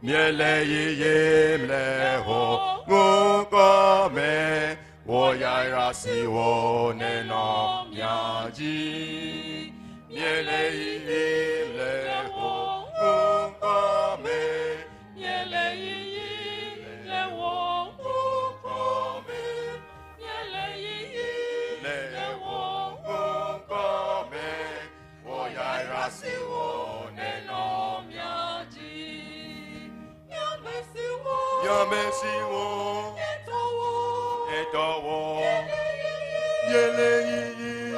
Miele yimle ho ngukome, woya yaira siwo neno miaji miele ile ho ukome miele ile wo ukome miele ile wo ukome wo yaira siwo neno miaji Yamesiwo Etowo Yeleyi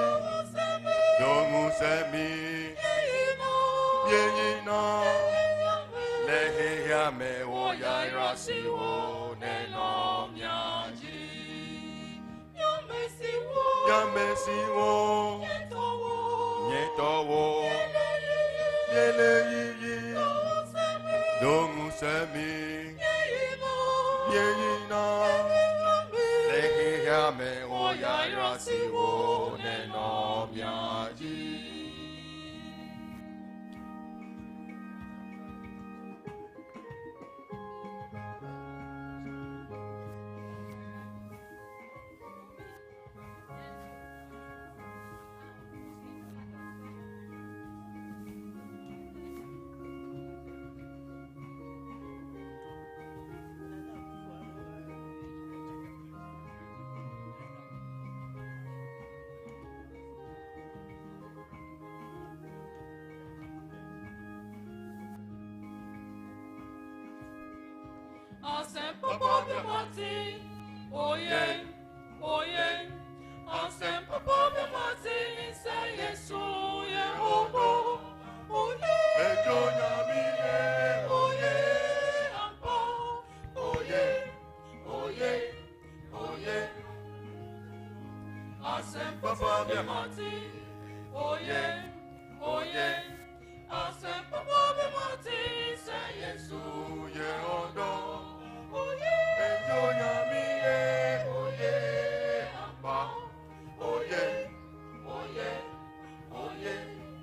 Domusemi Yeyina Lehiyame wo yaira siwo neno miaji Yamesiwo Etowo Yeleyi Domusemi Yeyina Lehiyame wo yaira siwo neno miaji Papa be mati, oye, oye. Asem papa be mati, say yes, oye, oye, oye. Ejo nyamiye Oye, ampa, Oye Oye Oye asem papa be mati, oye, oye. Asem papa be mati, say yes, Uye odo oye, Ejo nyamiye Oye Ampa Oye oye, Oye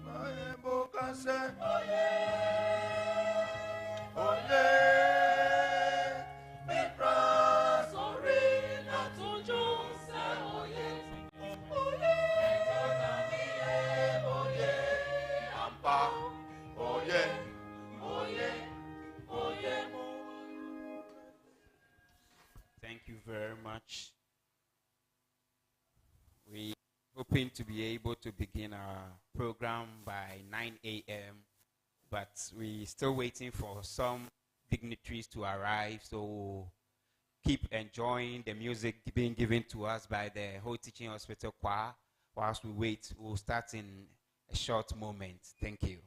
Maebo kase oye. Oye Bibra Sorry, not to Jones, oye, oye. Oye, Ampa Oye oye, oye. Thank you very much. We hoping to be able to begin our program by 9 a.m. but we still waiting for some dignitaries to arrive. So keep enjoying the music being given to us by the Whole Teaching Hospital Choir. Whilst we wait, we'll start in a short moment. Thank you.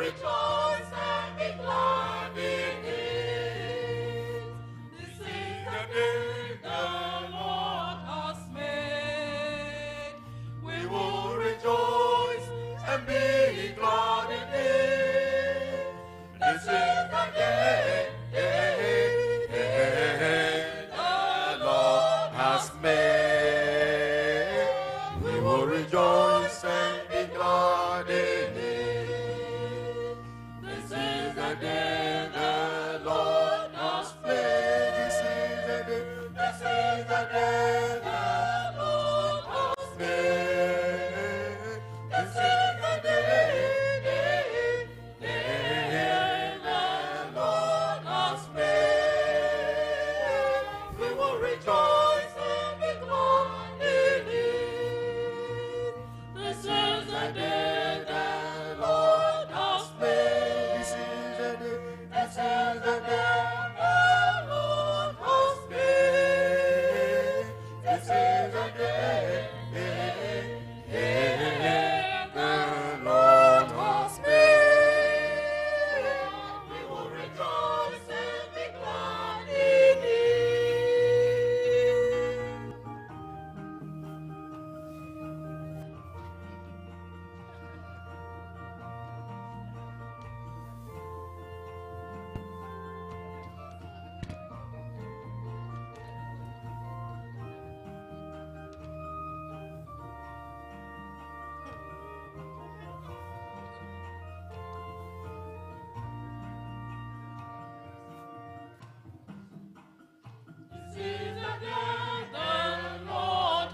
rejoice and be glad in it. This is the day the Lord has made. We will rejoice and be glad in it. This is the day the Lord has made. We will rejoice and be glad in it. This is the day the Lord has made. This is the day. This is the day the Lord has made. This is the day the Lord has made. We will rejoice and be glad in it. This is the day the Lord has made. This is the day. This is the day the Lord has made. This is the day the Lord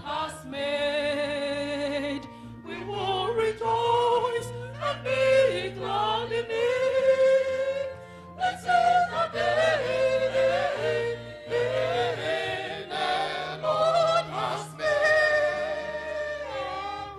has made. We will rejoice and be glad in it. This is the day the Lord has made.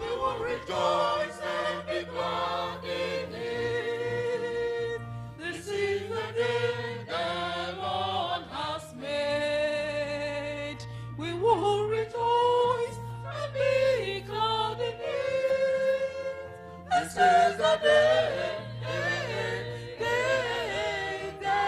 We will rejoice and be glad in it. This is the day the Lord has made. We will rejoice and be glad in it. This is the day the Lord has made. We will rejoice and be glad in it. This is the day the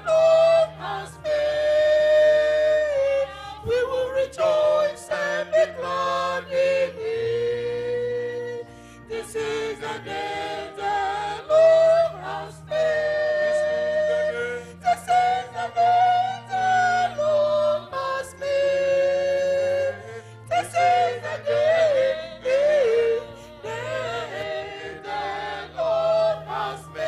Lord has made. We will rejoice and be glad in it. This is the day the Lord has made. This is the day the Lord has made. This is the day the Lord has made.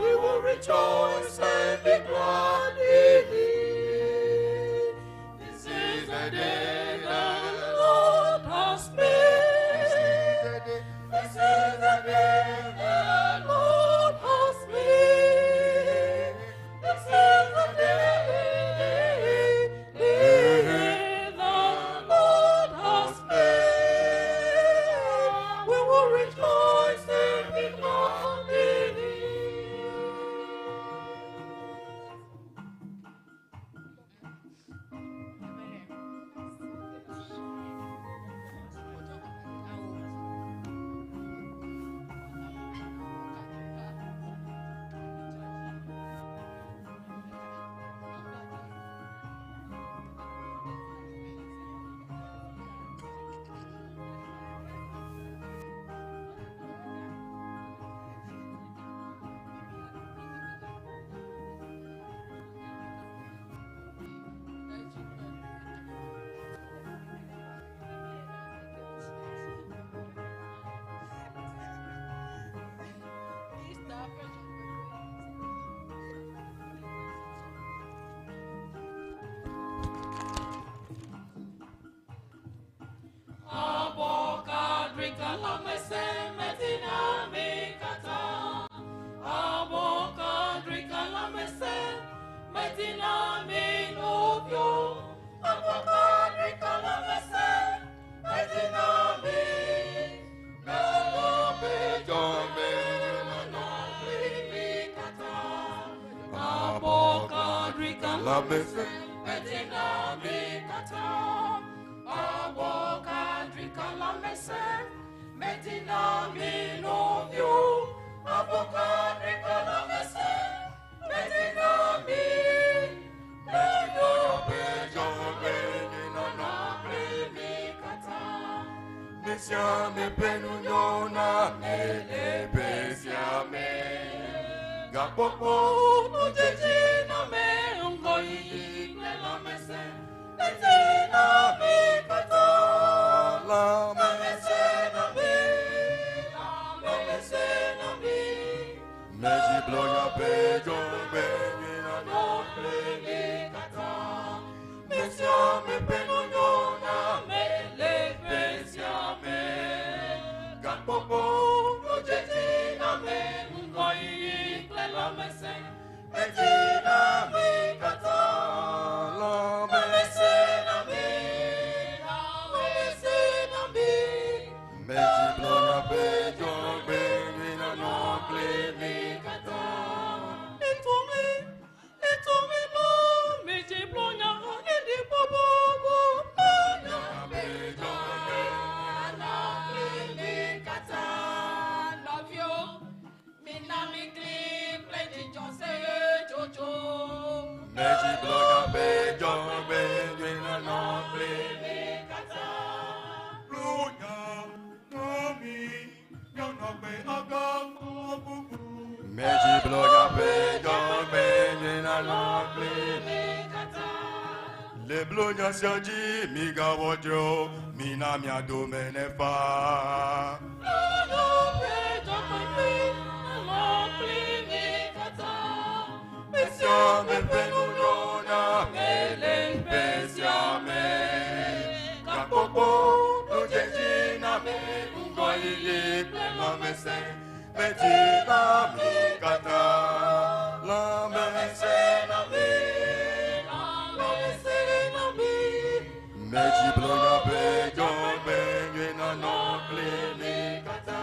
We will rejoice and be glad in it. This is the day the Lord has made. This is the day the Lord has made. This is the day the Lord has made. We will rejoice and be glad in it. Labese, Medina Mikata, Aboka Drika Lamese, Medina Minovio. Mesiame penunona mele besiame. Gapopo ujeji na me ungoi la mese. Etina mi kata la mese na mi. La mese na mi. Meji bloya pejo benina no pleni kata. Mesiame penunona mele besiame. Gapopo ujeji na me ungoi la mese. Etina mi kata la mese na mi. La mese na mi. Meji bloya pejo benina no pleni kata. Etome lo, meje blonya, edi bobo bo. Pejo benina pleni kata. Love you, me na me clip, plenty Jose Jojo. Meji bloya pejo benina no pleni kata. Bloya nami yana pe agamu bubu. Meji bloya pejo benina no pleni kata. Le bloya siaji mi gawojo mi na mi adomene fa. Besiame penunona mele besiame. Gapopo ujeji na me ungoi la mese. Metina mi kata la mese na mi. La mese na mi. Meji bloya pejo benina no pleni kata.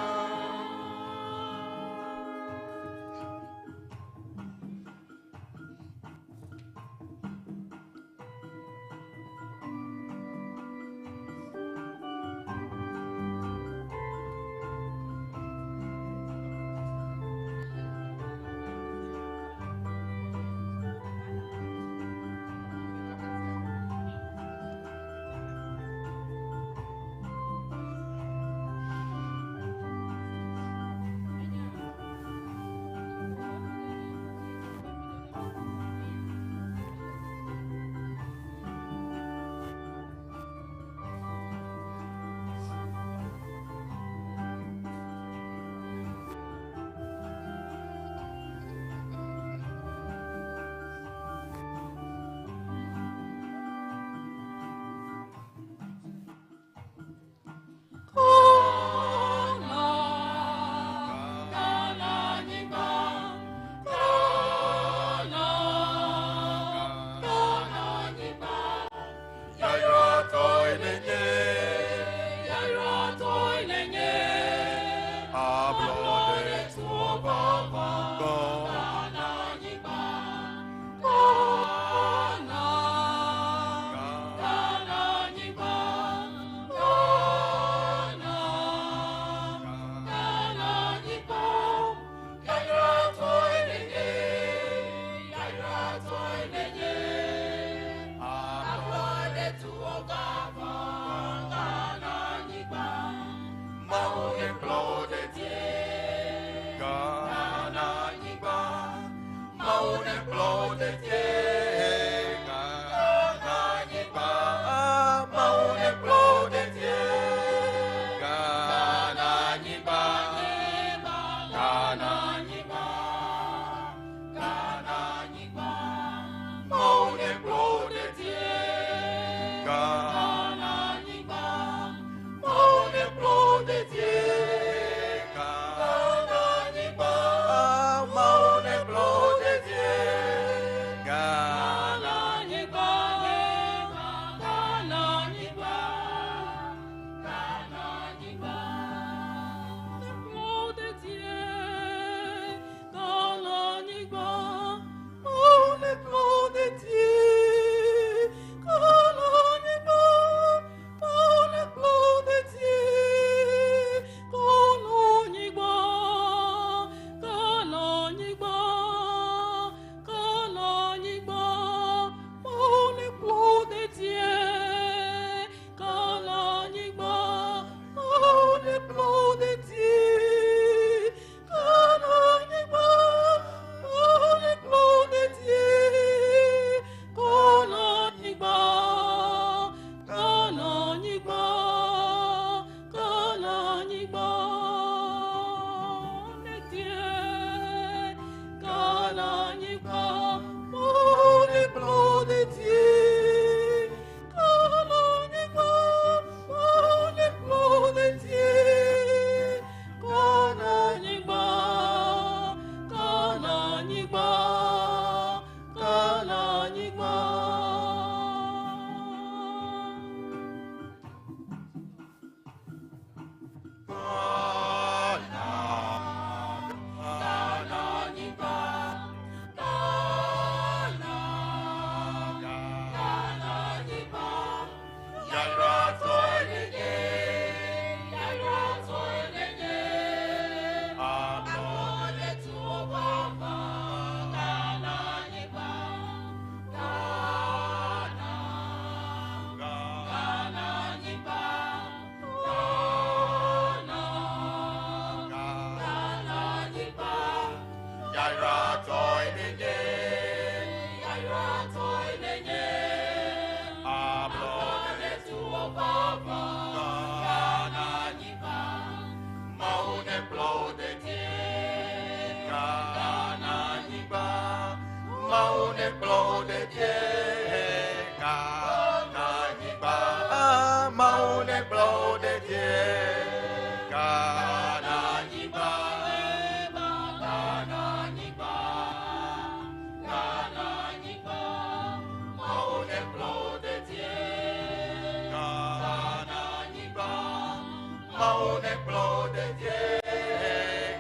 maune plode die,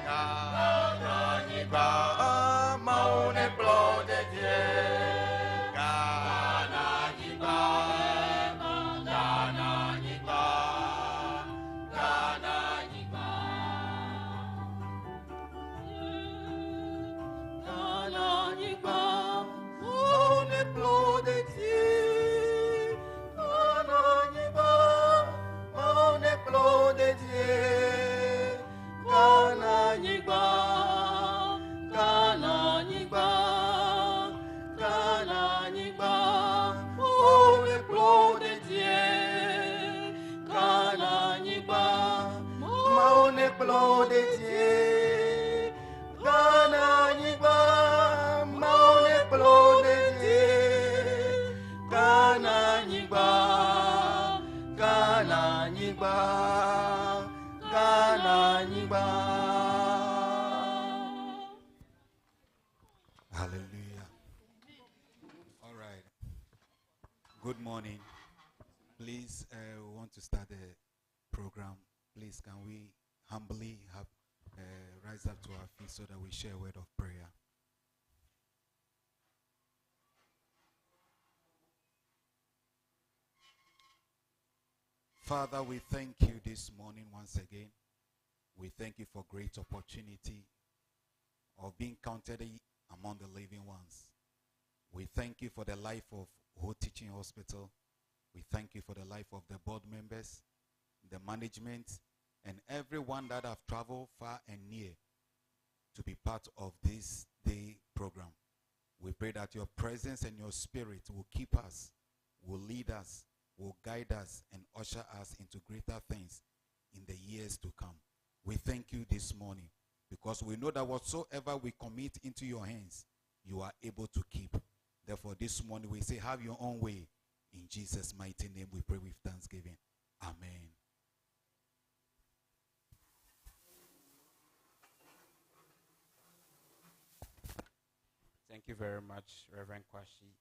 kana niba, maune plode die, kana niba, kana niba, kana niba, kana niba, maune plode die, kana niba, maune plode die, kana niba, kana niba, kana niba, maune plode die, kana niba, maune plode die, kana niba, maune plode die, kana niba, kana niba, kana niba. Hallelujah. All right. Good morning. Please, we want to start the program. Please, can we humbly rise up to our feet so that we share a word of prayer? Father, we thank you this morning once again. We thank you for great opportunity of being counted among the living ones. We thank you for the life of Whole Teaching Hospital. We thank you for the life of the board members, the management, and everyone that have traveled far and near to be part of this day program. We pray that your presence and your spirit will keep us, will lead us, will guide us, and usher us into greater things in the years to come. We thank you this morning because we know that whatsoever we commit into your hands, you are able to keep. Therefore, this morning we say, have your own way. In Jesus' mighty name we pray with thanksgiving. Amen. Thank you very much, Reverend Kwashi.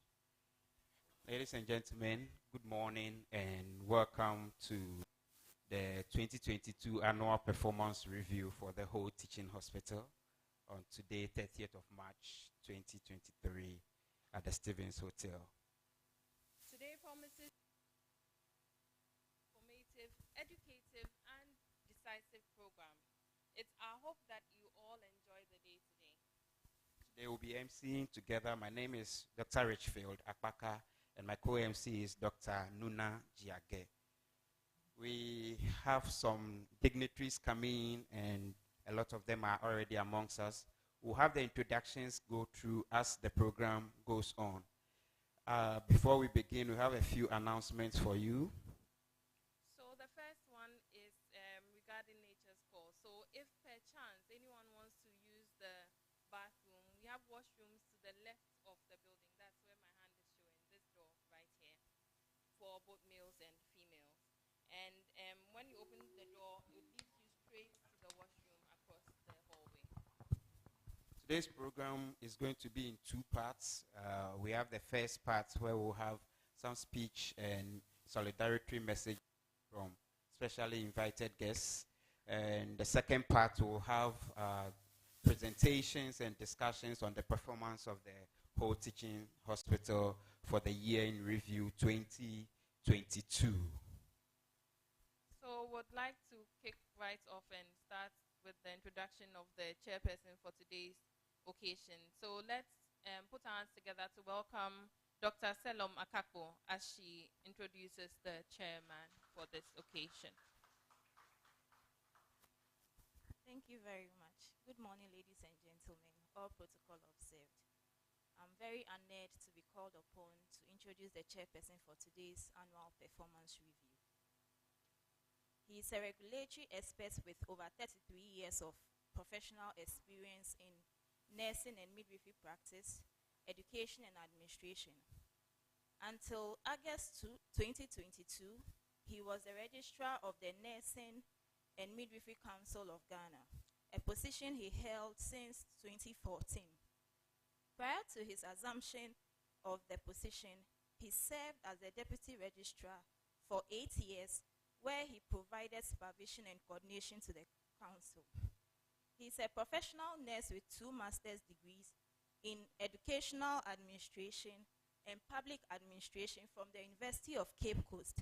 Ladies and gentlemen, good morning and welcome to the 2022 Annual Performance Review for the Whole Teaching Hospital on today, 30th of March, 2023 at the Stevens Hotel. Today promises informative, educative, and decisive program. It's our hope that you all enjoy the day today. Today we'll be emceeing together. My name is Dr. Richfield Akpaka, and my co-MC is Dr. Nuna Jiage. We have some dignitaries coming, and a lot of them are already amongst us. We'll have the introductions go through as the program goes on. Before we begin, we have a few announcements for you. So the first one is regarding Nature's Call. So if per chance anyone wants to use the bathroom, we have washrooms to the left of the building. That's where my hand is showing, this door right here, for both males and females. And when you open the door, it leads you straight to the washroom across the hallway. Today's program is going to be in two parts. We have the first part where we'll have some speech and solidarity message from specially invited guests. And the second part will have presentations and discussions on the performance of the Whole Teaching Hospital for the year in review 2022. So would like to kick right off and start with the introduction of the chairperson for today's occasion. So let's put our hands together to welcome Dr. Selom Akakpo as she introduces the chairman for this occasion. Thank you very much. Good morning, ladies and gentlemen, all protocol observed. I'm very honored to be called upon to introduce the chairperson for today's annual performance review. He is a regulatory expert with over 33 years of professional experience in nursing and midwifery practice, education and administration. Until August 2022, he was the registrar of the Nursing and Midwifery Council of Ghana, a position he held since 2014. Prior to his assumption of the position, he served as the deputy registrar for 8 years where he provided supervision and coordination to the council. He is a professional nurse with 2 master's degrees in educational administration and public administration from the University of Cape Coast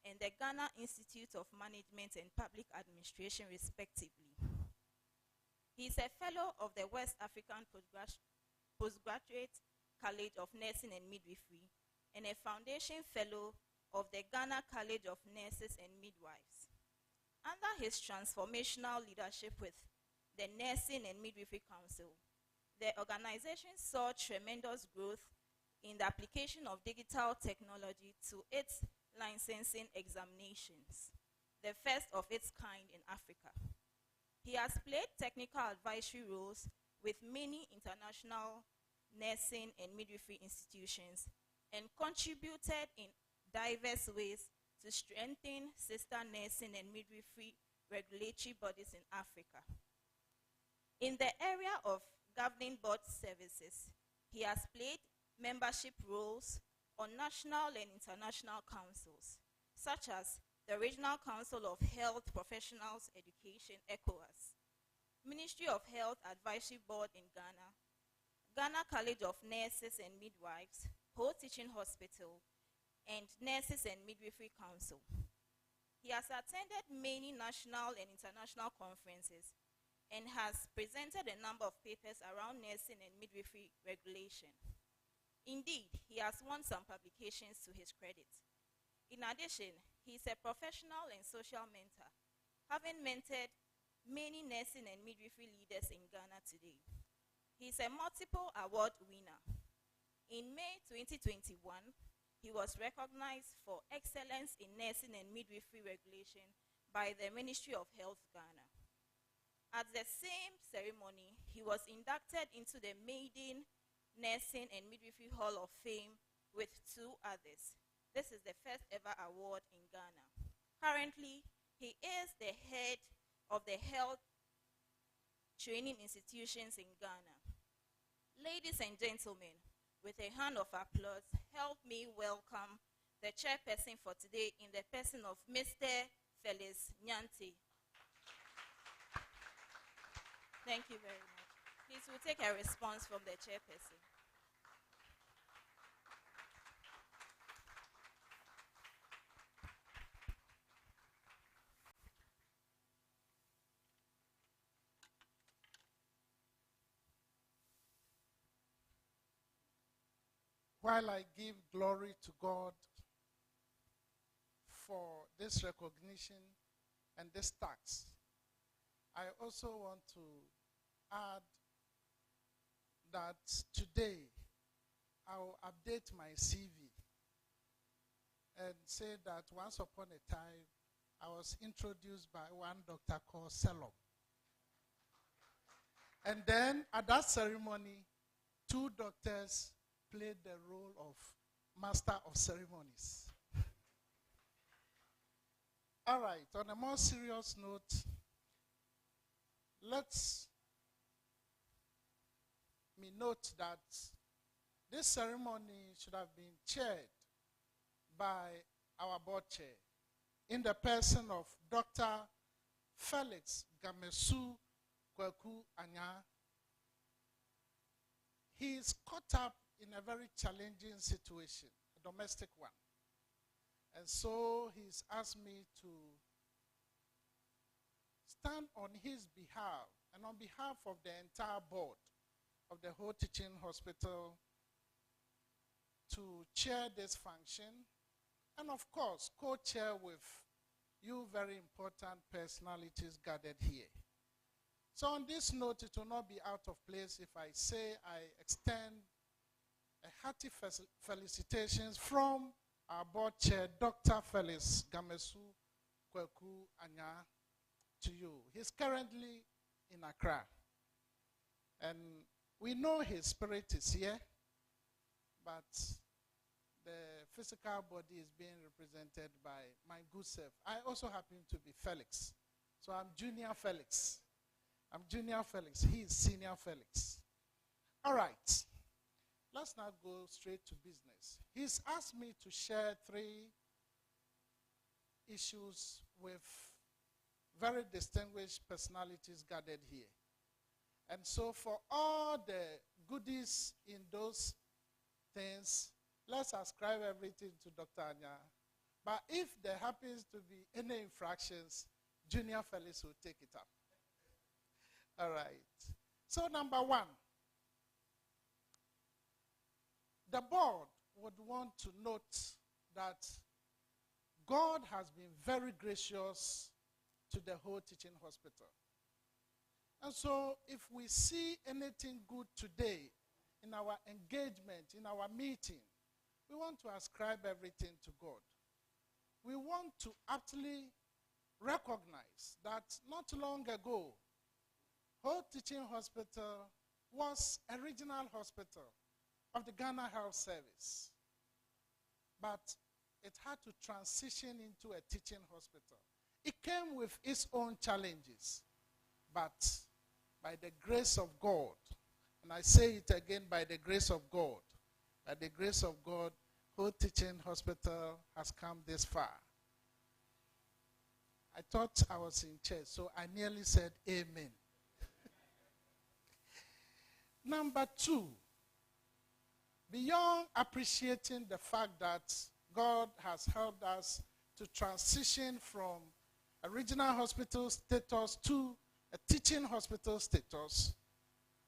and the Ghana Institute of Management and Public Administration, respectively. He is a fellow of the West African Postgraduate College of Nursing and Midwifery and a foundation fellow of the Ghana College of Nurses and Midwives. Under his transformational leadership with the Nursing and Midwifery Council, the organization saw tremendous growth in the application of digital technology to its licensing examinations, the first of its kind in Africa. He has played technical advisory roles with many international nursing and midwifery institutions and contributed in diverse ways to strengthen sister nursing and midwifery regulatory bodies in Africa. In the area of governing board services, he has played membership roles on national and international councils, such as the Regional Council of Health Professionals Education, ECOWAS, Ministry of Health Advisory Board in Ghana, Ghana College of Nurses and Midwives, Ho Teaching Hospital, and Nurses and Midwifery Council. He has attended many national and international conferences and has presented a number of papers around nursing and midwifery regulation. Indeed, he has won some publications to his credit. In addition, he is a professional and social mentor, having mentored many nursing and midwifery leaders in Ghana today. He is a multiple award winner. In May 2021, he was recognized for excellence in nursing and midwifery regulation by the Ministry of Health Ghana. At the same ceremony, he was inducted into the Maiden Nursing and Midwifery Hall of Fame with 2 others. This is the first ever award in Ghana. Currently, he is the head of the health training institutions in Ghana. Ladies and gentlemen, with a hand of applause, help me welcome the chairperson for today in the person of Mr. Felix Nyanti. Thank you very much. Please, we'll take a response from the chairperson. While I give glory to God for this recognition and this tax, I also want to add that today I will update my CV and say that once upon a time I was introduced by one doctor called Selom. And then at that ceremony, 2 doctors played the role of master of ceremonies. All right, on a more serious note, let's me note that this ceremony should have been chaired by our board chair in the person of Dr. Felix Gamesu Kweku Anya. He is caught up in a very challenging situation, a domestic one. And so he's asked me to stand on his behalf and on behalf of the entire board of the Ho Teaching Hospital to chair this function and of course co-chair with you very important personalities gathered here. So on this note, it will not be out of place if I say I extend a hearty felicitations from our board chair, Dr. Felix Gamesu Kweku Anya, to you. He's currently in Accra. And we know his spirit is here, but the physical body is being represented by my good self. I also happen to be Felix. So I'm Junior Felix. I'm Junior Felix. He is Senior Felix. All right. Let's now go straight to business. He's asked me to share 3 issues with very distinguished personalities gathered here. And so for all the goodies in those things, let's ascribe everything to Dr. Anya. But if there happens to be any infractions, Junior Felix will take it up. All right. So number one, the board would want to note that God has been very gracious to the whole teaching hospital. And so if we see anything good today in our engagement, in our meeting, we want to ascribe everything to God. We want to aptly recognize that not long ago, whole teaching hospital was a regional hospital of the Ghana Health Service. But it had to transition into a teaching hospital. It came with its own challenges. But by the grace of God, and I say it again, by the grace of God, by the grace of God, whole teaching hospital has come this far. I thought I was in church, so I nearly said amen. Number two, beyond appreciating the fact that God has helped us to transition from a regional hospital status to a teaching hospital status,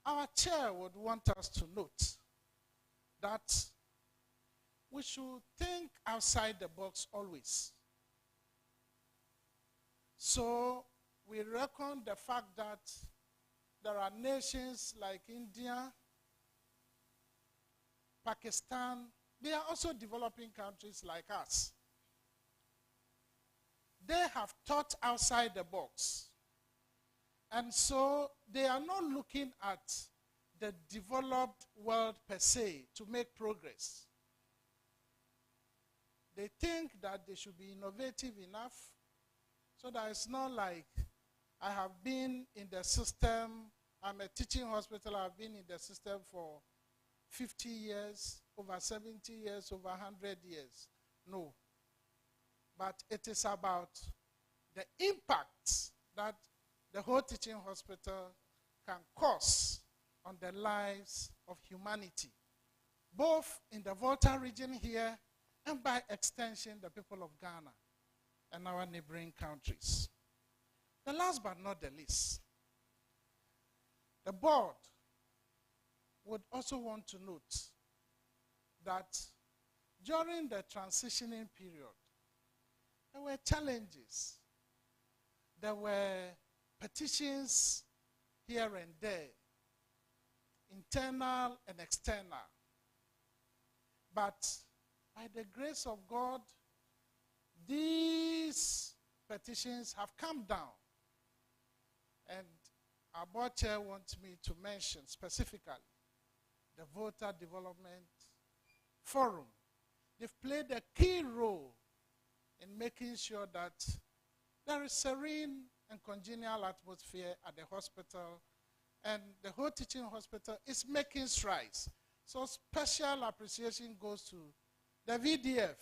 our chair would want us to note that we should think outside the box always. So we reckon the fact that there are nations like India, Pakistan, they are also developing countries like us. They have thought outside the box. And so they are not looking at the developed world per se to make progress. They think that they should be innovative enough so that it's not like I have been in the system, I'm a teaching hospital, I've been in the system for 50 years, over 70 years, over 100 years. No. But it is about the impact that the whole teaching hospital can cause on the lives of humanity, both in the Volta region here and by extension the people of Ghana and our neighboring countries. The last but not the least, the board would also want to note that during the transitioning period, there were challenges. There were petitions here and there, internal and external. But by the grace of God, these petitions have come down. And our board chair wants me to mention specifically the Voter Development Forum. They've played a key role in making sure that there is serene and congenial atmosphere at the hospital, and the whole teaching hospital is making strides. So special appreciation goes to the VDF.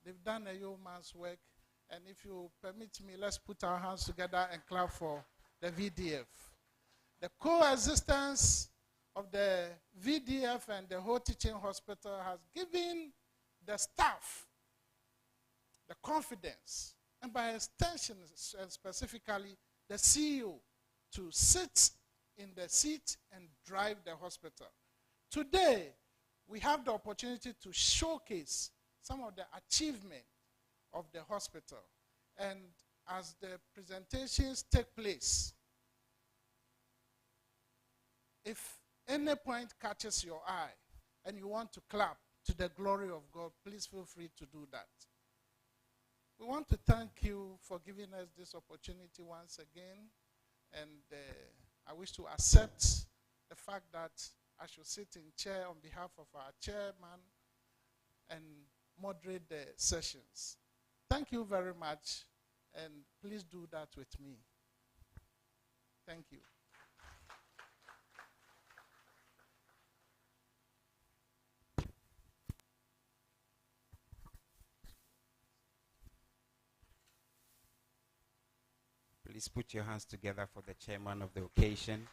They've done a yeoman's work, and if you permit me, let's put our hands together and clap for the VDF. The coexistence of the VDF and the whole teaching hospital has given the staff the confidence, and by extension, and specifically the CEO, to sit in the seat and drive the hospital. Today, we have the opportunity to showcase some of the achievement of the hospital. And as the presentations take place, if any point catches your eye and you want to clap to the glory of God, please feel free to do that. We want to thank you for giving us this opportunity once again, and I wish to accept the fact that I should sit in chair on behalf of our chairman and moderate the sessions. Thank you very much, and please do that with me. Thank you. Please put your hands together for the chairman of the occasion.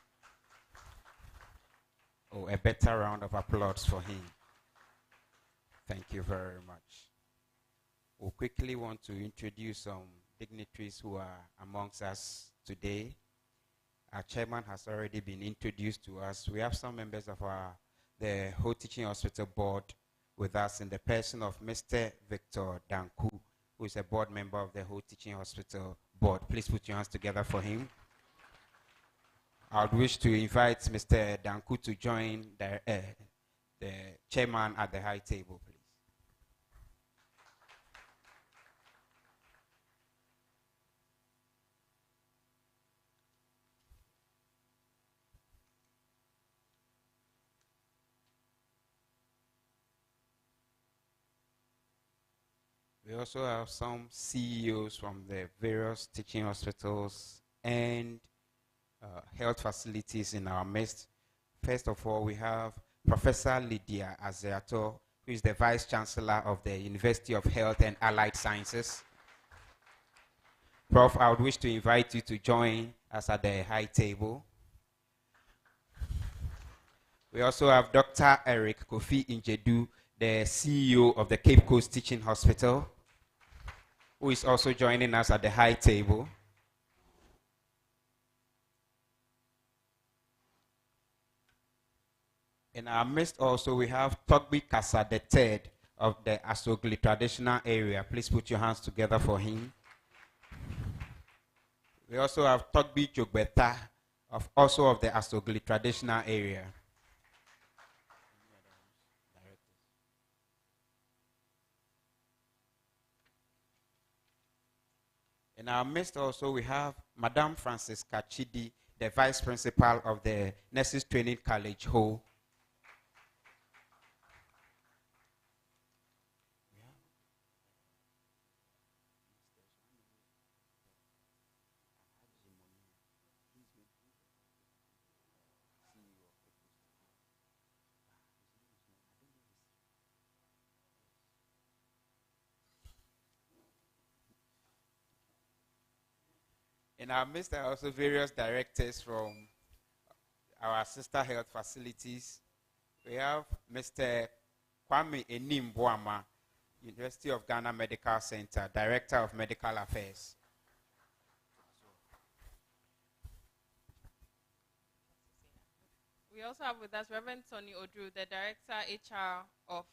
Oh, a better round of applause for him. Thank you very much. We quickly want to introduce some dignitaries who are amongst us today. Our chairman has already been introduced to us. We have some members of the whole teaching hospital board with us in the person of Mr. Victor Danku, who is a board member of the whole teaching hospital board. Please put your hands together for him. I would wish to invite Mr. Danku to join the chairman at the high table, please. We also have some CEOs from the various teaching hospitals and health facilities in our midst. First of all, we have Professor Lydia Azeato, who is the Vice Chancellor of the University of Health and Allied Sciences. Prof, I would wish to invite you to join us at the high table. We also have Dr. Eric Kofi Injedu, the CEO of the Cape Coast Teaching Hospital, who is also joining us at the high table. In our midst also, we have Togbi Kasa III of the Asogli traditional area. Please put your hands together for him. We also have Togbi Jogbeta, also of the Asogli traditional area. In our midst also, we have Madame Francis Kachidi, the Vice Principal of the Nurses Training College, Ho. In our midst are also various directors from our sister health facilities. We have Mr. Kwame Enimboama, University of Ghana Medical Center, Director of Medical Affairs. We also have with us Reverend Tony Odru, the Director HR of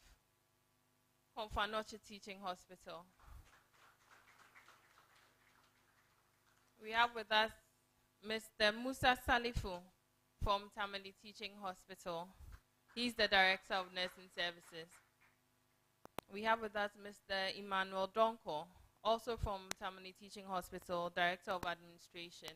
Konfanoche Teaching Hospital. We have with us Mr. Musa Salifu from Tamale Teaching Hospital. He's the Director of Nursing Services. We have with us Mr. Emmanuel Donko, also from Tamale Teaching Hospital, Director of Administration.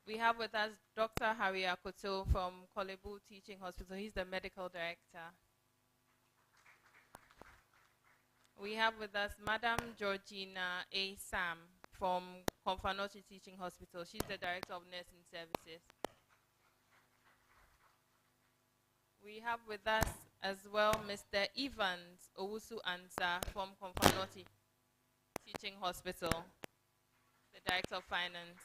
We have with us Dr. Harry Akoto from Kolebu Teaching Hospital. He's the Medical Director. We have with us Madam Georgina A. Sam from Konfanoche Teaching Hospital. She's the Director of Nursing Services. We have with us as well Mr. Evans Owusu Ansa from Konfanoche Teaching Hospital, the Director of Finance.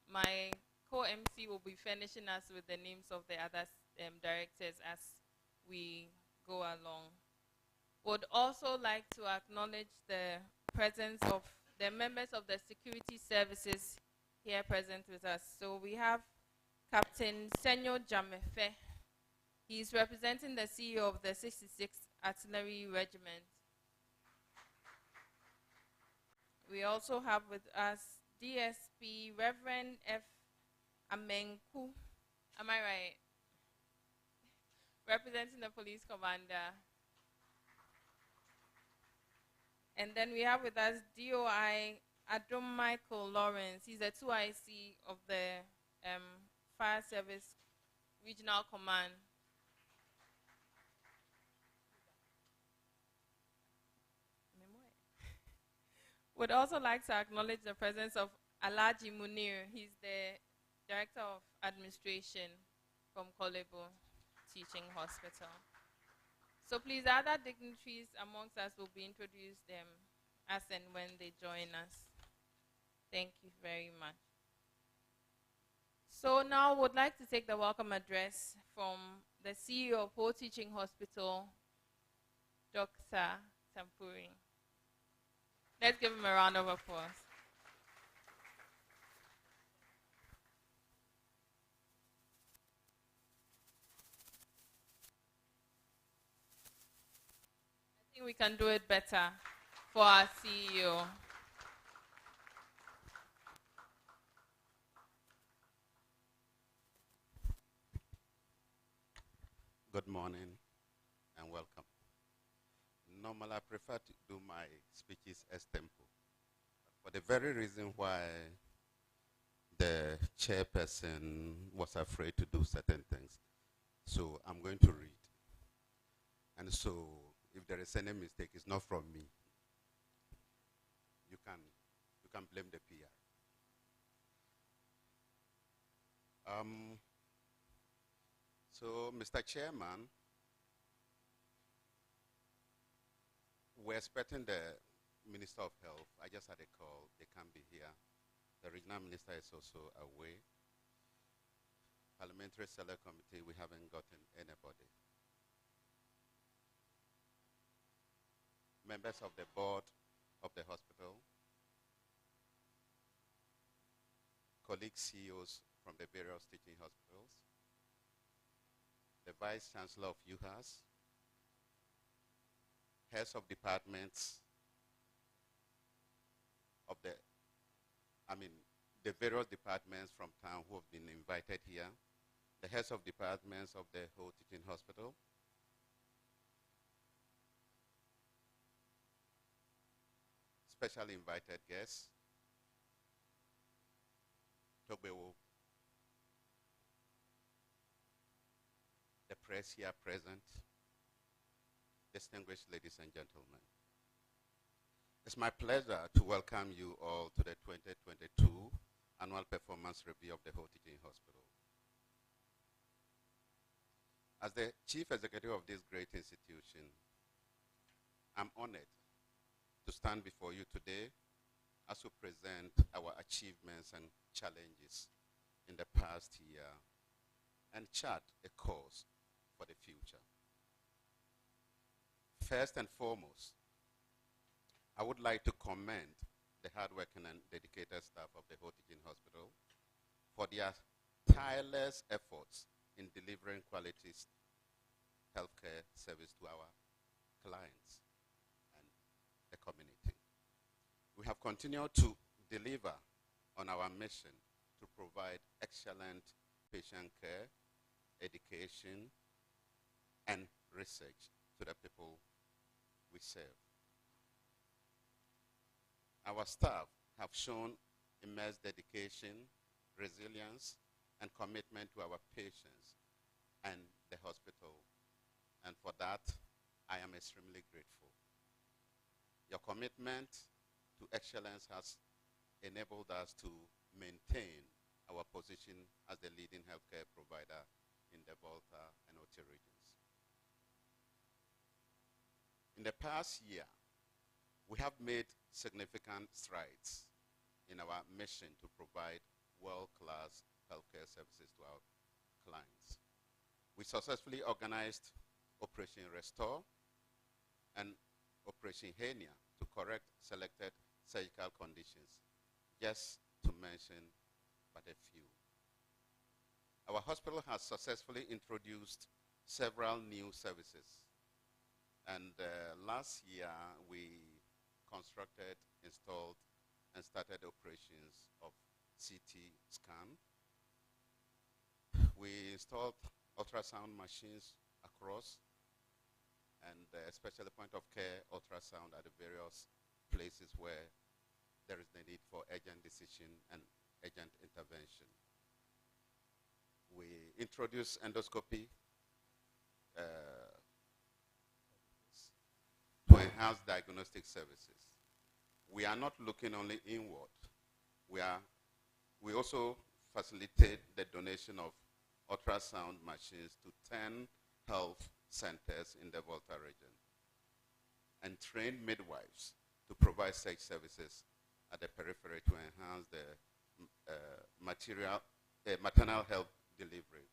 My co-MC will be finishing us with the names of the other directors as we go along. Would also like to acknowledge the presence of the members of the security services here present with us. So we have Captain Senyo Jamefe. He is representing the CEO of the 66th Artillery Regiment. We also have with us DSP Reverend F. Amenku. Am I right? Representing the police commander. And then we have with us DOI Adom Michael Lawrence. He's the 2IC of the Fire Service Regional Command. Would also like to acknowledge the presence of Alhaji Munir. He's the Director of Administration from Kolebu Teaching Hospital. So please, other dignitaries amongst us will be introduced as and when they join us. Thank you very much. So now I would like to take the welcome address from the CEO of Whole Teaching Hospital, Dr. Tampuri. Let's give him a round of applause. I think we can do it better for our CEO. Good morning and welcome. Normally, I prefer to do my speeches as tempo. For the very reason why the chairperson was afraid to do certain things. So I'm going to read. And so if there is any mistake, it's not from me. You can blame the PR. So, Mr. Chairman, we're expecting the Minister of Health. I just had a call. They can't be here. The regional minister is also away. Parliamentary Select Committee, we haven't gotten anybody. Members of the board of the hospital, colleague CEOs from the various teaching hospitals, the Vice Chancellor of UHAS, heads of departments of the various departments from town who have been invited here, the heads of departments of the Whole Teaching Hospital, specially invited guests, Togbewo, the press here present, distinguished ladies and gentlemen. It's my pleasure to welcome you all to the 2022 Annual Performance Review of the Whole Teaching Hospital. As the Chief Executive of this great institution, I'm honored to stand before you today as we present our achievements and challenges in the past year and chart a course for the future. First and foremost, I would like to commend the hardworking and dedicated staff of the Whole Teaching Hospital for their tireless efforts in delivering quality healthcare service to our clients and the community. We have continued to deliver on our mission to provide excellent patient care, education, and research to the people we serve. Our staff have shown immense dedication, resilience, and commitment to our patients and the hospital. And for that, I am extremely grateful. Your commitment to excellence has enabled us to maintain our position as the leading healthcare provider in the Volta and OT regions. In the past year, we have made significant strides in our mission to provide world-class healthcare services to our clients. We successfully organized Operation Restore and Operation Hernia to correct selected surgical conditions, just to mention but a few. Our hospital has successfully introduced several new services. And last year, we constructed, installed, and started operations of CT scan. We installed ultrasound machines across, and especially point of care ultrasound at the various places where there is the need for urgent decision and urgent intervention. We introduced endoscopy to enhance diagnostic services. We are not looking only inward. We also facilitate the donation of ultrasound machines to 10 health centers in the Volta region, and trained midwives to provide such services at the periphery to enhance the maternal health delivery.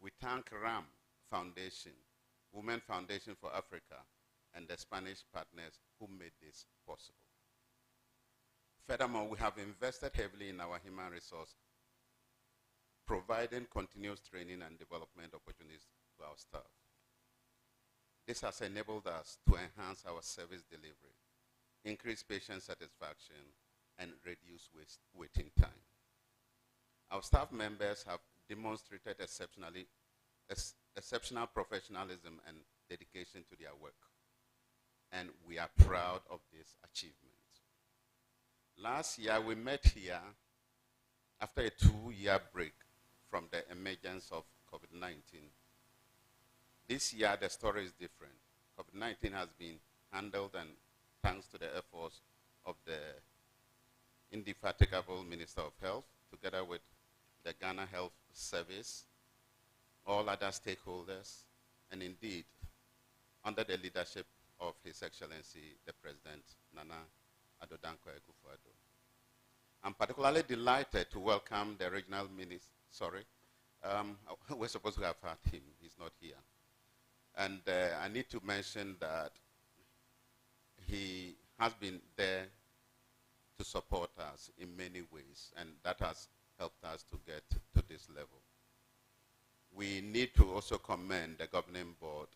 We thank RAM Foundation, Women Foundation for Africa, and the Spanish partners who made this possible. Furthermore, we have invested heavily in our human resource, providing continuous training and development opportunities to our staff. This has enabled us to enhance our service delivery, increase patient satisfaction, and reduce waiting time. Our staff members have demonstrated exceptional professionalism and dedication to their work, and we are proud of this achievement. Last year, we met here after a 2-year break from the emergence of COVID-19. This year, the story is different. COVID-19 has been handled, and thanks to the efforts of the indefatigable Minister of Health, together with the Ghana Health Service, all other stakeholders, and indeed, under the leadership of His Excellency, the President, Nana Addo Dankwa Akufo-Addo. I'm particularly delighted to welcome the regional minister. We're supposed to have had him. He's not here. And I need to mention that he has been there to support us in many ways, and that has helped us to get to this level. We need to also commend the governing board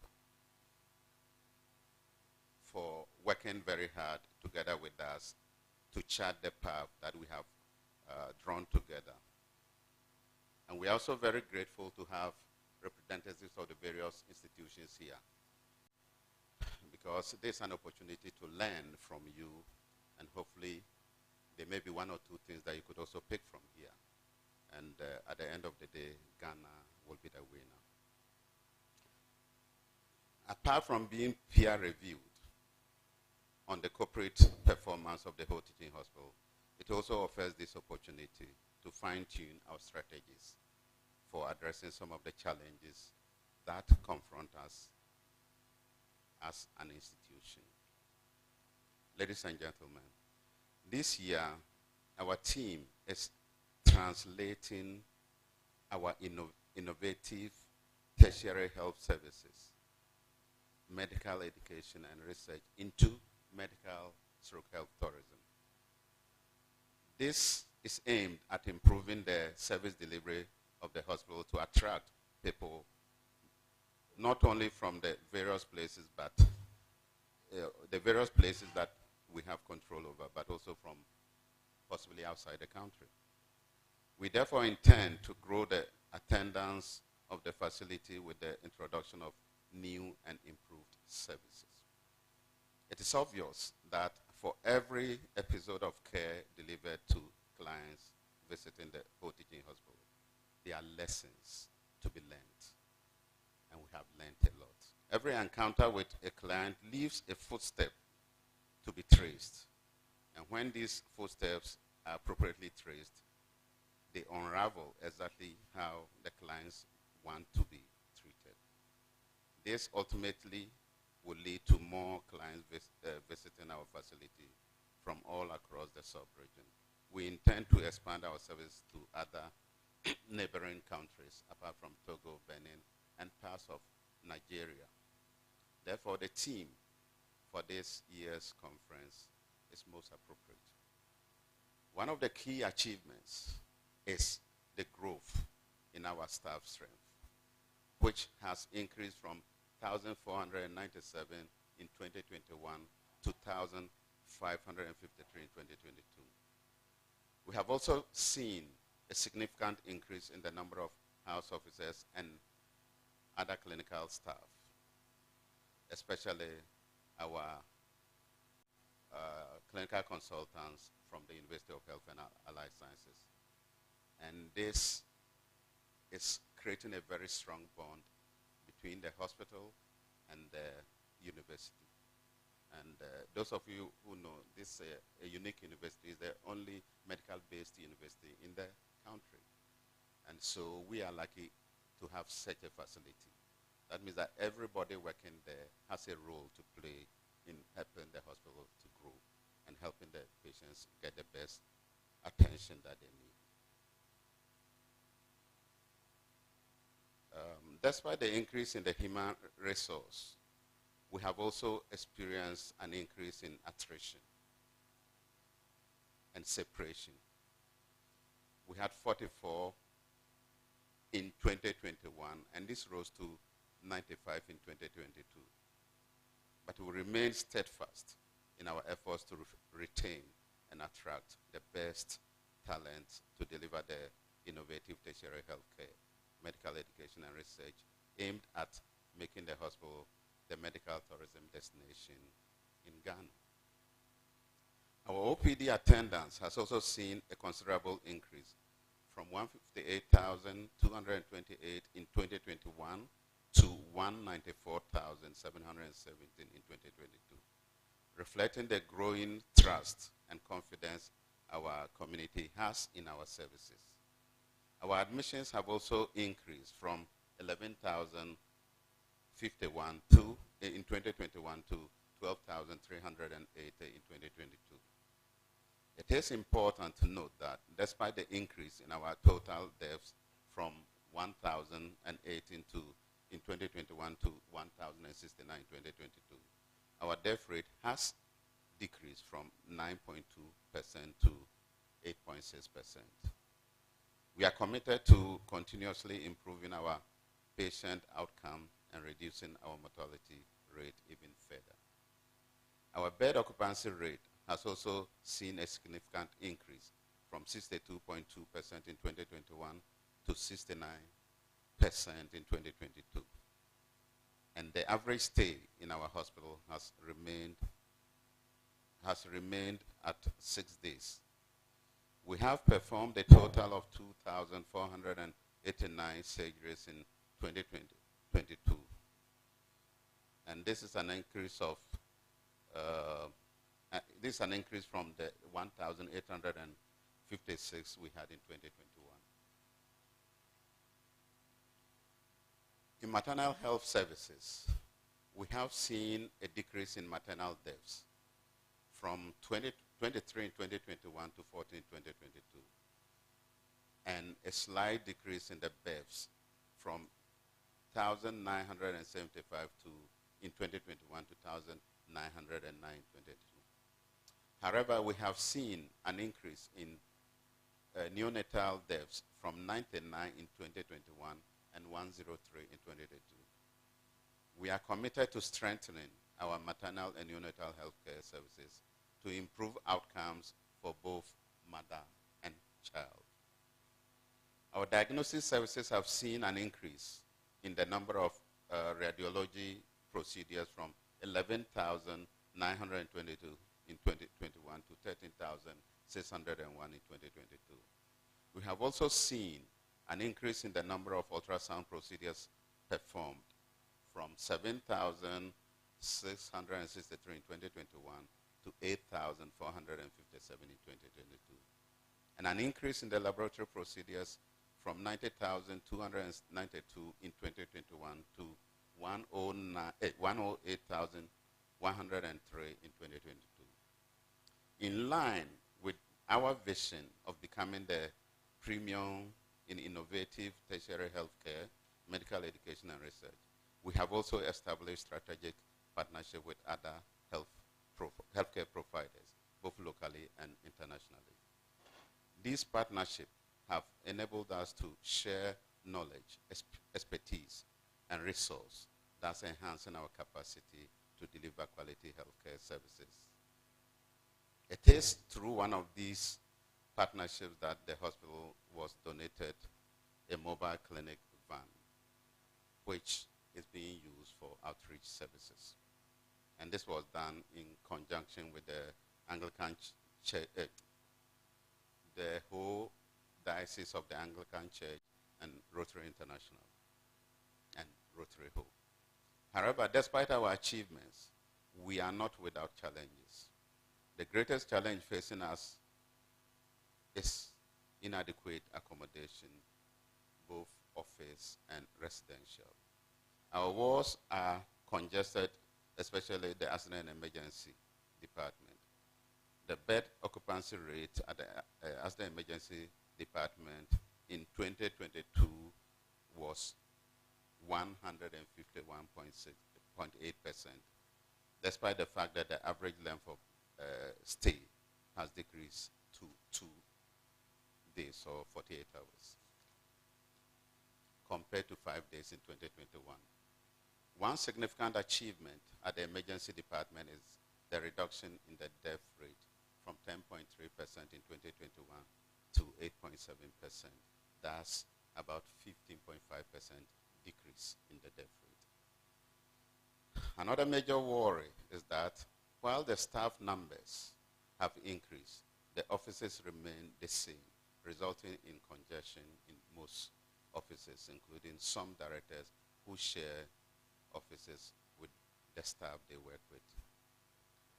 for working very hard together with us to chart the path that we have drawn together. And we are also very grateful to have representatives of the various institutions here, because there's an opportunity to learn from you, and hopefully there may be 1 or 2 things that you could also pick from here. And at the end of the day, Ghana will be the winner. Apart from being peer-reviewed on the corporate performance of the whole teaching hospital, it also offers this opportunity to fine-tune our strategies for addressing some of the challenges that confront us as an institution. Ladies and gentlemen, this year, our team is translating our innovative tertiary health services, medical education and research into medical/health tourism. This is aimed at improving the service delivery of the hospital to attract people not only from the various places, but the various places that we have control over, but also from possibly outside the country. We therefore intend to grow the attendance of the facility with the introduction of new and improved services. It is obvious that for every episode of care delivered to clients visiting the whole teaching hospital, there are lessons to be learned, and we have learned a lot. Every encounter with a client leaves a footstep to be traced, and when these footsteps are appropriately traced, they unravel exactly how the clients want to be treated. This ultimately will lead to more clients visiting our facility from all across the sub-region. We intend to expand our service to other neighboring countries, apart from Togo, Benin, and parts of Nigeria. Therefore, the theme for this year's conference is most appropriate. One of the key achievements is the growth in our staff strength, which has increased from 1,497 in 2021 to 1,553 in 2022. We have also seen a significant increase in the number of house officers and other clinical staff, especially our clinical consultants from the University of Health and Allied Sciences. And this is creating a very strong bond between the hospital and the university. And those of you who know, this is a unique university. It's the only medical-based university in the country. And so we are lucky to have such a facility That means that everybody working there has a role to play in helping the hospital to grow and helping the patients get the best attention that they need. Despite the increase in the human resource, we have also experienced an increase in attrition and separation. We had 44 in 2021, and this rose to 95 in 2022. But we remain steadfast in our efforts to retain and attract the best talent to deliver the innovative tertiary healthcare, medical education, and research aimed at making the hospital the medical tourism destination in Ghana. Our OPD attendance has also seen a considerable increase from 158,228 in 2021 to 194,717 in 2022, reflecting the growing trust and confidence our community has in our services. Our admissions have also increased from 11,051 in 2021 to 12,380 in 2022. It is important to note that despite the increase in our total deaths from 1,018 in 2021 to 1,069 in 2022, our death rate has decreased from 9.2% to 8.6%. We are committed to continuously improving our patient outcome and reducing our mortality rate even further. Our bed occupancy rate has also seen a significant increase from 62.2% in 2021 to 69% in 2022. And the average stay in our hospital has remained at 6 days. We have performed a total of 2,489 surgeries in 2022. And this is an increase of from the 1,856 we had in 2021. In maternal health services, we have seen a decrease in maternal deaths from 23 in 2021 to 14 in 2022, and a slight decrease in the births from 1,975 in 2021 to 1,909 in 2022. However, we have seen an increase in neonatal deaths from 99 in 2021 and 103 in 2022. We are committed to strengthening our maternal and neonatal healthcare services to improve outcomes for both mother and child. Our diagnosis services have seen an increase in the number of radiology procedures from 11,922 in 2021 to 13,601 in 2022. We have also seen an increase in the number of ultrasound procedures performed from 7,663 in 2021 to 8,457 in 2022, and an increase in the laboratory procedures from 90,292 in 2021 to 108,103 in 2022. In line with our vision of becoming the premium in innovative tertiary healthcare, medical education, and research, we have also established strategic partnership with other healthcare providers, both locally and internationally. These partnerships have enabled us to share knowledge, expertise, and resource, thus enhancing our capacity to deliver quality healthcare services. It is through one of these partnerships that the hospital was donated a mobile clinic van, which is being used for outreach services. And this was done in conjunction with the Anglican Church, the whole Diocese of the Anglican Church and Rotary International and Rotary Ho. However, despite our achievements, we are not without challenges. The greatest challenge facing us is inadequate accommodation, both office and residential. Our wards are congested, especially the accident and emergency department. The bed occupancy rate at the accident emergency department in 2022 was 151.8%, despite the fact that the average length of stay has decreased to 2 days or 48 hours, compared to 5 days in 2021. One significant achievement at the emergency department is the reduction in the death rate from 10.3% in 2021 to 8.7%. That's about 15.5% decrease in the death rate. Another major worry is that while the staff numbers have increased, the offices remain the same, resulting in congestion in most offices, including some directors who share offices with the staff they work with.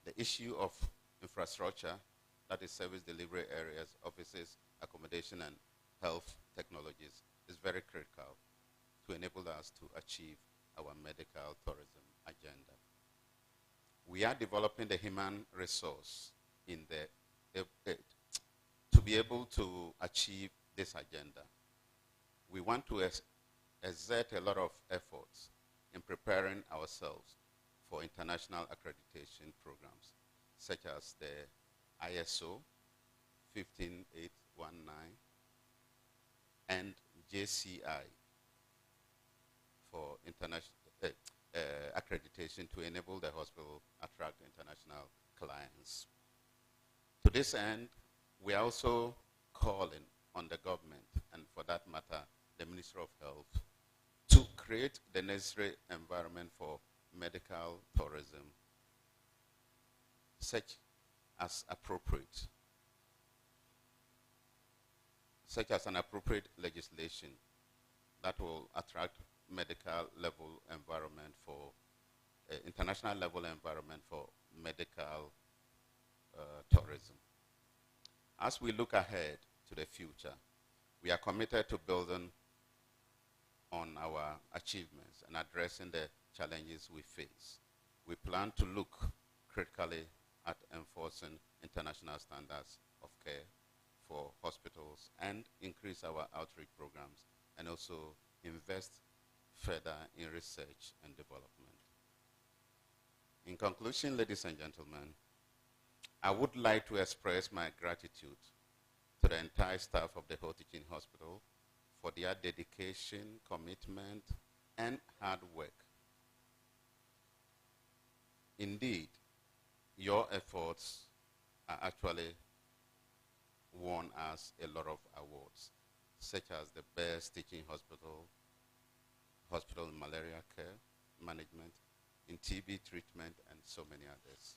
The issue of infrastructure, that is service delivery areas, offices, accommodation, and health technologies, is very critical to enable us to achieve our medical tourism agenda. We are developing the human resource in to be able to achieve this agenda. We want to exert a lot of efforts in preparing ourselves for international accreditation programs, such as the ISO 15819 and JCI for international accreditation to enable the hospital attract international clients. To this end, we are also calling on the government, and for that matter, the Ministry of Health, to create the necessary environment for medical tourism, such as an appropriate legislation that will attract medical level environment for international level environment for medical tourism. As we look ahead to the future, we are committed to building on our achievements and addressing the challenges we face. We plan to look critically at enforcing international standards of care for hospitals and increase our outreach programs, and also invest further in research and development. In conclusion, ladies and gentlemen, I would like to express my gratitude to the entire staff of the Whole Teaching Hospital for their dedication, commitment, and hard work. Indeed, your efforts are actually won us a lot of awards, such as the Best Teaching Hospital, Hospital in Malaria Care Management, in TB treatment, and so many others.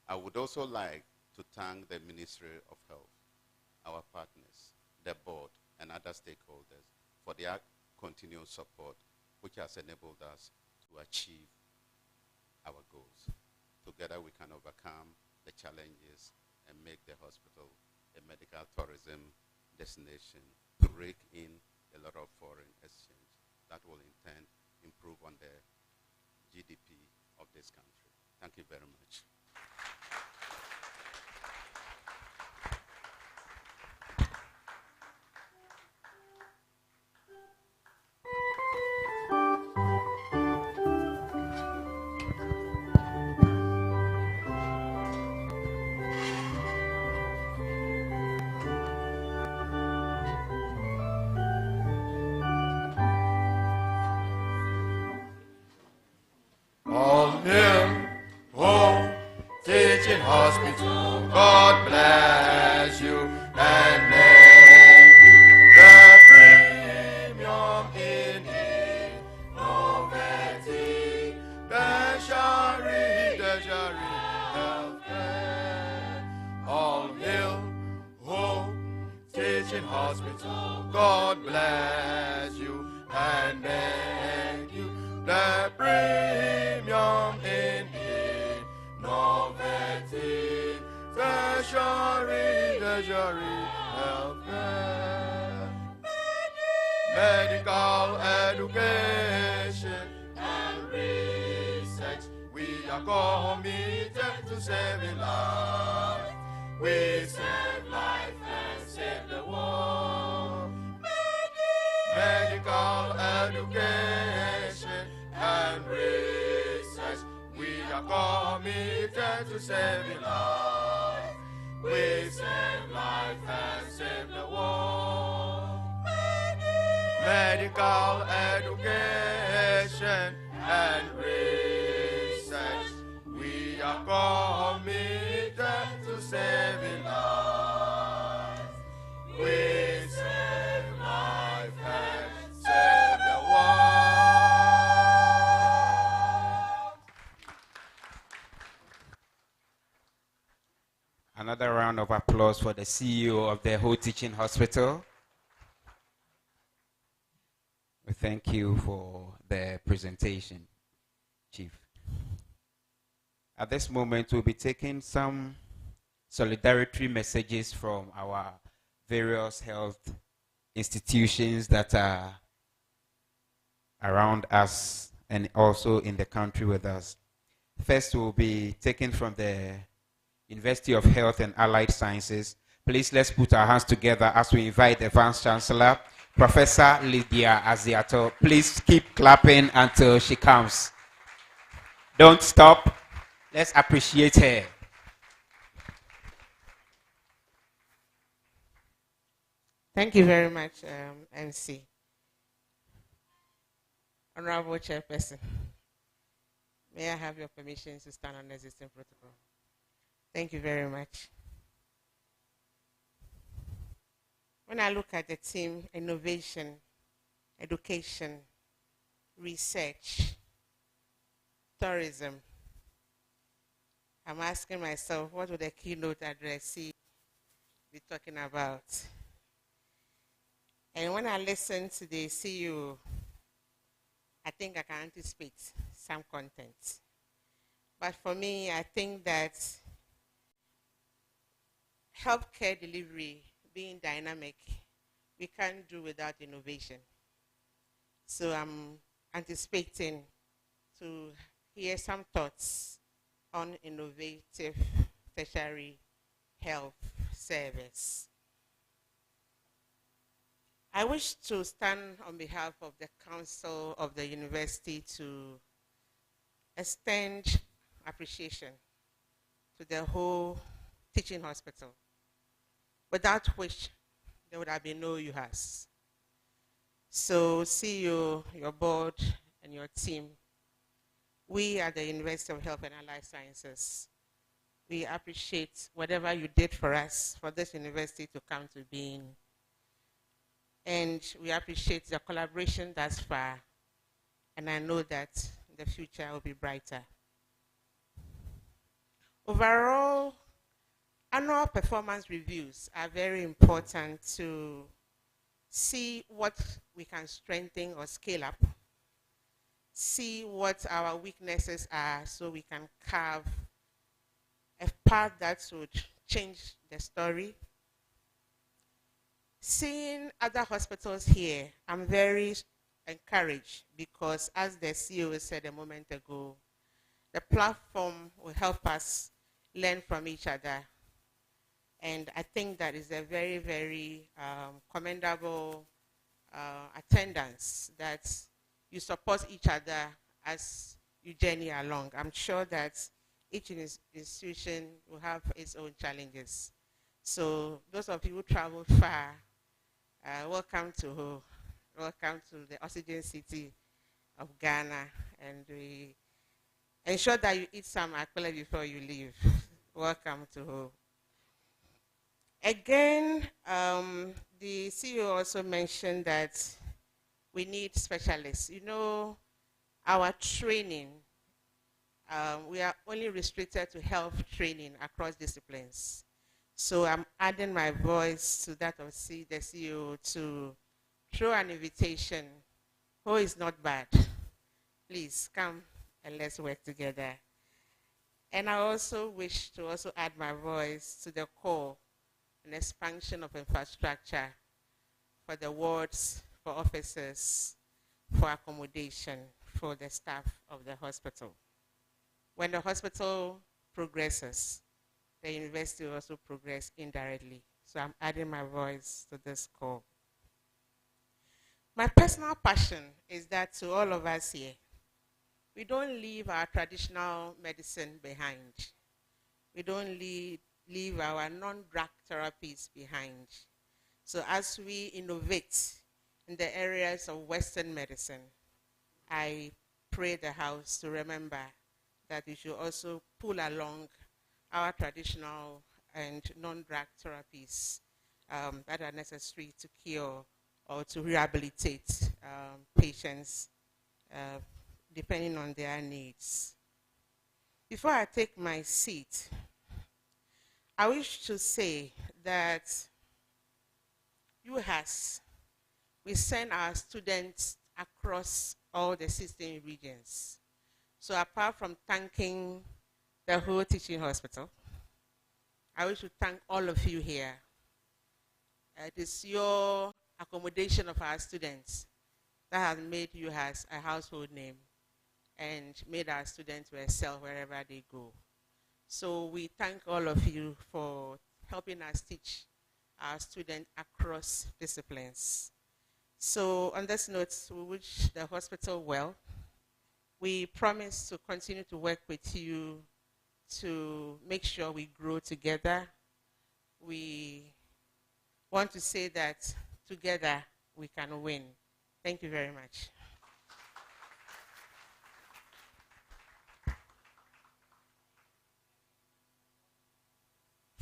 I would also like to thank the Ministry of Health, our partners, the board, and other stakeholders for their continued support, which has enabled us to achieve our goals. Together we can overcome the challenges and make the hospital a medical tourism destination to rake in a lot of foreign exchange that will in turn improve on the GDP of this country. Thank you very much. All hail, home, teaching hospital, God bless you, and make the premium in innovative, tertiary healthcare. All hail, home, teaching hospital, God bless you, and make you the premium in innovative, tertiary healthcare. Medical education. are committed to saving life. We save life and save the world. Medical education and research. We are committed to saving life. We save life and save the world. Medical education and research. We are committed to saving life. We save life and save the world. Another round of applause for the CEO of the whole teaching hospital. We thank you for the presentation, Chief. At this moment, we'll be taking some solidarity messages from our various health institutions that are around us and also in the country with us. First, we'll be taken from the University of Health and Allied Sciences. Please, let's put our hands together as we invite the Vice Chancellor, Professor Lydia Aziato. Please keep clapping until she comes. Don't stop. Let's appreciate her. Thank you very much, MC. Honorable Chairperson, may I have your permission to stand on the existing protocol? Thank you very much. When I look at the team, innovation, education, research, tourism, I'm asking myself, what would the keynote addressee be talking about? And when I listen to the CEO, I think I can anticipate some content. But for me, I think that healthcare delivery being dynamic, we can't do without innovation. So I'm anticipating to hear some thoughts on innovative tertiary health service. I wish to stand on behalf of the Council of the University to extend appreciation to the whole teaching hospital, without which there would have been no UHAS. So CEO, your board, and your team, we at the University of Health and Allied Sciences, we appreciate whatever you did for us, for this university to come to being. And we appreciate the collaboration thus far. And I know that the future will be brighter. Overall, annual performance reviews are very important to see what we can strengthen or scale up, see what our weaknesses are so we can carve a path that would change the story. Seeing other hospitals here, I'm very encouraged because, as the CEO said a moment ago, the platform will help us learn from each other. And I think that is a very, very commendable attendance, that you support each other as you journey along. I'm sure that each institution will have its own challenges. So those of you who travel far, welcome to the Oxygen City of Ghana, and we ensure that you eat some akpele before you leave. Welcome to Ho. Again, the CEO also mentioned that we need specialists. You know, our training, we are only restricted to health training across disciplines. So I'm adding my voice to that of the CEO to throw an invitation. Who is not bad? Please come and let's work together. And I also wish to also add my voice to the call and expansion of infrastructure for the wards, for officers, for accommodation, for the staff of the hospital. When the hospital progresses, the university will also progress indirectly. So I'm adding my voice to this call. My personal passion is that to all of us here, we don't leave our traditional medicine behind. We don't leave our non-drug therapies behind. So as we innovate in the areas of Western medicine, I pray the House to remember that we should also pull along our traditional and non-drug therapies that are necessary to cure or to rehabilitate patients depending on their needs. Before I take my seat, I wish to say that we send our students across all the 16 regions. So apart from thanking the whole teaching hospital, I wish to thank all of you here. It is your accommodation of our students that has made you as a household name and made our students to excel wherever they go. So we thank all of you for helping us teach our students across disciplines. So on this note, we wish the hospital well. We promise to continue to work with you to make sure we grow together. We want to say that together we can win. Thank you very much.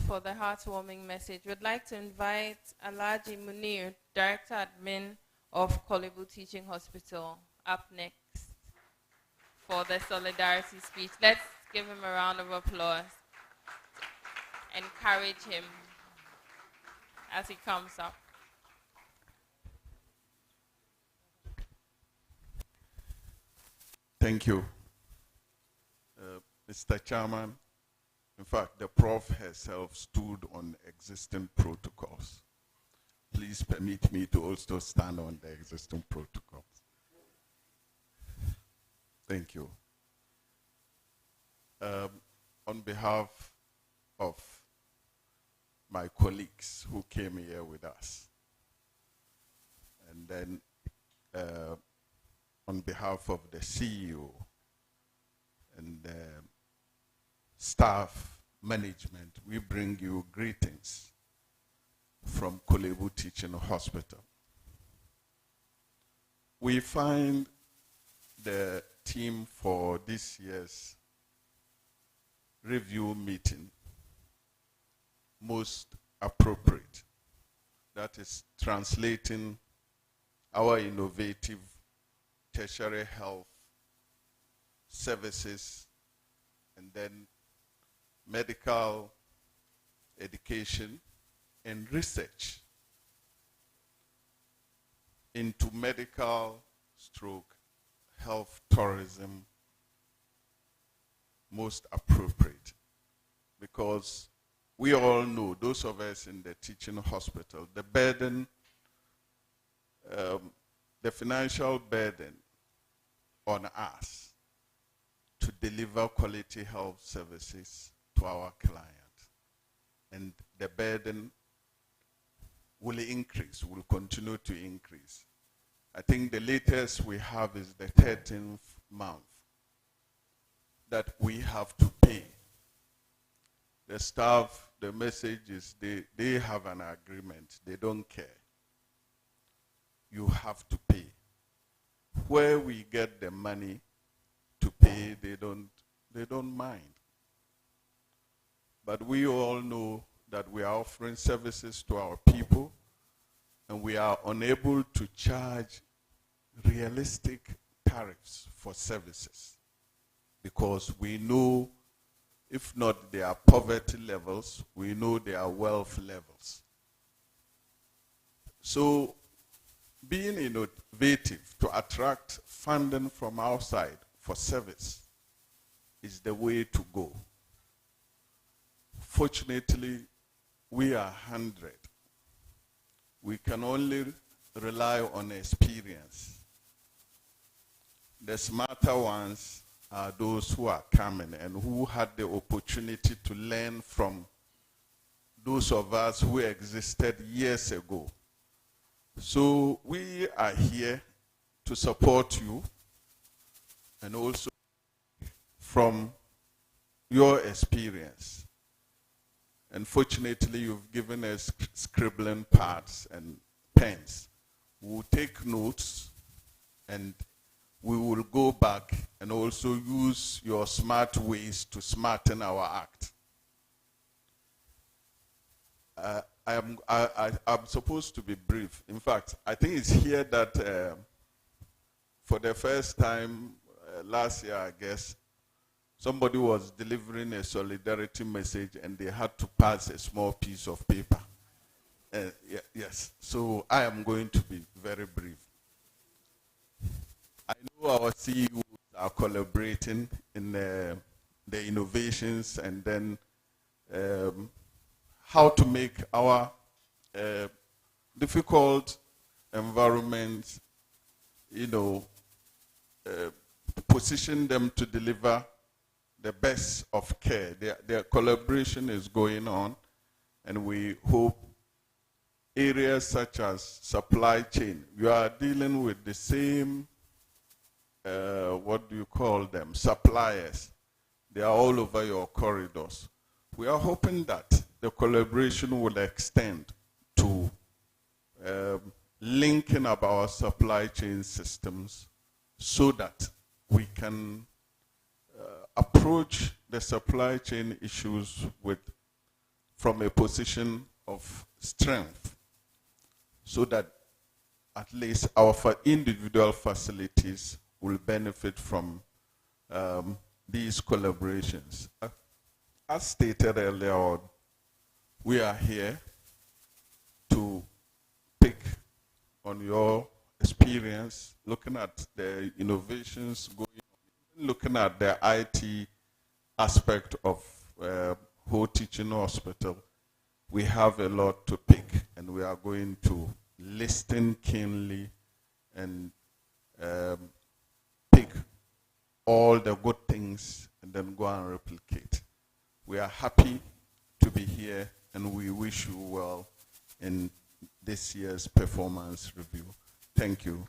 For the heartwarming message, we'd like to invite Alhaji Munir, Director Admin of Kolebu Teaching Hospital, up next for the solidarity speech. Let's give him a round of applause. Encourage him as he comes up. Thank you, Mr. Chairman. In fact, the Prof herself stood on existing protocols. Please permit me to also stand on the existing protocols. Thank you. On behalf of my colleagues who came here with us, and then on behalf of the CEO and staff management, we bring you greetings from Kolebu Teaching Hospital. We find the theme for this year's review meeting most appropriate. That is translating our innovative tertiary health services and then medical education and research into medical stroke health tourism most appropriate, because we all know, those of us in the teaching hospital, the burden, the financial burden on us to deliver quality health services to our clients. And the burden will increase, will continue to increase. I think the latest we have is the 13th month that we have to pay. The staff, the message is they have an agreement. They don't care. You have to pay. Where we get the money to pay, they don't mind. But we all know that we are offering services to our people, and we are unable to charge realistic tariffs for services, because we know, if not their poverty levels, we know their wealth levels. So being innovative to attract funding from outside for service is the way to go. Fortunately, we are 100. We can only rely on experience. The smarter ones are those who are coming and who had the opportunity to learn from those of us who existed years ago. So we are here to support you and also from your experience. And fortunately, you've given us scribbling pads and pens. We'll take notes and we will go back and also use your smart ways to smarten our act. I'm supposed to be brief. In fact, I think it's here that for the first time last year, I guess, somebody was delivering a solidarity message and they had to pass a small piece of paper. Yes, so I am going to be very brief. I know our CEOs are collaborating in the innovations and then how to make our difficult environments, position them to deliver the best of care. Their collaboration is going on, and we hope areas such as supply chain, you are dealing with the same, what do you call them, suppliers. They are all over your corridors. We are hoping that the collaboration will extend to linking up our supply chain systems so that we can approach the supply chain issues from a position of strength, so that at least our individual facilities will benefit from these collaborations. As stated earlier on, we are here to pick on your experience, looking at the innovations going on, looking at the IT aspect of whole teaching hospital. We have a lot to pick, and we are going to listen keenly and pick all the good things and then go and replicate. We are happy to be here, and we wish you well in this year's performance review. Thank you.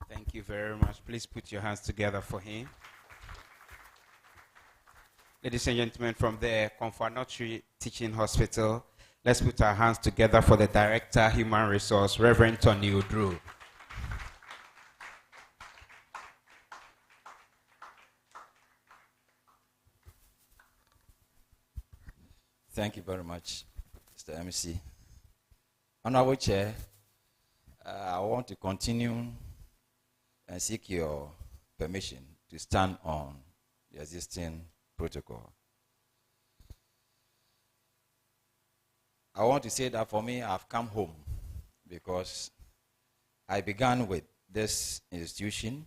Thank you very much. Please put your hands together for him. Ladies and gentlemen, from the Confirmatory Teaching Hospital, let's put our hands together for the Director, Human Resource, Reverend Tony Udru. Thank you very much, Mr. MC. Honorable Chair, I want to continue and seek your permission to stand on the existing protocol. I want to say that for me, I've come home because I began with this institution,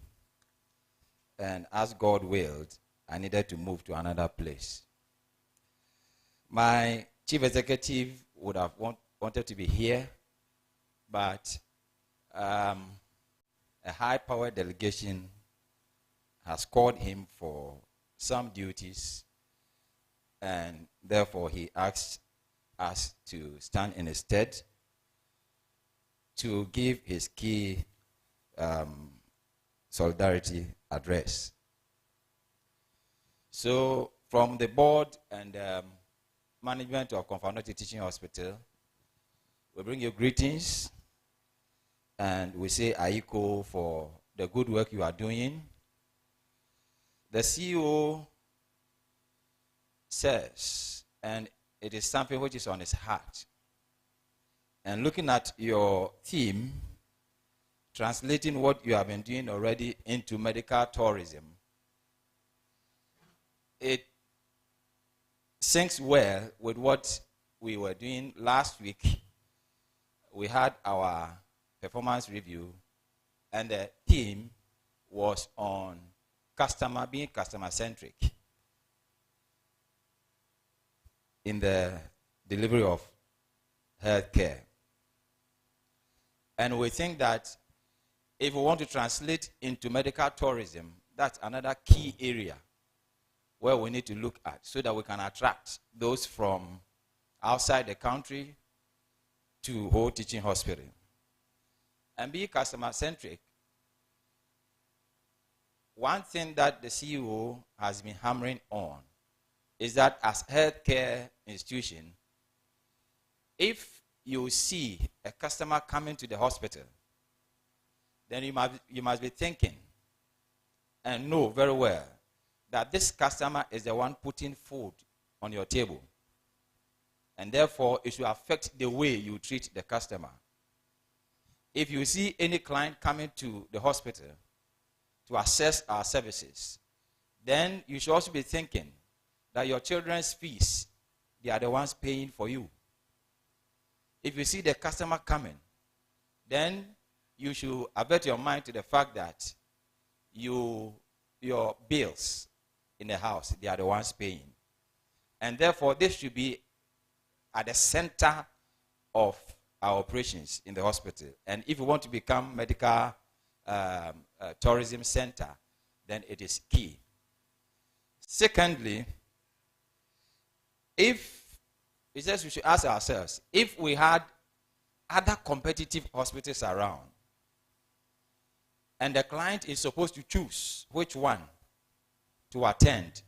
and as God willed, I needed to move to another place. My chief executive would have wanted to be here, but a high-powered delegation has called him for some duties, and therefore he asked us to stand in his stead to give his key solidarity address. So from the board and management of Confirmatory Teaching Hospital, we bring you greetings, and we say Aiko for the good work you are doing. The CEO says, and it is something which is on his heart, and looking at your theme, translating what you have been doing already into medical tourism, it syncs well with what we were doing last week. We had our performance review, and the theme was on being customer-centric in the delivery of healthcare. And we think that if we want to translate into medical tourism, that's another key area where we need to look at so that we can attract those from outside the country to Ho Teaching Hospital. And be customer-centric. One thing that the CEO has been hammering on is that as a healthcare institution, if you see a customer coming to the hospital, then you must be thinking and know very well that this customer is the one putting food on your table. And therefore, it should affect the way you treat the customer. If you see any client coming to the hospital to access our services, then you should also be thinking that your children's fees, they are the ones paying for you. If you see the customer coming, then you should avert your mind to the fact that your bills in the house, they are the ones paying. And therefore, this should be at the center of our operations in the hospital. And if you want to become medical tourism center, then it is key. Secondly, if it says we should ask ourselves, if we had other competitive hospitals around, and the client is supposed to choose which one to attend,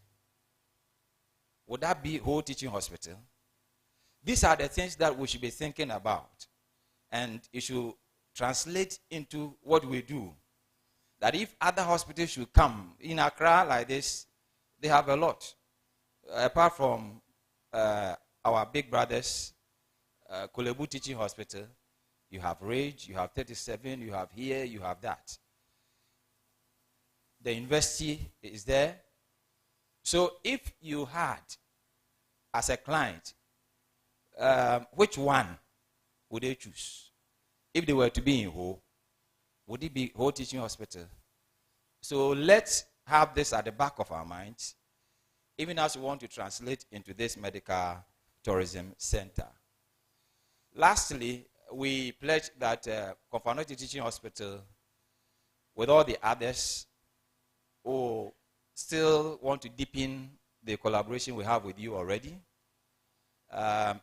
would that be Ho Teaching Hospital? These are the things that we should be thinking about. And it should translate into what we do. That if other hospitals should come in Accra like this, they have a lot. Apart from our big brothers, Kolebu Teaching Hospital, you have Rage, you have 37, you have here, you have that. The university is there. So if you had, as a client, which one would they choose? If they were to be in Ho, would it be Ho Teaching Hospital? So let's have this at the back of our minds, even as we want to translate into this medical tourism center. Lastly, we pledge that Konfanote Teaching Hospital, with all the others, who still want to deepen the collaboration we have with you already.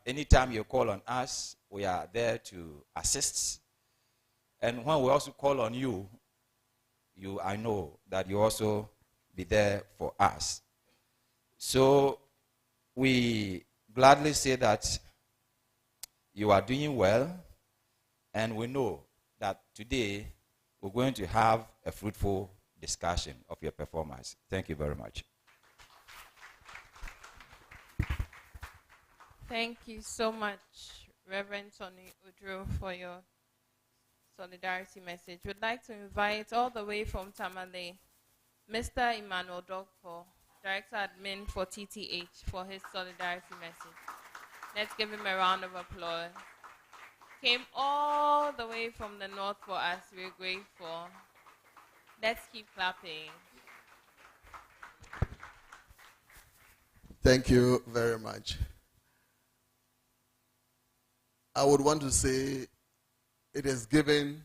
Anytime you call on us, we are there to assist. And when we also call on you, I know that you also be there for us. So we gladly say that you are doing well, and we know that today we're going to have a fruitful discussion of your performance. Thank you very much. Thank you so much, Reverend Tony Udro, for your solidarity message. We'd like to invite all the way from Tamale, Mr. Emmanuel Dogpo, Director Admin for TTH, for his solidarity message. Let's give him a round of applause. Came all the way from the north for us. We're grateful. Let's keep clapping. Thank you very much. I would want to say it is given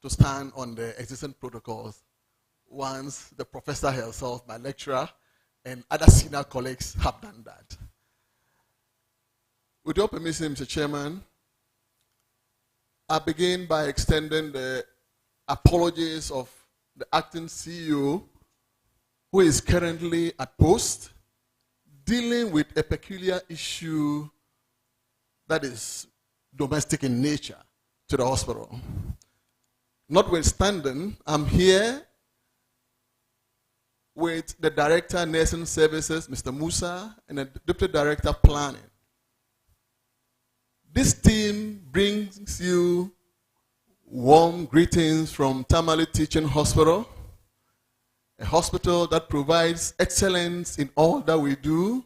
to stand on the existing protocols once the professor herself, my lecturer, and other senior colleagues have done that. With your permission, Mr. Chairman, I begin by extending the apologies of the acting CEO, who is currently at post, dealing with a peculiar issue that is domestic in nature to the hospital. Notwithstanding, I'm here with the Director of Nursing Services, Mr. Musa, and the Deputy Director of Planning. This team brings you warm greetings from Tamale Teaching Hospital, a hospital that provides excellence in all that we do.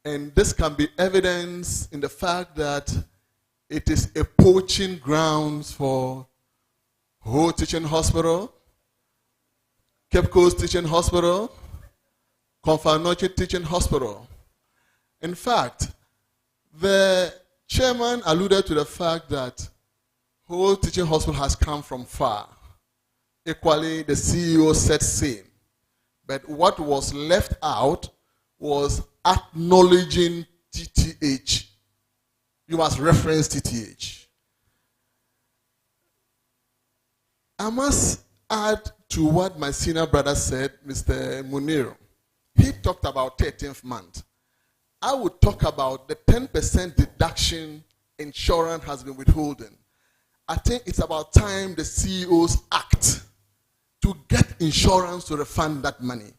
And this can be evidenced in the fact that it is a poaching grounds for Ho Teaching Hospital, Cape Coast Teaching Hospital, Konfanote Teaching Hospital. In fact, the chairman alluded to the fact that whole teaching hospital has come from far. Equally, the CEO said same. But what was left out was acknowledging TTH. You must reference TTH. I must add to what my senior brother said, Mr. Muniro. He talked about 13th month. I would talk about the 10% deduction insurance has been withholding. I think it's about time the CEOs act to get insurance to refund that money.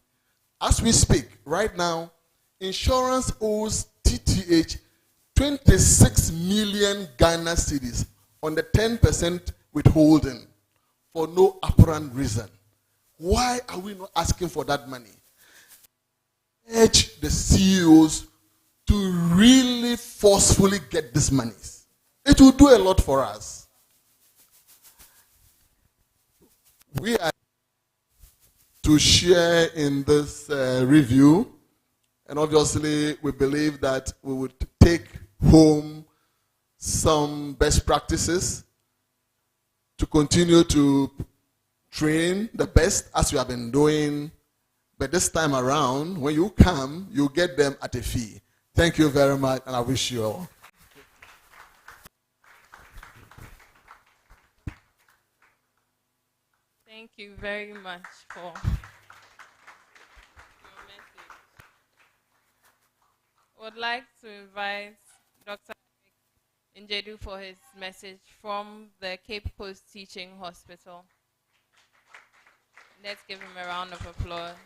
As we speak, right now, insurance owes TTH 26 million Ghana cedis on the 10% withholding for no apparent reason. Why are we not asking for that money? Urge the CEOs to really forcefully get this money. It will do a lot for us. We are to share in this review, and obviously we believe that we would take home some best practices to continue to train the best as we have been doing. But this time around, when you come, you get them at a fee. Thank you very much, and I wish you all. Thank you very much for your message. I would like to invite Dr. Njedu for his message from the Cape Coast Teaching Hospital. Let's give him a round of applause.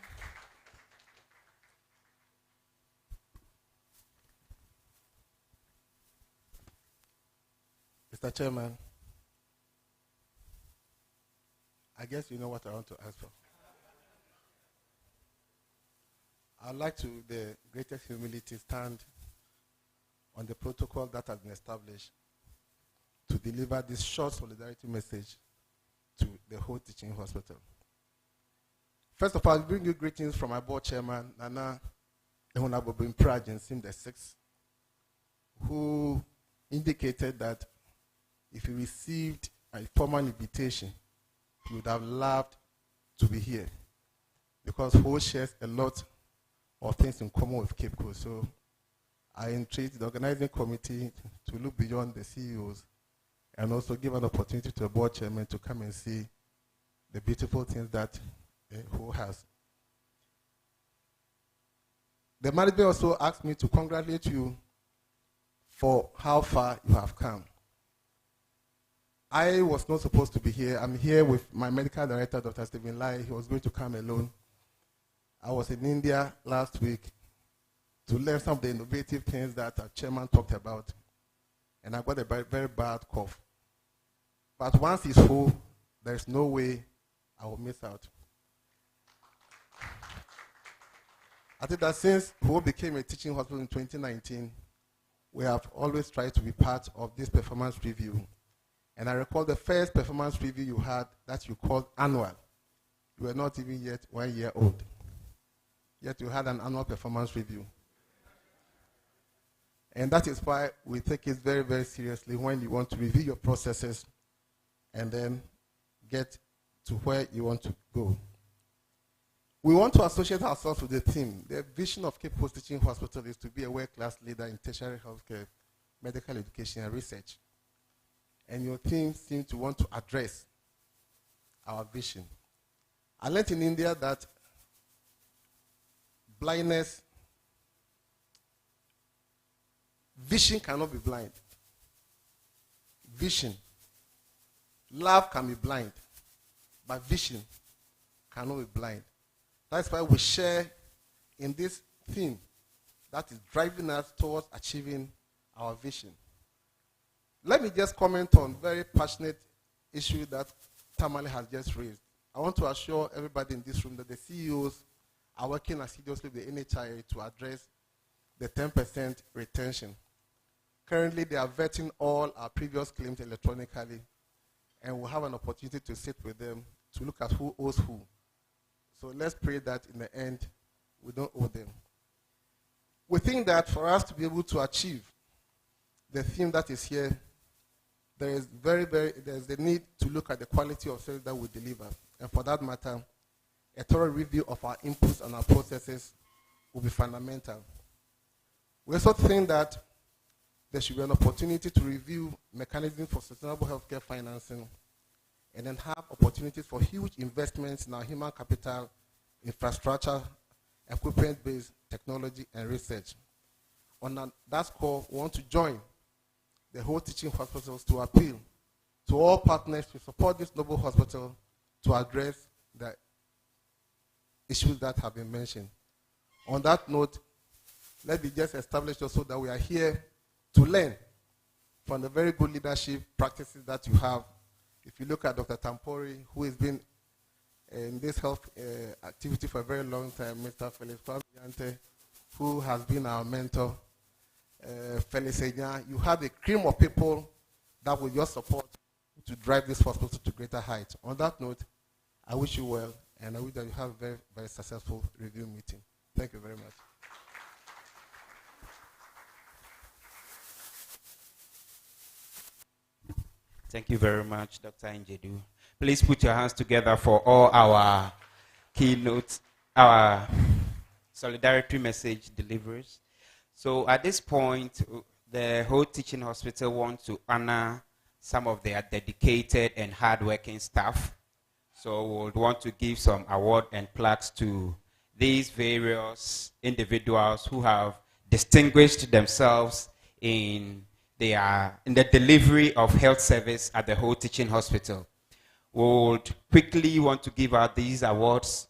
Mr. Chairman, I guess you know what I want to ask for. I'd like to, with the greatest humility, stand on the protocol that has been established to deliver this short solidarity message to the whole teaching hospital. First of all, I bring you greetings from my board chairman, Nana Ehunabobin Prajan, Sim the 6th, who indicated that if he received a formal invitation, he would have loved to be here because Ho shares a lot of things in common with Cape Coast. So I entreat the organizing committee to look beyond the CEOs and also give an opportunity to the board chairman to come and see the beautiful things that Ho has. The management also asked me to congratulate you for how far you have come. I was not supposed to be here. I'm here with my medical director, Dr. Stephen Lai. He was going to come alone. I was in India last week to learn some of the innovative things that our chairman talked about. And I got a very, very bad cough. But once he's full, there's no way I will miss out. I think that since Ho became a teaching hospital in 2019, we have always tried to be part of this performance review. And I recall the first performance review you had that you called annual. You were not even yet 1 year old. Yet you had an annual performance review. And that is why we take it very, very seriously when you want to review your processes and then get to where you want to go. We want to associate ourselves with the theme. The vision of Cape Coast Teaching Hospital is to be a world-class leader in tertiary healthcare, medical education, and research. And your team seems to want to address our vision. I learned in India that blindness, vision cannot be blind. Vision. Love can be blind, but vision cannot be blind. That's why we share in this theme that is driving us towards achieving our vision. Let me just comment on a very passionate issue that Tamale has just raised. I want to assure everybody in this room that the CEOs are working assiduously with the NHIA to address the 10% retention. Currently, they are vetting all our previous claims electronically, and we'll have an opportunity to sit with them to look at who owes who. So let's pray that in the end, we don't owe them. We think that for us to be able to achieve the theme that is here, there's the need to look at the quality of service that we deliver. And for that matter, a thorough review of our inputs and our processes will be fundamental. We also think that there should be an opportunity to review mechanisms for sustainable healthcare financing and then have opportunities for huge investments in our human capital, infrastructure, equipment-based technology, and research. On that score, we want to join the whole teaching hospitals to appeal to all partners to support this noble hospital to address the issues that have been mentioned. On that note, let me just establish also that we are here to learn from the very good leadership practices that you have. If you look at Dr. Tampori, who has been in this health activity for a very long time, Mr. Felix Kwame, who has been our mentor, Felix Enya, you have a cream of people that will your support to drive this hospital to greater heights. On that note, I wish you well, and I wish that you have a very, very successful review meeting. Thank you very much. Thank you very much, Dr. Njedu. Please put your hands together for all our keynotes, our solidarity message deliverers. So at this point, the whole teaching hospital wants to honor some of their dedicated and hardworking staff. So we would want to give some award and plaques to these various individuals who have distinguished themselves in the delivery of health service at the whole teaching hospital. We would quickly want to give out these awards,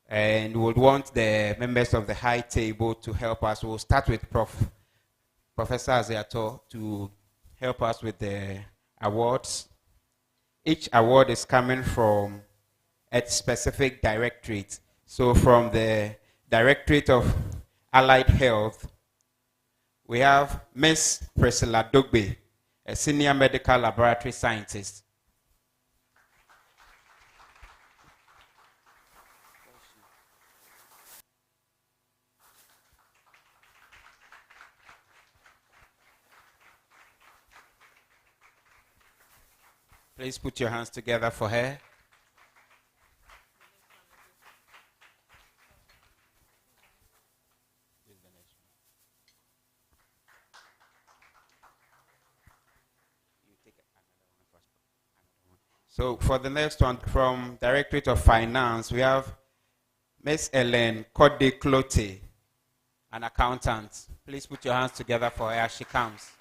and we would want the members of the high table to help us. We'll start with Professor Aziato to help us with the awards. Each award is coming from a specific directorate. So from the Directorate of Allied Health, we have Ms. Priscilla Dogbe, a senior medical laboratory scientist. Please put your hands together for her. So for the next one, from Directorate of Finance, we have Ms. Ellen Code-Clote, an accountant. Please put your hands together for her as she comes.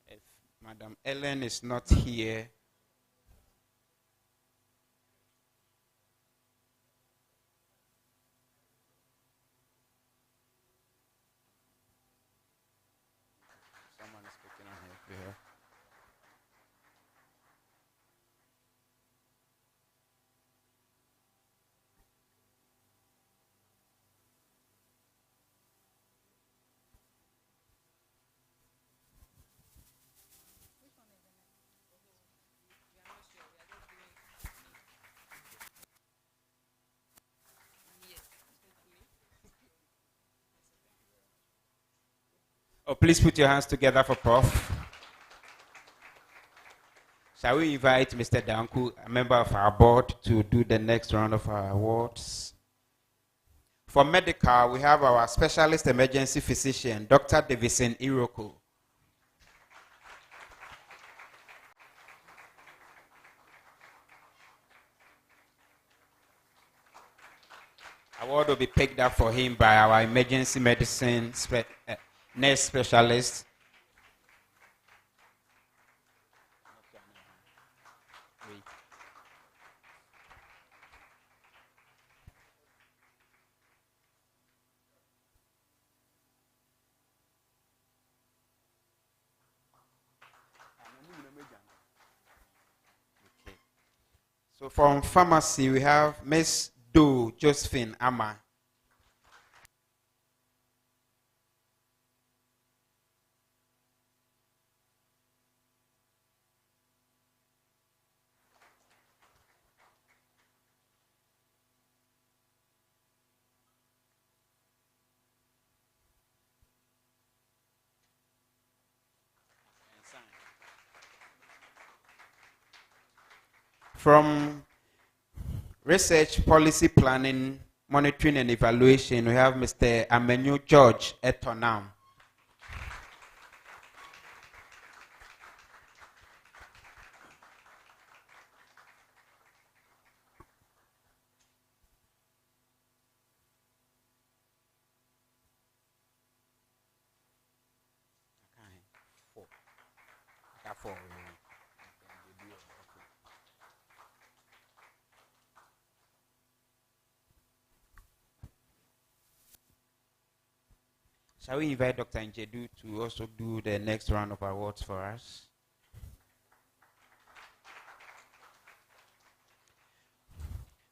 If Madam Ellen is not here, someone is picking on her behalf. Oh, please put your hands together for Prof. Shall we invite Mr. Danku, a member of our board, to do the next round of our awards? For medical, we have our specialist emergency physician, Dr. Davison Iroko. Award will be picked up for him by our emergency medicine nurse specialist. Okay. So from pharmacy, we have Ms. Do Josephine Ama. From Research, Policy Planning, Monitoring and Evaluation, we have Mr. Amenyo George Etonam. Shall we invite Dr. Njedu to also do the next round of awards for us?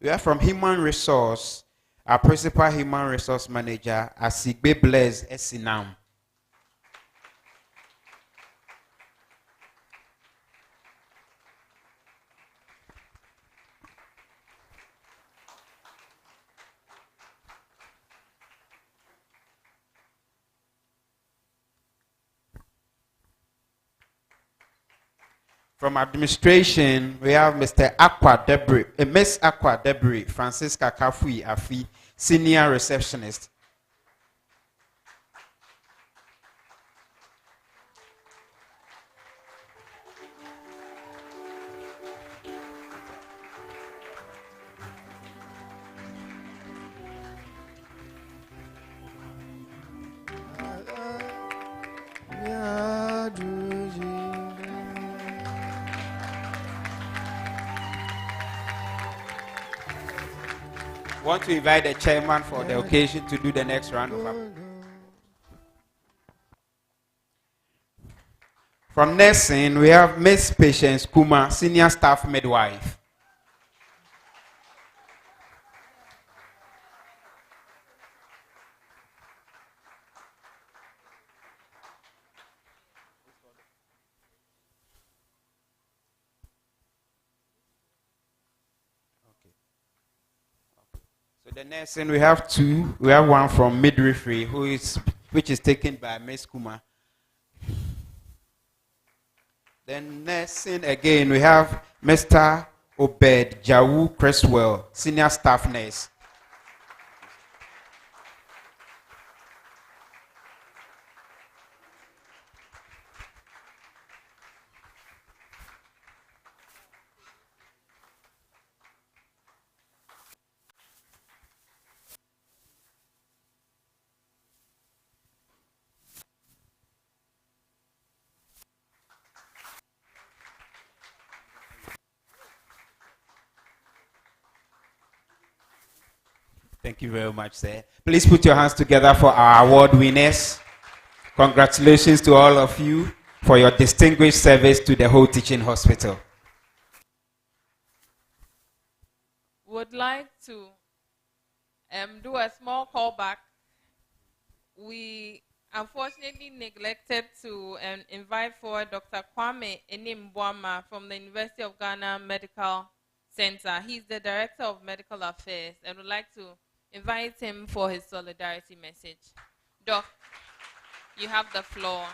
We are from Human Resource, our Principal Human Resource Manager, Asigbe Blaise Esinam. From administration, we have Mr. Miss Aqua Debris, Francisca Kafui Afi, Senior Receptionist. Want to invite the chairman for the occasion to do the next round of applause. From nursing, we have Miss Patience Kuma, Senior Staff Midwife. So the nursing, we have two. We have one from midwifery, which is taken by Miss Kuma. Then nursing again, we have Mr. Obed Jawu Creswell, Senior Staff Nurse. Thank you very much, sir. Please put your hands together for our award winners. Congratulations to all of you for your distinguished service to the whole teaching hospital. Would like to do a small callback. We unfortunately neglected to invite forward Dr. Kwame Enimbuama from the University of Ghana Medical Center. He's the Director of Medical Affairs, and would like to invite him for his solidarity message. Doc, you have the floor.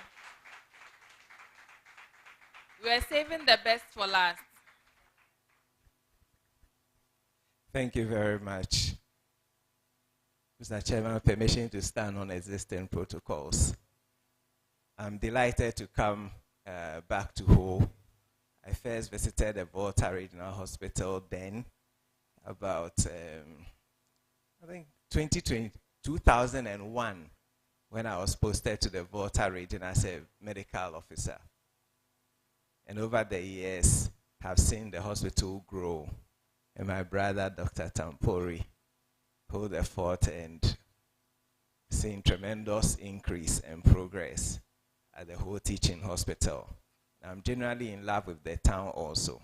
We are saving the best for last. Thank you very much. Mr. Chairman, permission to stand on existing protocols. I'm delighted to come back to Ho. I first visited the Volta Regional Hospital then, about, I think, 2001, when I was posted to the Volta Region as a medical officer. And over the years, have seen the hospital grow. And my brother, Dr. Tampori, hold the fort and seen tremendous increase and progress at the whole teaching hospital. I'm generally in love with the town also.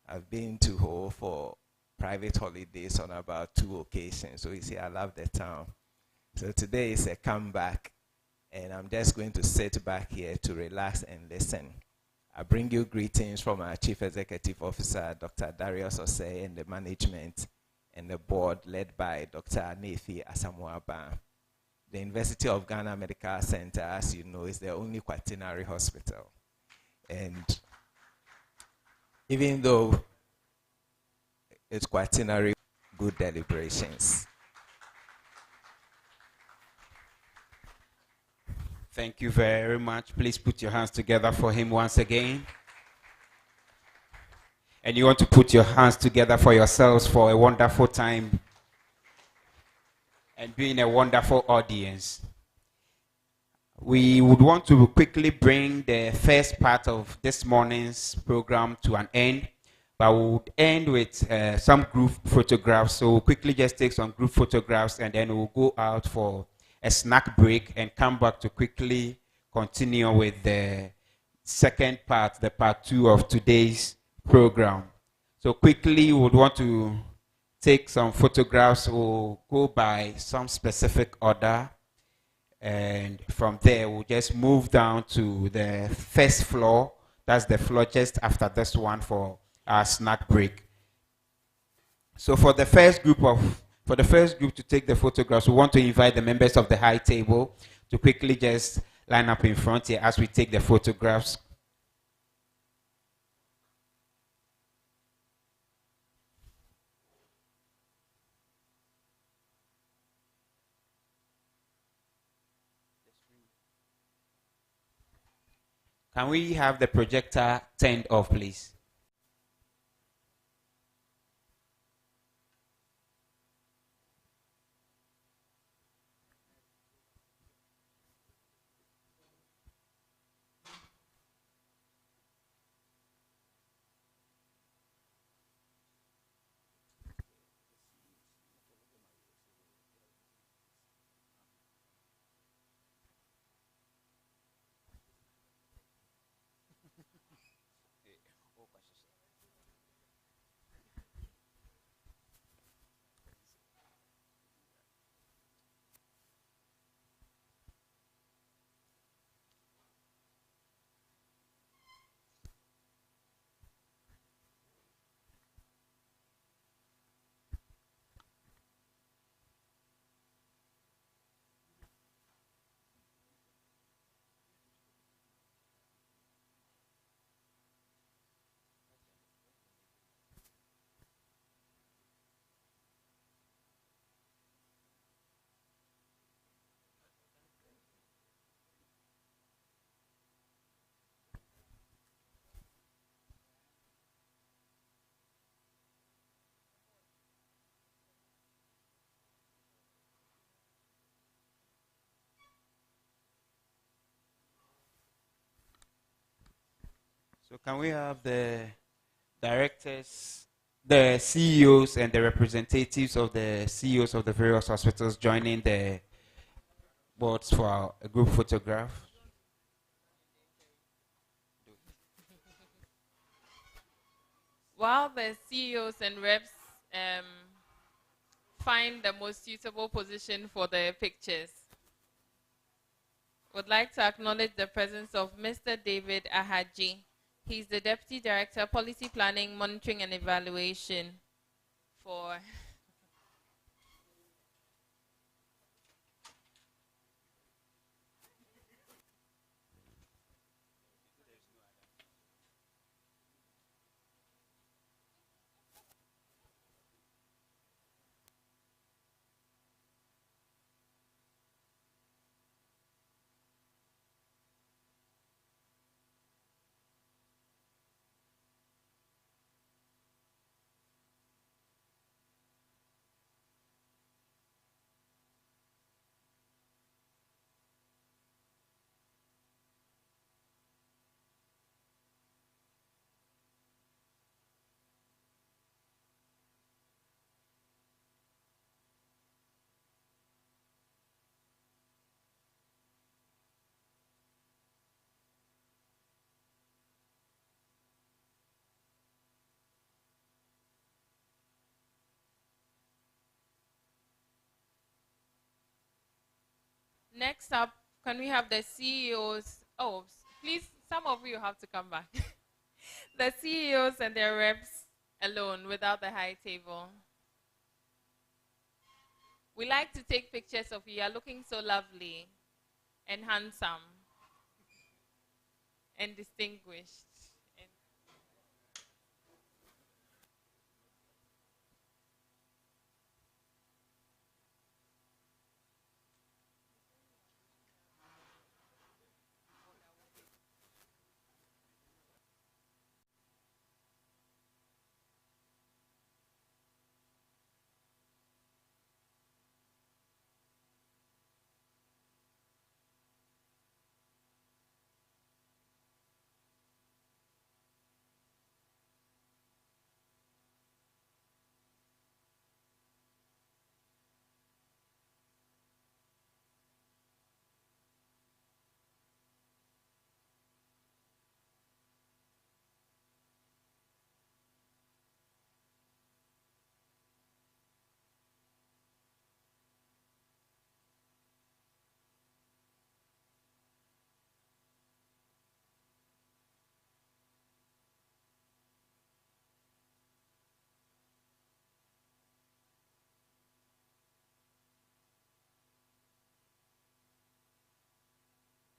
I've been to Ho for private holidays on about 2 occasions. So you see, I love the town. So today is a comeback, and I'm just going to sit back here to relax and listen. I bring you greetings from our Chief Executive Officer, Dr. Darius Osei, and the management and the board led by Dr. Nefi Asamoah. The University of Ghana Medical Center, as you know, is the only quaternary hospital. And even though its quaternary good deliberations. Thank you very much. Please put your hands together for him once again. And you want to put your hands together for yourselves for a wonderful time and being a wonderful audience. We would want to quickly bring the first part of this morning's program to an end, but we would end with some group photographs. So we'll quickly just take some group photographs and then we'll go out for a snack break and come back to quickly continue with the second part, the part 2 of today's program. So quickly, we would want to take some photographs. We'll go by some specific order. And from there, we'll just move down to the first floor. That's the floor just after this one for our snack break. So for the first group to take the photographs, we want to invite the members of the high table to quickly just line up in front here as we take the photographs. Can we have the projector turned off, please? So can we have the directors, the CEOs and the representatives of the CEOs of the various hospitals joining the boards for a group photograph? While the CEOs and reps find the most suitable position for the pictures, would like to acknowledge the presence of Mr. David Ahaji. He's the Deputy Director, Policy Planning, Monitoring and Evaluation for... Next up, can we have the CEOs? Oh, please, some of you have to come back. The CEOs and their reps alone, without the high table. We like to take pictures of you. You're looking so lovely and handsome and distinguished.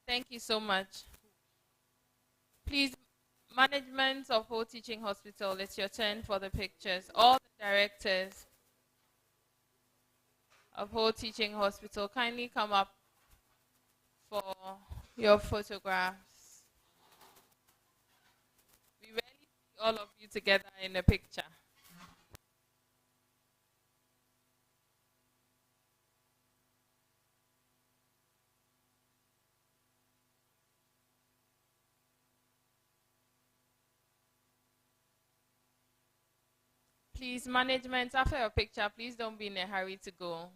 Thank you so much. Please, management of Whole Teaching Hospital, it's your turn for the pictures. All the directors of Whole Teaching Hospital, kindly come up for your photographs. We rarely see all of you together in a picture. Please, management, after your picture, please don't be in a hurry to go.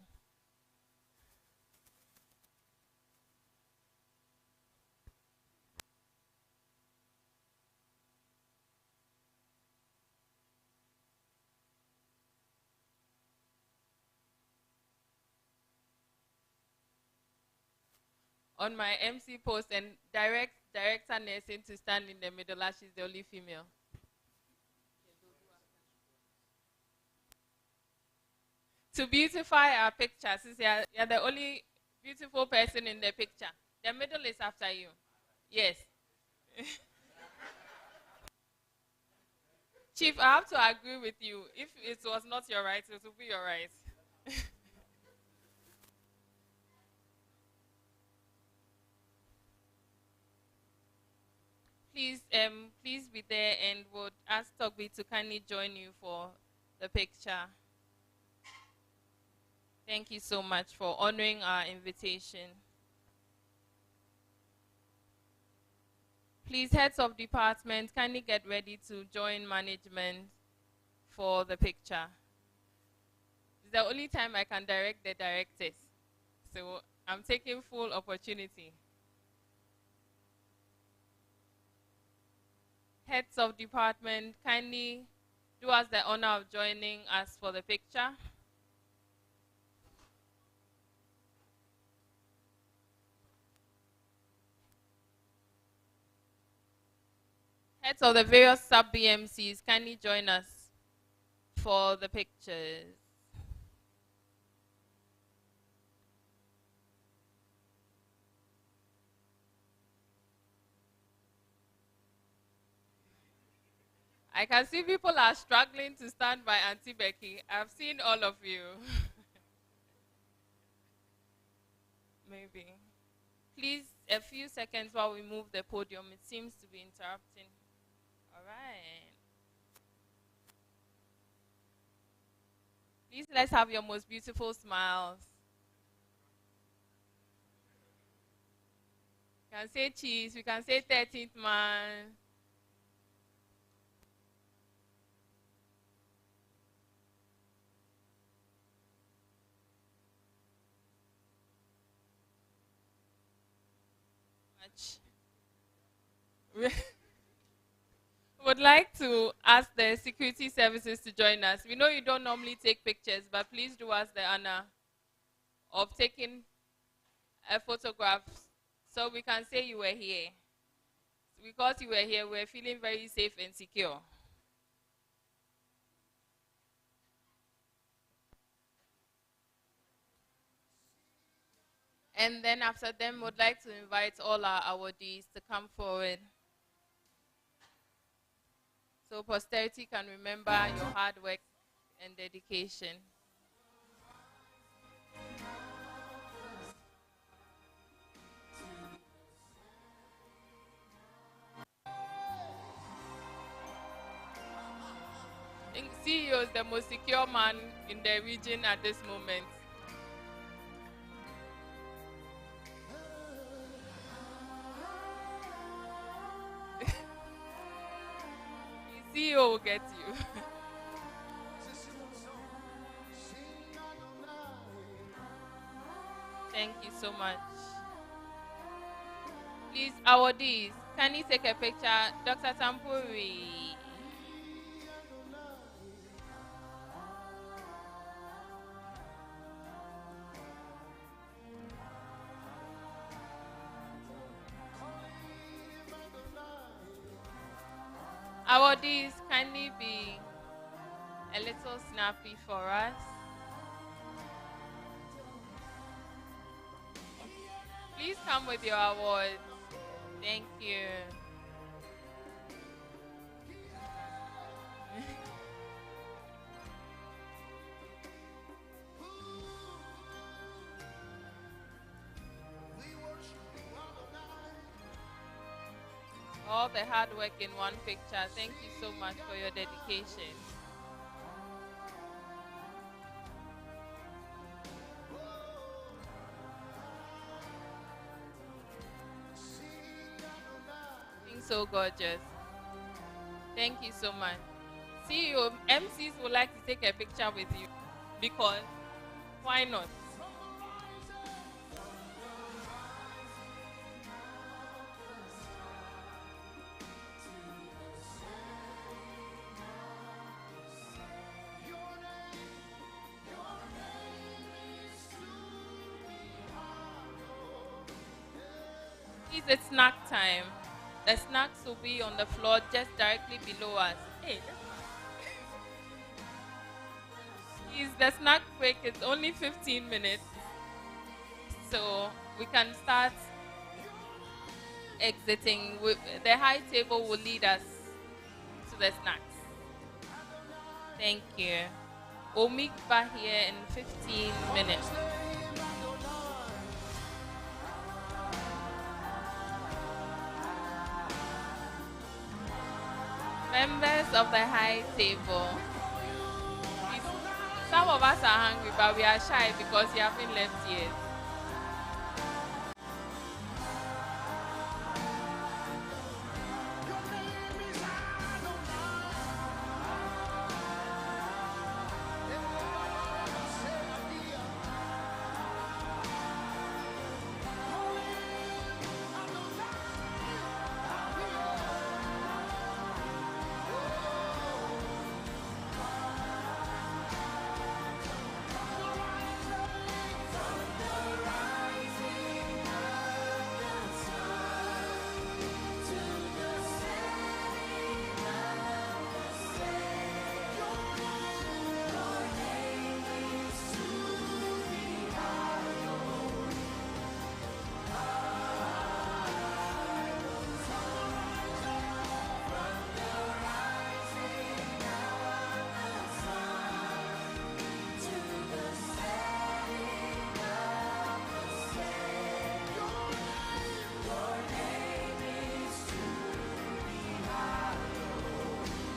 On my MC post and director nursing to stand in the middle as she's the only female. To beautify our picture, since you're the only beautiful person in the picture. The middle is after you. Yes. Chief, I have to agree with you. If it was not your right, it would be your right. Please be there, and would ask Togby to kindly join you for the picture. Thank you so much for honoring our invitation. Please, heads of department, kindly get ready to join management for the picture. It's the only time I can direct the directors, so I'm taking full opportunity. Heads of department, kindly do us the honor of joining us for the picture. Heads of the various sub-BMCs, kindly join us for the pictures. I can see people are struggling to stand by Auntie Becky. I've seen all of you. Maybe. Please, a few seconds while we move the podium. It seems to be interrupting. All right. Please, let's have your most beautiful smiles. We can say cheese. We can say 13th man. We would like to ask the security services to join us. We know you don't normally take pictures, but please do us the honor of taking a photograph so we can say you were here. Because you were here, we're feeling very safe and secure. And then after them, would like to invite all our awardees to come forward, so posterity can remember your hard work and dedication. I think CEO is the most secure man in the region at this moment. The CEO will get you. Thank you so much. Please, awardees, can you take a picture? Dr. Tampuri. Awardees, kindly be a little snappy for us. Please come with your award. Thank you. All the hard work in one picture. Thank you so much for your dedication. Being so gorgeous. Thank you so much. See, your MCs would like to take a picture with you because why not? It's snack time. The snacks will be on the floor just directly below us. Hey, the snack break is only 15 minutes. So we can start exiting. The high table will lead us to the snacks. Thank you. We'll meet back here in 15 minutes. Members of the high table. Some of us are hungry, but we are shy because you haven't left yet.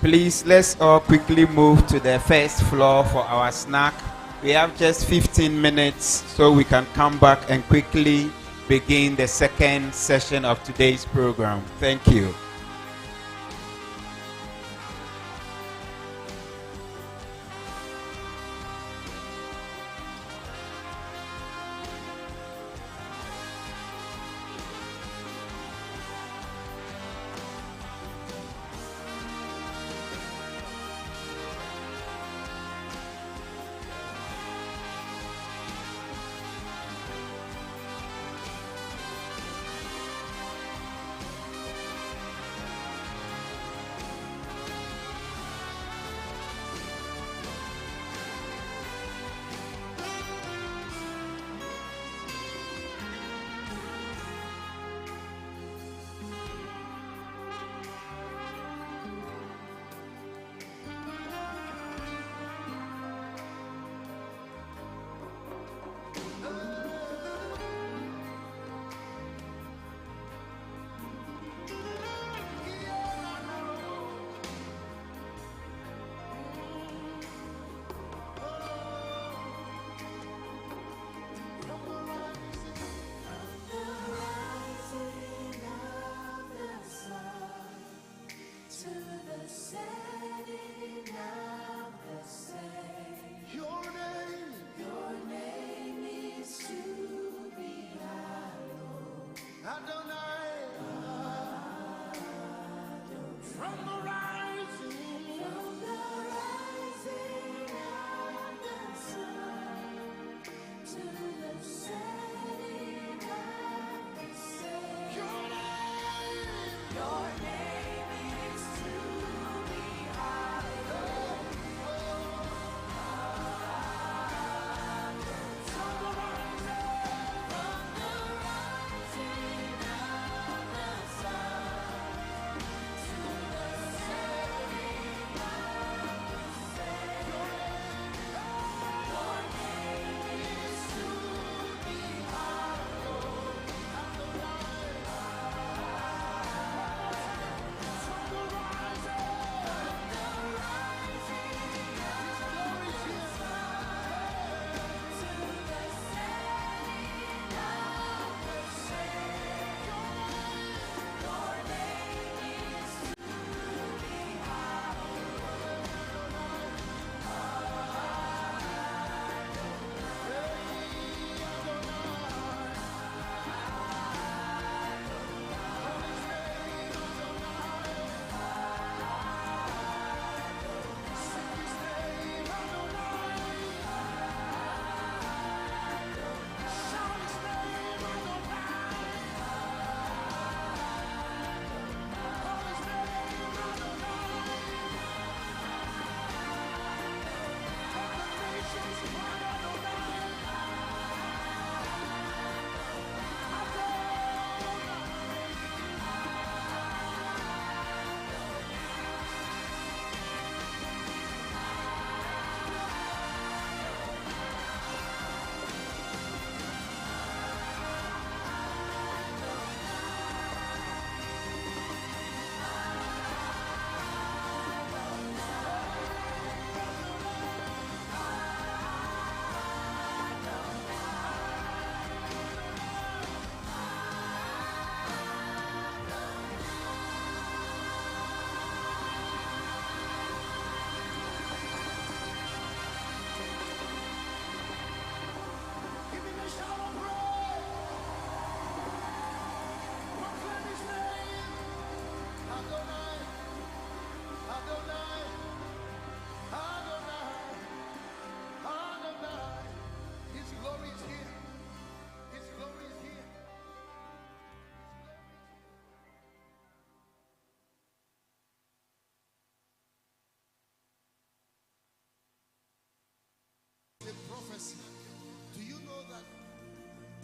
Please, let's all quickly move to the first floor for our snack. We have just 15 minutes, so we can come back and quickly begin the second session of today's program. Thank you.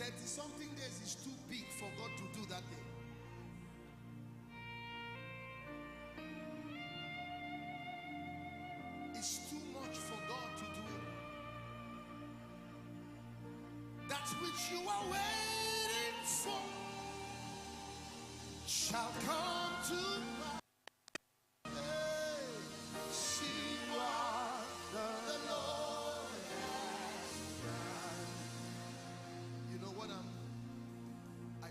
30-something days is too big for God to do that thing. It's too much for God to do. That which you are waiting for shall come to pass. See what the Lord has done. You know what I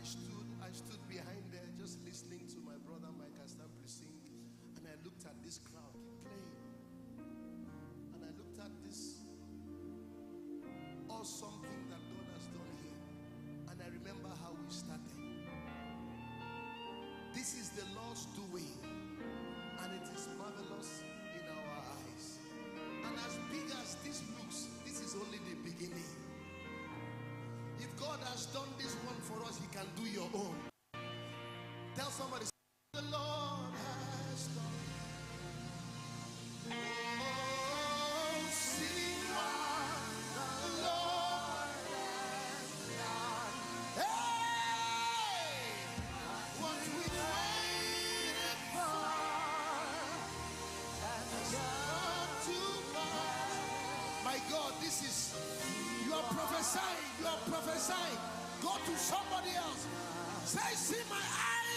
stood behind there just listening to my brother Mike Astample sing, and I looked at this crowd playing, and I looked at this awesome thing that God has done here, and I remember how we started. This is the Lord's doing, and it is marvelous in our eyes. And as big as this looks, this is only the beginning. If God has done this one for us, He can do your own. Tell somebody, the Lord has done. Oh, see what the Lord has done. Hey, what we waited for has come to pass. My God, this is, you are prophesying, you are prophesying. Go to somebody else. Say, see my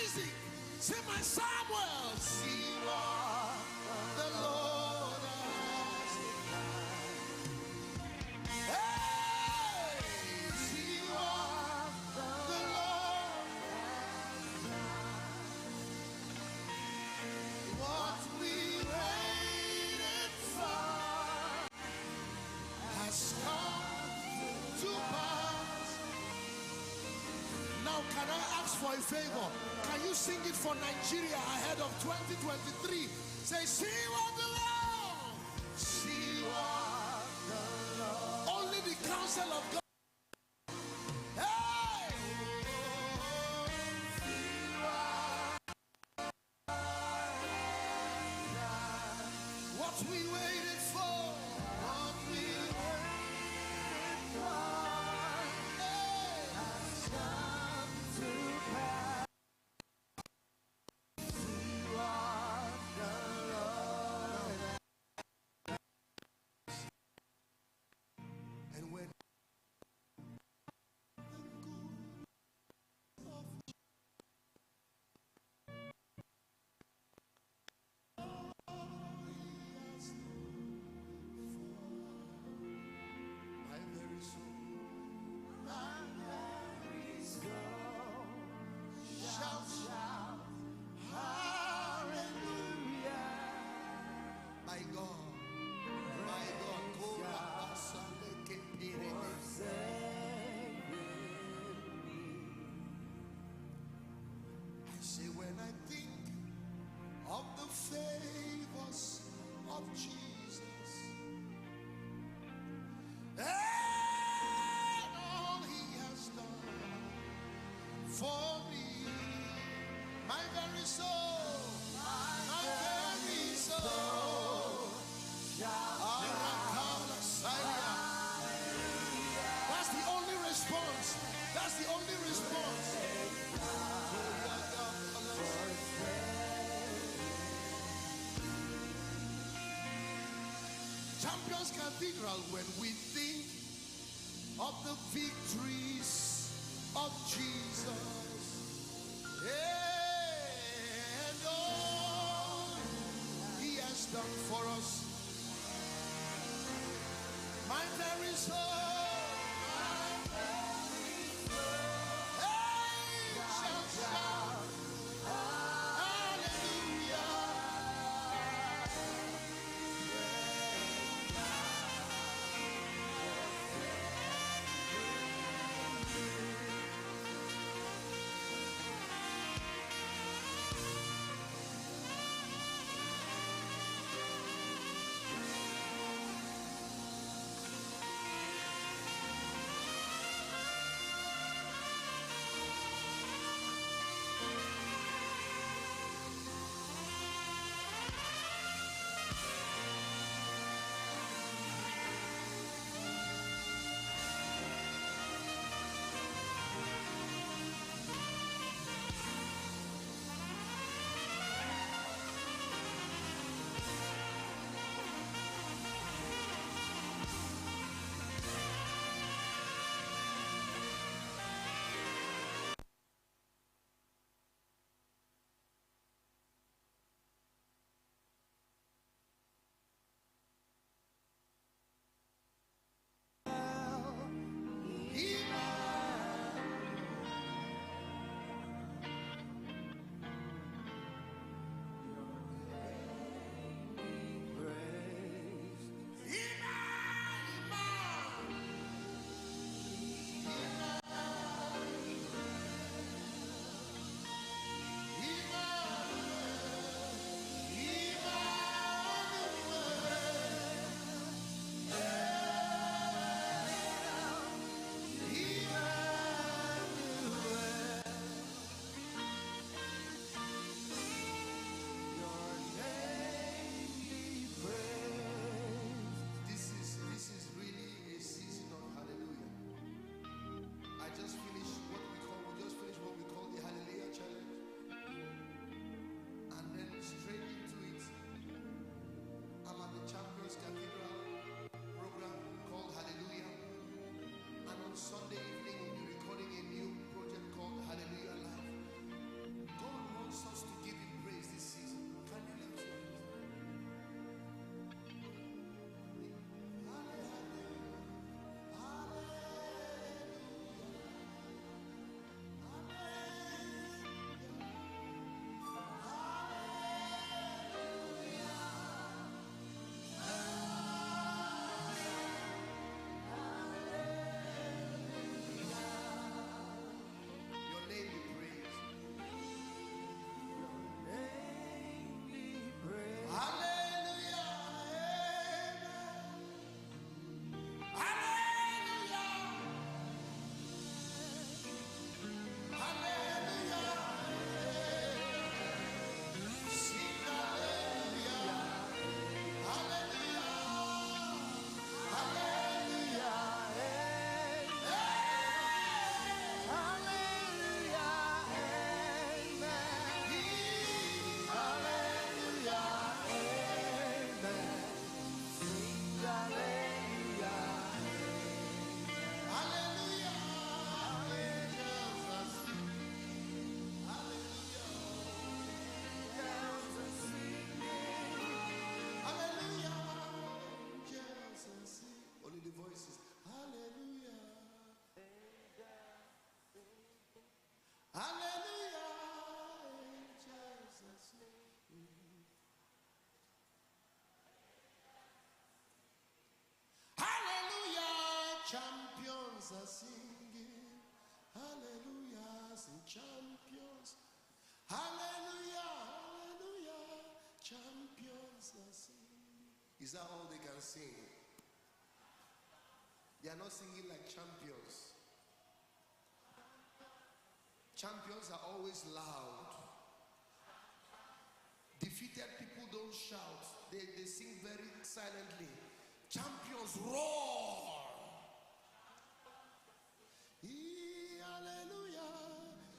Isaac, see my Samuel, see what the Lord has done. Hey, see what the Lord has done. What we waited for has come to pass. Now, can I ask for a favor? Can you sing it for Nigeria ahead of 2023? Say, see what the Lord, see what the Lord. Only the counsel of God. Hey! See what we waited for. What we waited for. Say, when I think of the favors of Jesus and all He has done for me, my very soul, my very soul, that's the only response. That's the only response. Champions Cathedral, when we think of the victories of Jesus and all He has done for us, my very soul, shall shout hallelujah. Champions are singing. Hallelujah. Sing champions. Hallelujah. Hallelujah. Champions are singing. Is that all they can sing? They are not singing like champions. Champions are always loud. Defeated people don't shout. They sing very silently. Champions roar. Hallelujah.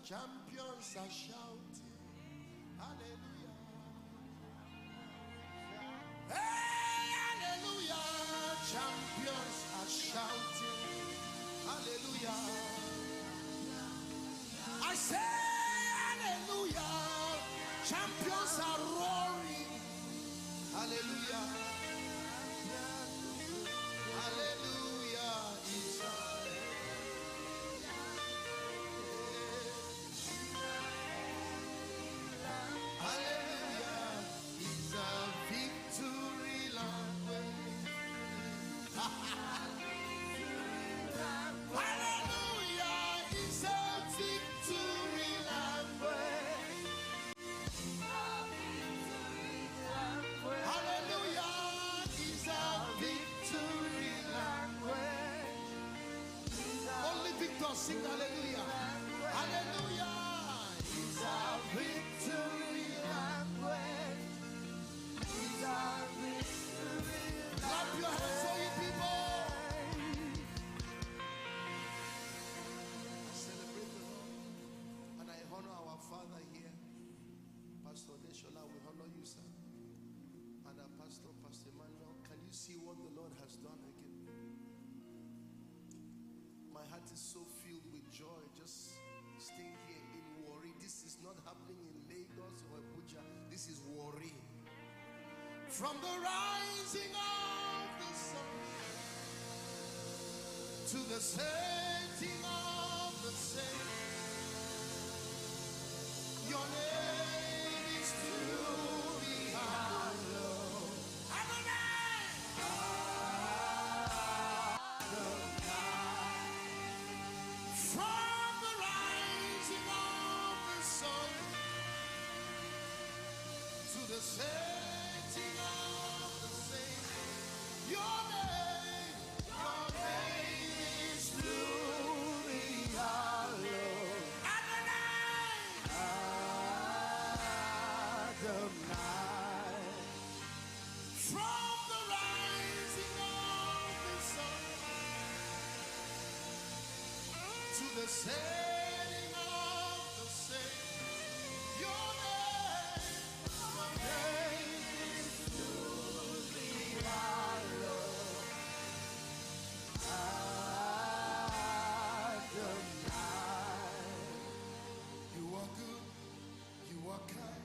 Champions are shouting. Hallelujah. Hey, hallelujah. Champions are shouting. Hallelujah. I say hallelujah. Champions are roaring. Hallelujah. Hallelujah. Hallelujah is a victory language. Hallelujah is a victory language. Hallelujah is a victory language. Only victors sing hallelujah. Hallelujah is a victory language. Is a victory language. Clap your hands for you people. I celebrate the Lord and I honor our Father here. Pastor Deshola, we honor you, sir. And our Pastor Emmanuel, can you see what the Lord has done again? My heart is so filled with joy just staying here in Warri. This is not happening in Lagos or Abuja. This is Warri. From the rising of the sun to the setting of the same, your name is to be hallowed. Adonai! From the rising of the sun to the setting of the same, your name is to be hallowed. Adonai! Adonai. From the rising of the sun to the setting of the same, your name is to be hallowed. Adonai. You are good, you are kind.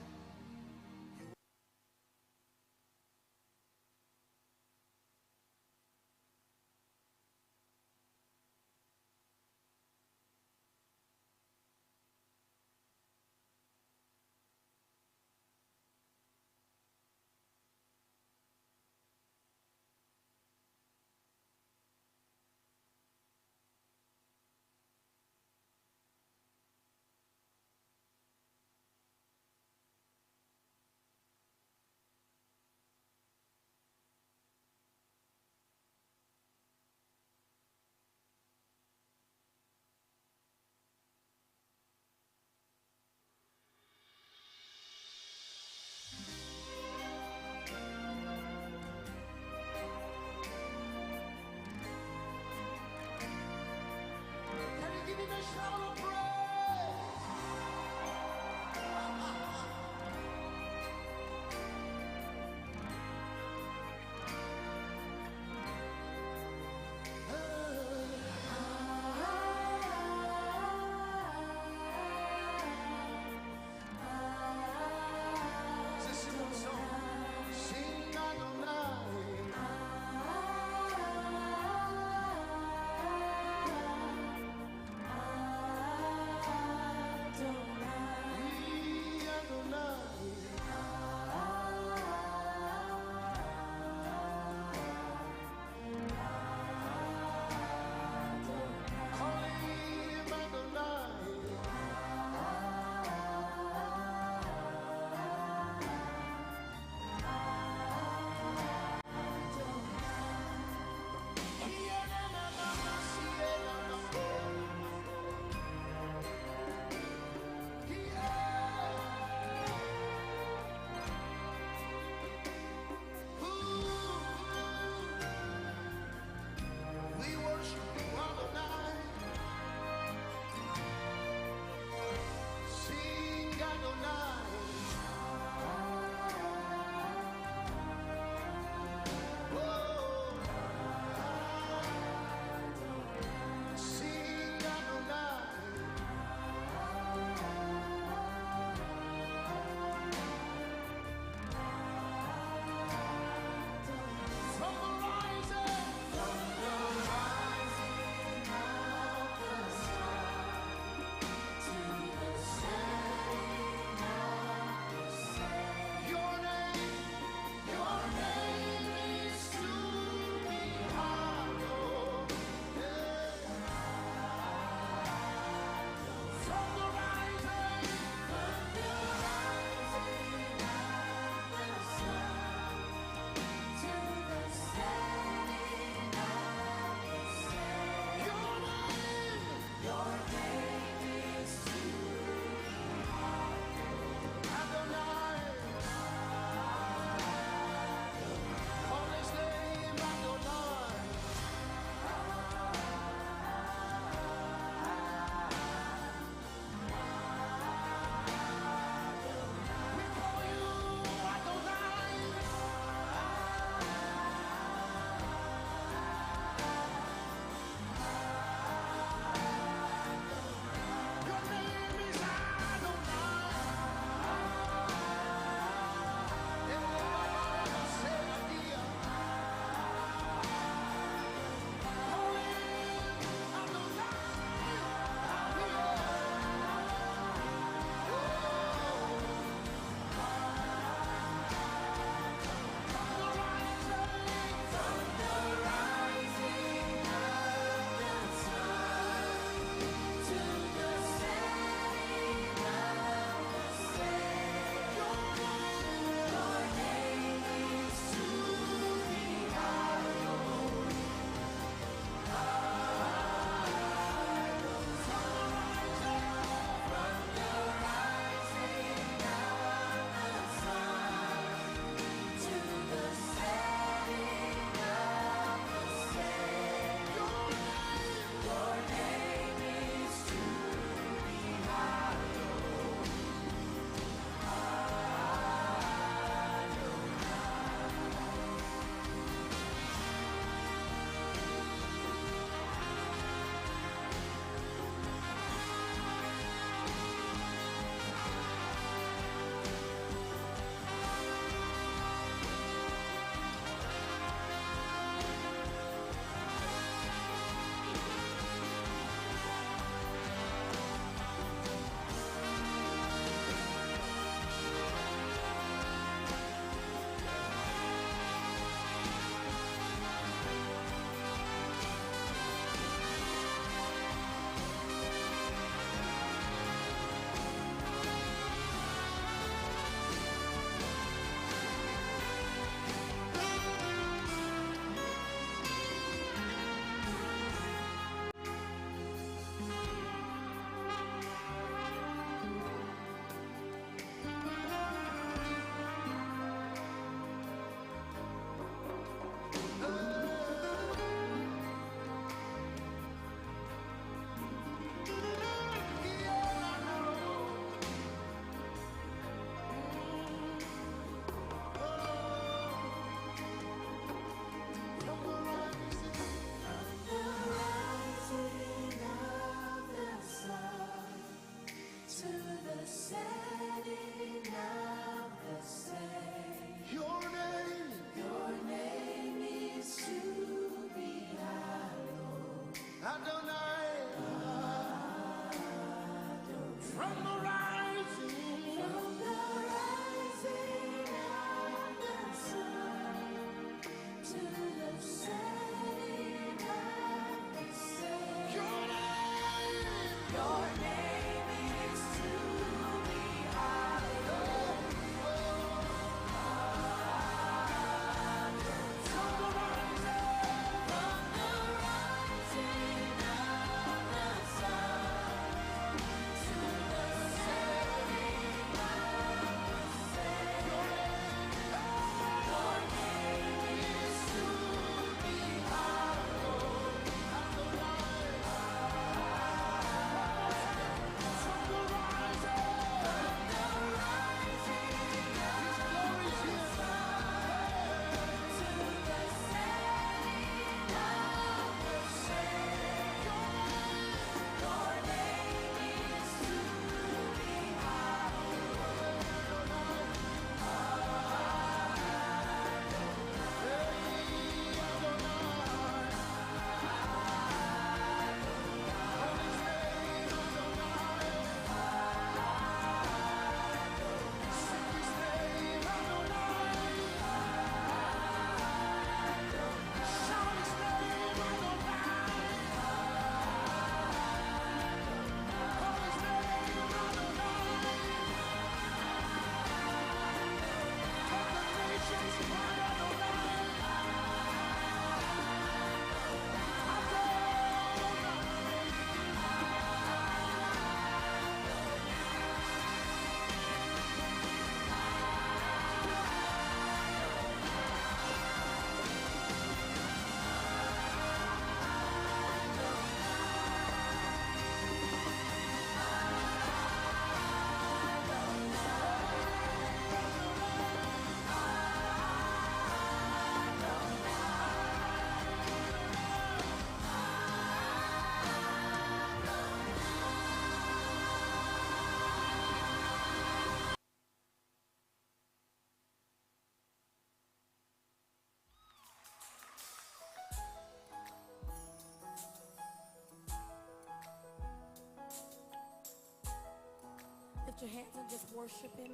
hands and just worship him?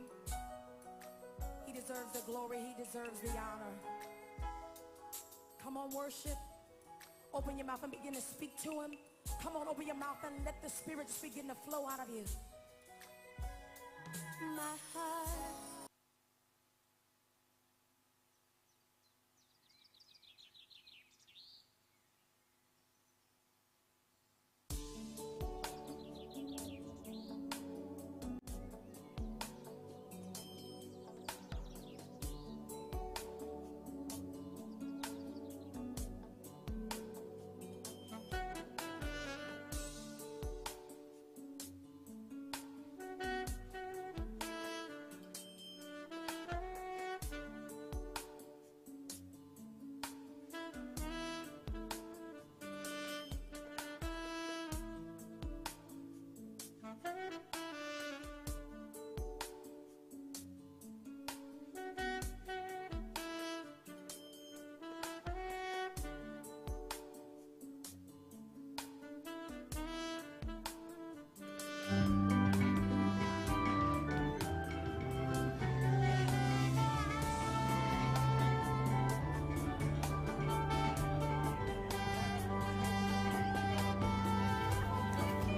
He deserves the glory. He deserves the honor. Come on, worship. Open your mouth and begin to speak to him. Come on, open your mouth and let the Spirit just begin to flow out of you. My heart.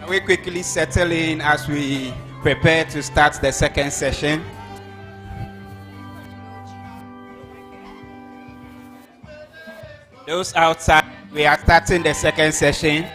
We quickly settle in as we prepare to start the second session. Those outside, we are starting the second session.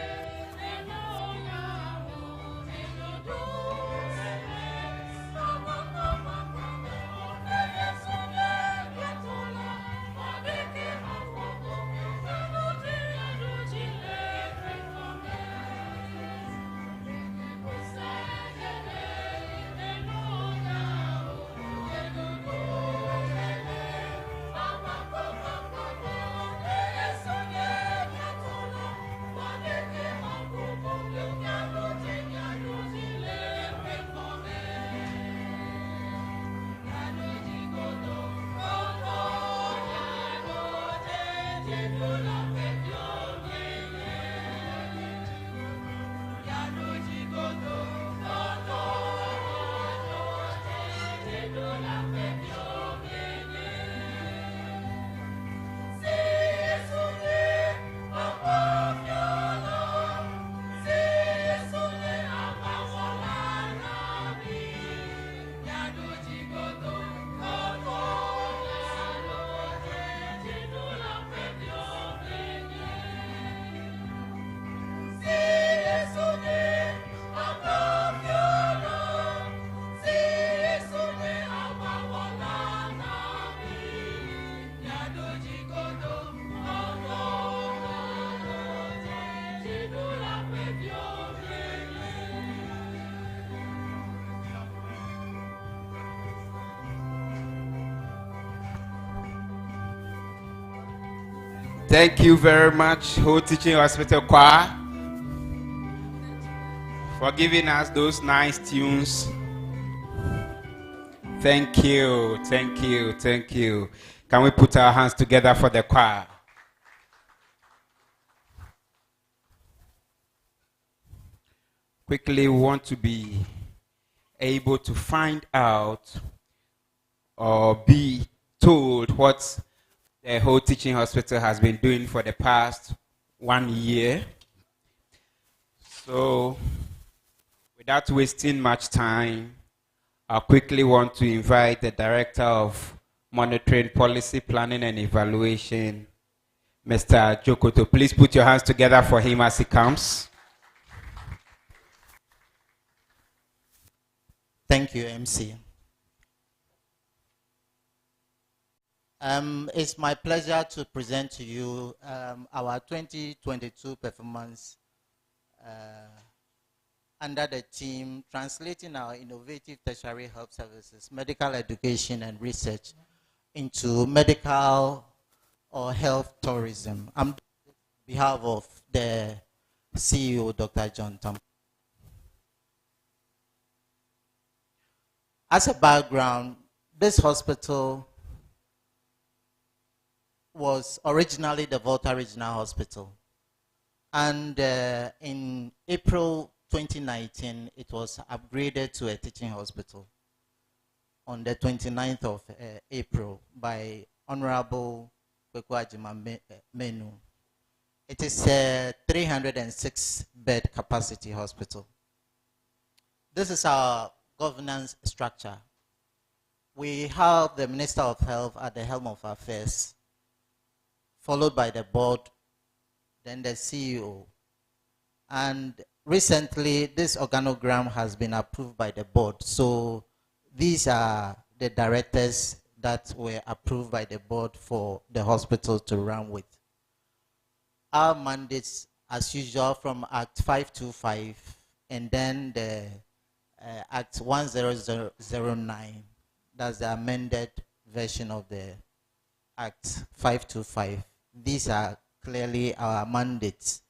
Thank you very much, Whole Teaching Hospital Choir, for giving us those nice tunes. Thank you, thank you, thank you. Can we put our hands together for the choir? Quickly, we want to be able to find out or be told what the Whole Teaching Hospital has been doing for the past 1 year. So, without wasting much time, I quickly want to invite the Director of Monitoring, Policy, Planning and Evaluation, Mr. Jokoto. Please put your hands together for him as he comes. Thank you, MC. It's my pleasure to present to you our 2022 performance under the theme Translating Our Innovative Tertiary Health Services, Medical Education and Research into Medical or Health Tourism. I'm on behalf of the CEO, Dr. John Tam. As a background, this hospital was originally the Volta Regional Hospital. And in April 2019, it was upgraded to a teaching hospital on the 29th of April by Honorable Kwekwa Menu. It is a 306 bed capacity hospital. This is our governance structure. We have the Minister of Health at the helm of affairs, followed by the board, then the CEO. And recently, this organogram has been approved by the board. So these are the directors that were approved by the board for the hospital to run with. Our mandates, as usual, from Act 525 and then the Act 10009, that's the amended version of the Act 525. These are clearly our mandates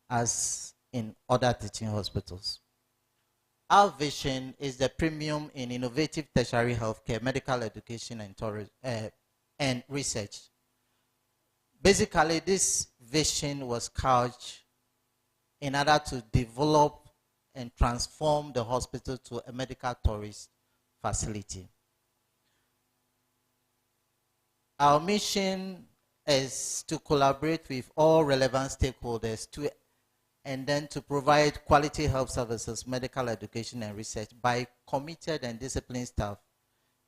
as in other teaching hospitals. Our vision is the premium in innovative tertiary healthcare, medical education, and tourism, and research. Basically, this vision was couched in order to develop and transform the hospital to a medical tourist facility. Our mission is to collaborate with all relevant stakeholders and then to provide quality health services, medical education, and research by committed and disciplined staff.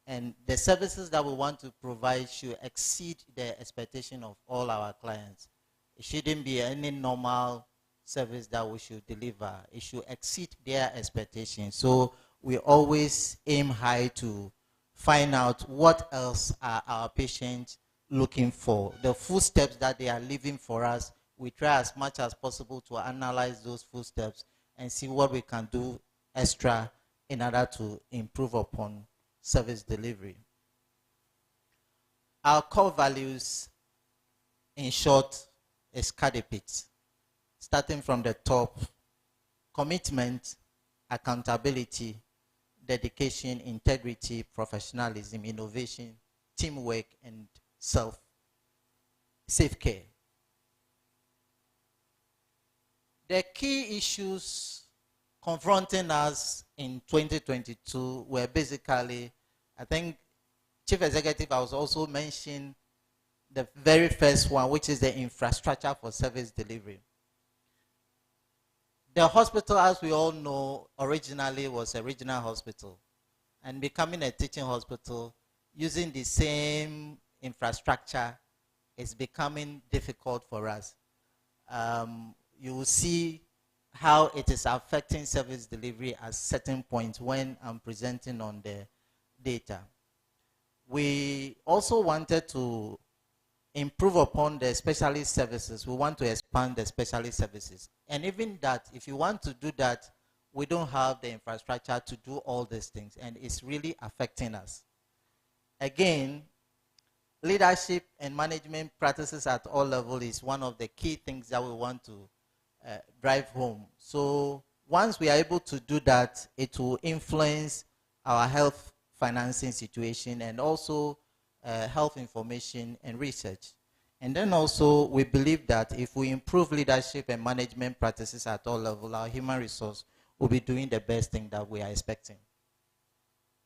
And the services that we want to provide should exceed the expectation of all our clients. It shouldn't be any normal service that we should deliver. It should exceed their expectations. So we always aim high to find out what else are our patients looking for. The footsteps that they are leaving for us, we try as much as possible to analyze those footsteps and see what we can do extra in order to improve upon service delivery. Our core values, in short, is CADIPIT. Starting from the top: commitment, accountability, dedication, integrity, professionalism, innovation, teamwork, and safe care. The key issues confronting us in 2022 were basically, I think Chief Executive has also mentioned the very first one, which is the infrastructure for service delivery. The hospital, as we all know, originally was a regional hospital, and becoming a teaching hospital using the same infrastructure is becoming difficult for us. You will see how it is affecting service delivery at certain points when I'm presenting on the data. We also wanted to improve upon the specialist services. We want to expand the specialist services. And even that, if you want to do that, we don't have the infrastructure to do all these things, and it's really affecting us. Again, leadership and management practices at all levels is one of the key things that we want to drive home. So once we are able to do that, it will influence our health financing situation and also health information and research. And then also we believe that if we improve leadership and management practices at all levels, our human resource will be doing the best thing that we are expecting.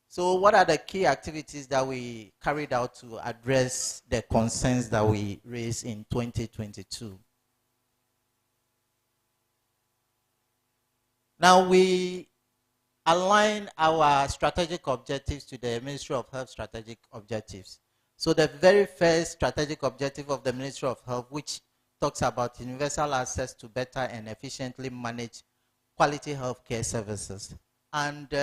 So what are the key activities that we carried out to address the concerns that we raised in 2022? Now we align our strategic objectives to the Ministry of Health strategic objectives. So the very first strategic objective of the Ministry of Health, which talks about universal access to better and efficiently manage quality healthcare services. And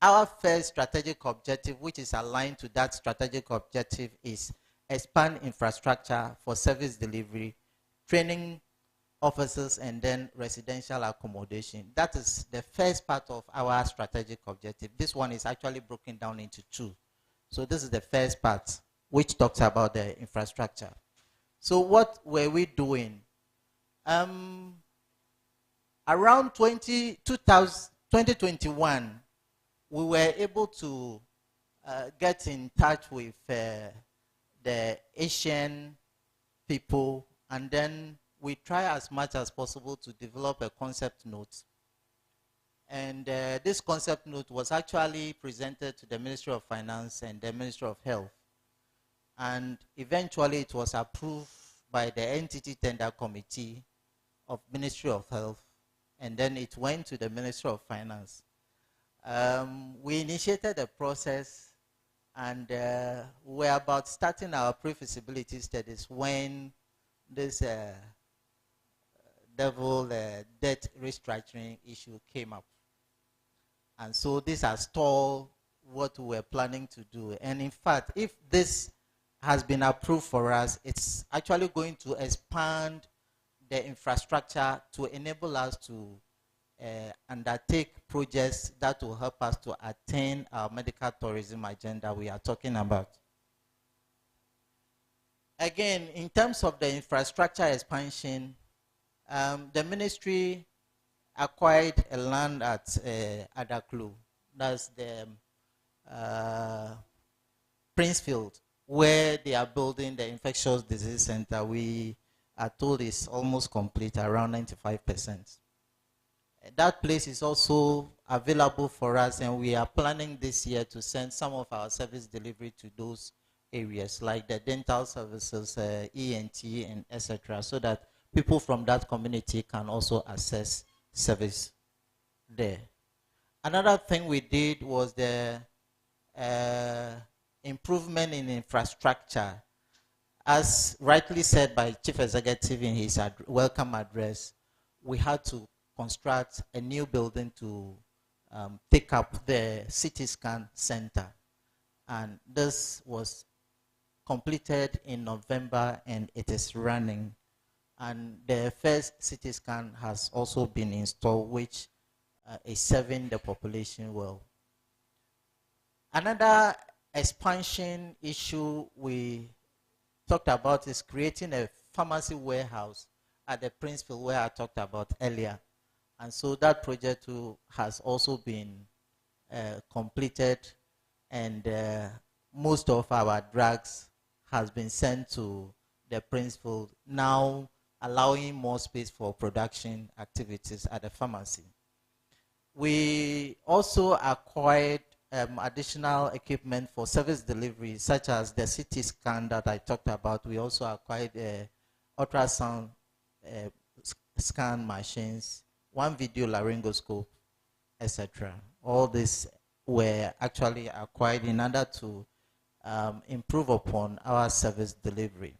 our first strategic objective, which is aligned to that strategic objective, is expand infrastructure for service delivery, training officers, and then residential accommodation. That is the first part of our strategic objective. This one is actually broken down into two. So this is the first part, which talks about the infrastructure. So what were we doing? Around 2021, we were able to get in touch with the Asian people, and then we try as much as possible to develop a concept note And this concept note was actually presented to the Ministry of Finance and the Ministry of Health. And eventually it was approved by the Entity Tender Committee of Ministry of Health. And then it went to the Ministry of Finance. We initiated the process, and we're about starting our pre-feasibility studies when this debt restructuring issue came up. And so this has stalled what we were planning to do. And in fact, if this has been approved for us, it's actually going to expand the infrastructure to enable us to undertake projects that will help us to attain our medical tourism agenda we are talking about. Again, in terms of the infrastructure expansion, the ministry acquired a land at Adaklu, that's the Princefield, where they are building the infectious disease center. We are told it's almost complete, around 95%. That place is also available for us, and we are planning this year to send some of our service delivery to those areas, like the dental services, ENT, and etc., so that people from that community can also access service there. Another thing we did was the improvement in infrastructure. As rightly said by Chief Executive in his welcome address, we had to construct a new building to take up the CT scan center. And this was completed in November, and it is running. And the first CT scan has also been installed, which is serving the population well. Another expansion issue we talked about is creating a pharmacy warehouse at the Princefield, where I talked about earlier. And so that project too has also been completed, and most of our drugs has been sent to the Princefield, now allowing more space for production activities at the pharmacy. We also acquired additional equipment for service delivery, such as the CT scan that I talked about. We also acquired ultrasound scan machines, one video laryngoscope, etc. All these were actually acquired in order to improve upon our service delivery.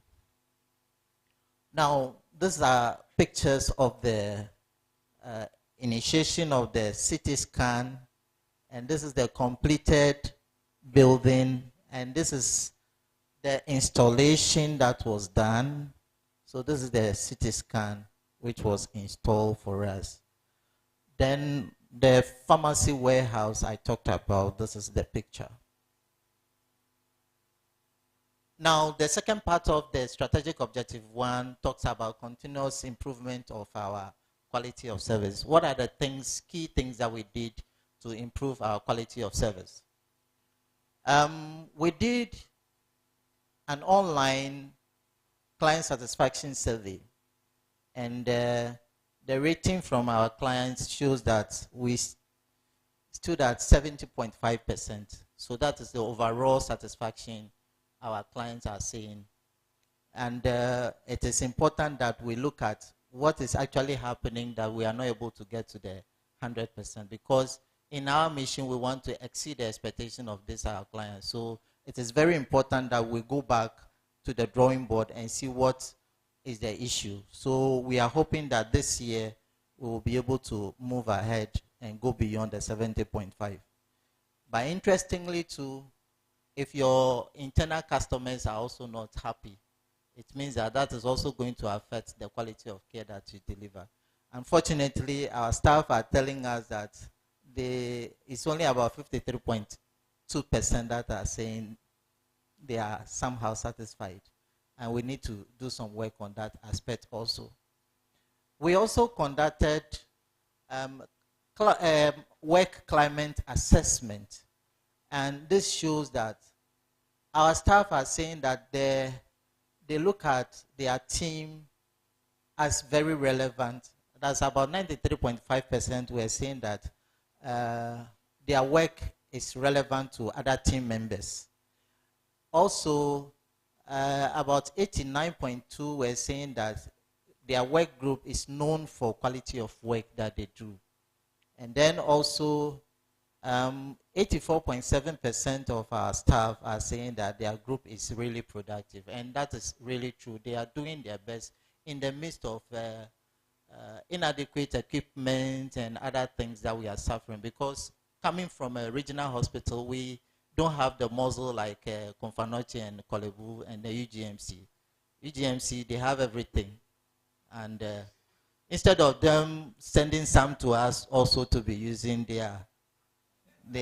Now, these are pictures of the initiation of the CT scan, and this is the completed building, and this is the installation that was done. So this is the CT scan which was installed for us. Then the pharmacy warehouse I talked about, this is the picture. Now, the second part of the strategic objective 1 talks about continuous improvement of our quality of service. What are the things, key things that we did to improve our quality of service? We did an online client satisfaction survey, and the rating from our clients shows that we stood at 70.5%. So that is the overall satisfaction our clients are saying. And it is important that we look at what is actually happening that we are not able to get to the 100%, because in our mission we want to exceed the expectation of this our clients. So it is very important that we go back to the drawing board and see what is the issue. So we are hoping that this year we will be able to move ahead and go beyond the 70.5. But interestingly too, if your internal customers are also not happy, it means that that is also going to affect the quality of care that you deliver. Unfortunately, our staff are telling us that it's only about 53.2% that are saying they are somehow satisfied. And we need to do some work on that aspect also. We also conducted work climate assessment. And this shows that our staff are saying that they look at their team as very relevant. That's about 93.5% were saying that their work is relevant to other team members. Also, about 89.2 were saying that their work group is known for quality of work that they do. And then also, 84.7% of our staff are saying that their group is really productive. And that is really true. They are doing their best in the midst of inadequate equipment and other things that we are suffering. Because coming from a regional hospital, we don't have the muscle like Konfanoche and Kolebu and the UGMC. UGMC, they have everything. And instead of them sending some to us also to be using, they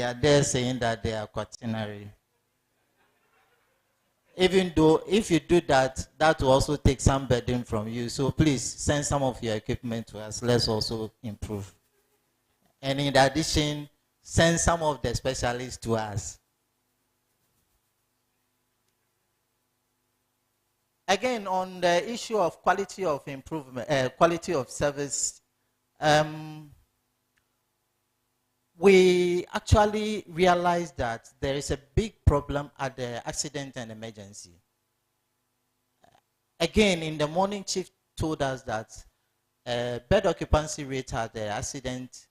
are there saying that they are quaternary. Even though if you do that, that will also take some burden from you. So please send some of your equipment to us. Let's also improve. And in addition, send some of the specialists to us. Again, on the issue of quality of improvement, quality of service, we actually realized that there is a big problem at the accident and emergency. Again, in the morning, chief told us that bed occupancy rate at the accident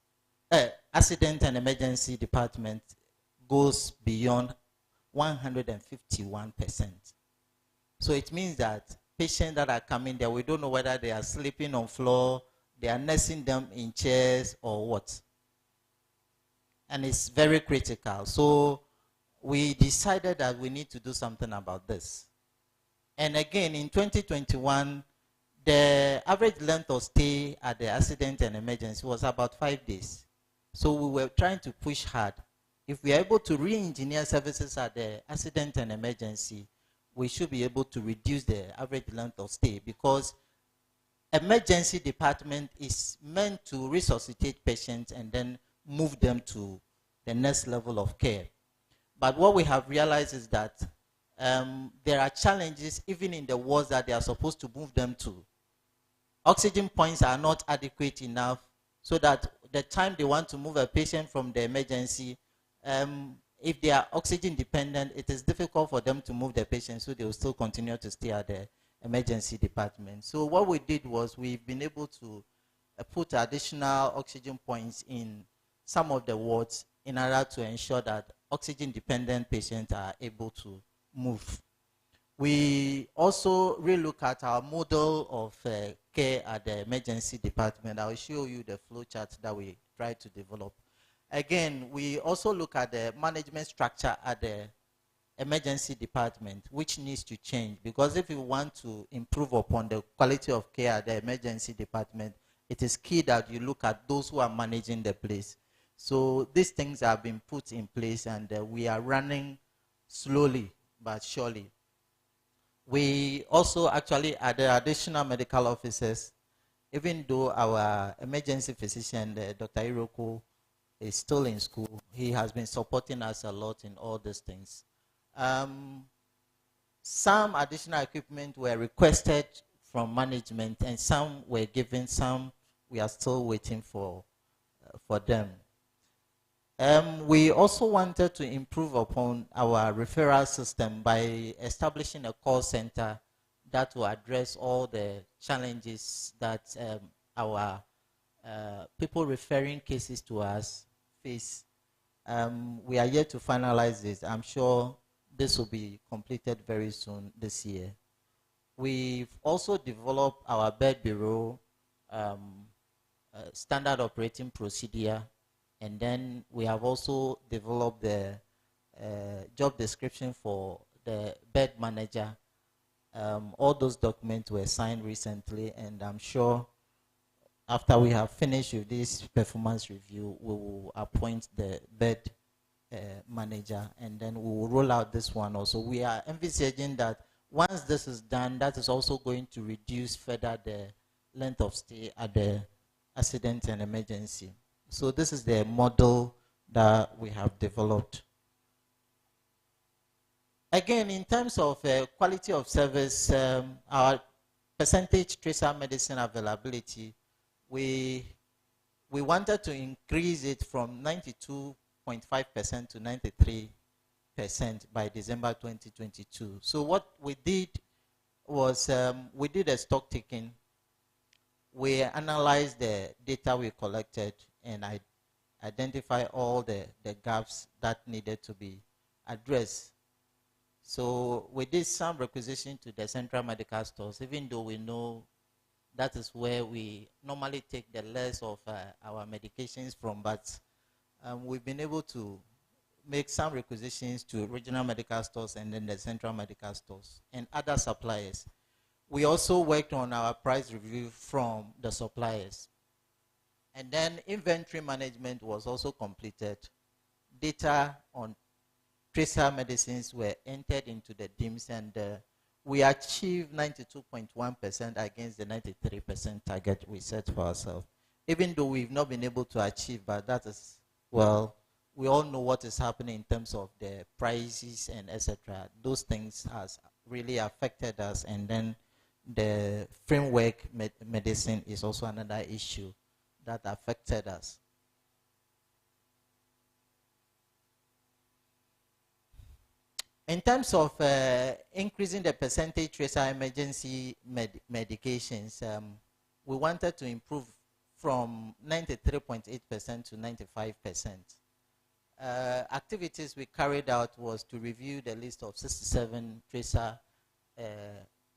and emergency department goes beyond 151%. So it means that patients that are coming there, we don't know whether they are sleeping on floor, they are nursing them in chairs or what. And it's very critical. So we decided that we need to do something about this. And again, in 2021, the average length of stay at the accident and emergency was about 5 days. So we were trying to push hard. If we are able to re-engineer services at the accident and emergency, we should be able to reduce the average length of stay, because emergency department is meant to resuscitate patients and then move them to the next level of care. But what we have realized is that there are challenges even in the wards that they are supposed to move them to. Oxygen points are not adequate enough, so that the time they want to move a patient from the emergency, if they are oxygen dependent, it is difficult for them to move the patient, so they will still continue to stay at the emergency department. So what we did was we've been able to put additional oxygen points in some of the wards in order to ensure that oxygen dependent patients are able to move. We also relook at our model of care at the emergency department. I will show you the flow chart that we tried to develop. Again, we also look at the management structure at the emergency department, which needs to change, because if you want to improve upon the quality of care at the emergency department, it is key that you look at those who are managing the place. So these things have been put in place, and we are running slowly but surely. We also actually added additional medical officers, even though our emergency physician, Dr. Iroko, is still in school. He has been supporting us a lot in all these things. Some additional equipment were requested from management, and some were given, some we are still waiting for them. We also wanted to improve upon our referral system by establishing a call center that will address all the challenges that our people referring cases to us face. We are yet to finalize this. I'm sure this will be completed very soon this year. We've also developed our bed bureau standard operating procedure, and then we have also developed the job description for the bed manager. All those documents were signed recently, and I'm sure after we have finished with this performance review, we will appoint the bed manager, and then we will roll out this one also. We are envisaging that once this is done, that is also going to reduce further the length of stay at the accident and emergency. So this is the model that we have developed. Again, in terms of quality of service, our percentage tracer medicine availability, we we wanted to increase it from 92.5% to 93% by December 2022. So what we did was we did a stock taking. We analyzed the data we collected and I identify all the gaps that needed to be addressed. So we did some requisition to the central medical stores, even though we know that is where we normally take the less of our medications from, but we've been able to make some requisitions to regional medical stores and then the central medical stores and other suppliers. We also worked on our price review from the suppliers. And then inventory management was also completed. Data on tracer medicines were entered into the DIMS, and we achieved 92.1% against the 93% target we set for ourselves. Even though we've not been able to achieve, but that is, well, we all know what is happening in terms of the prices and etc. Those things has really affected us, and then the framework medicine is also another issue that affected us. In terms of increasing the percentage tracer emergency medications, we wanted to improve from 93.8% to 95%. Activities we carried out was to review the list of 67 tracer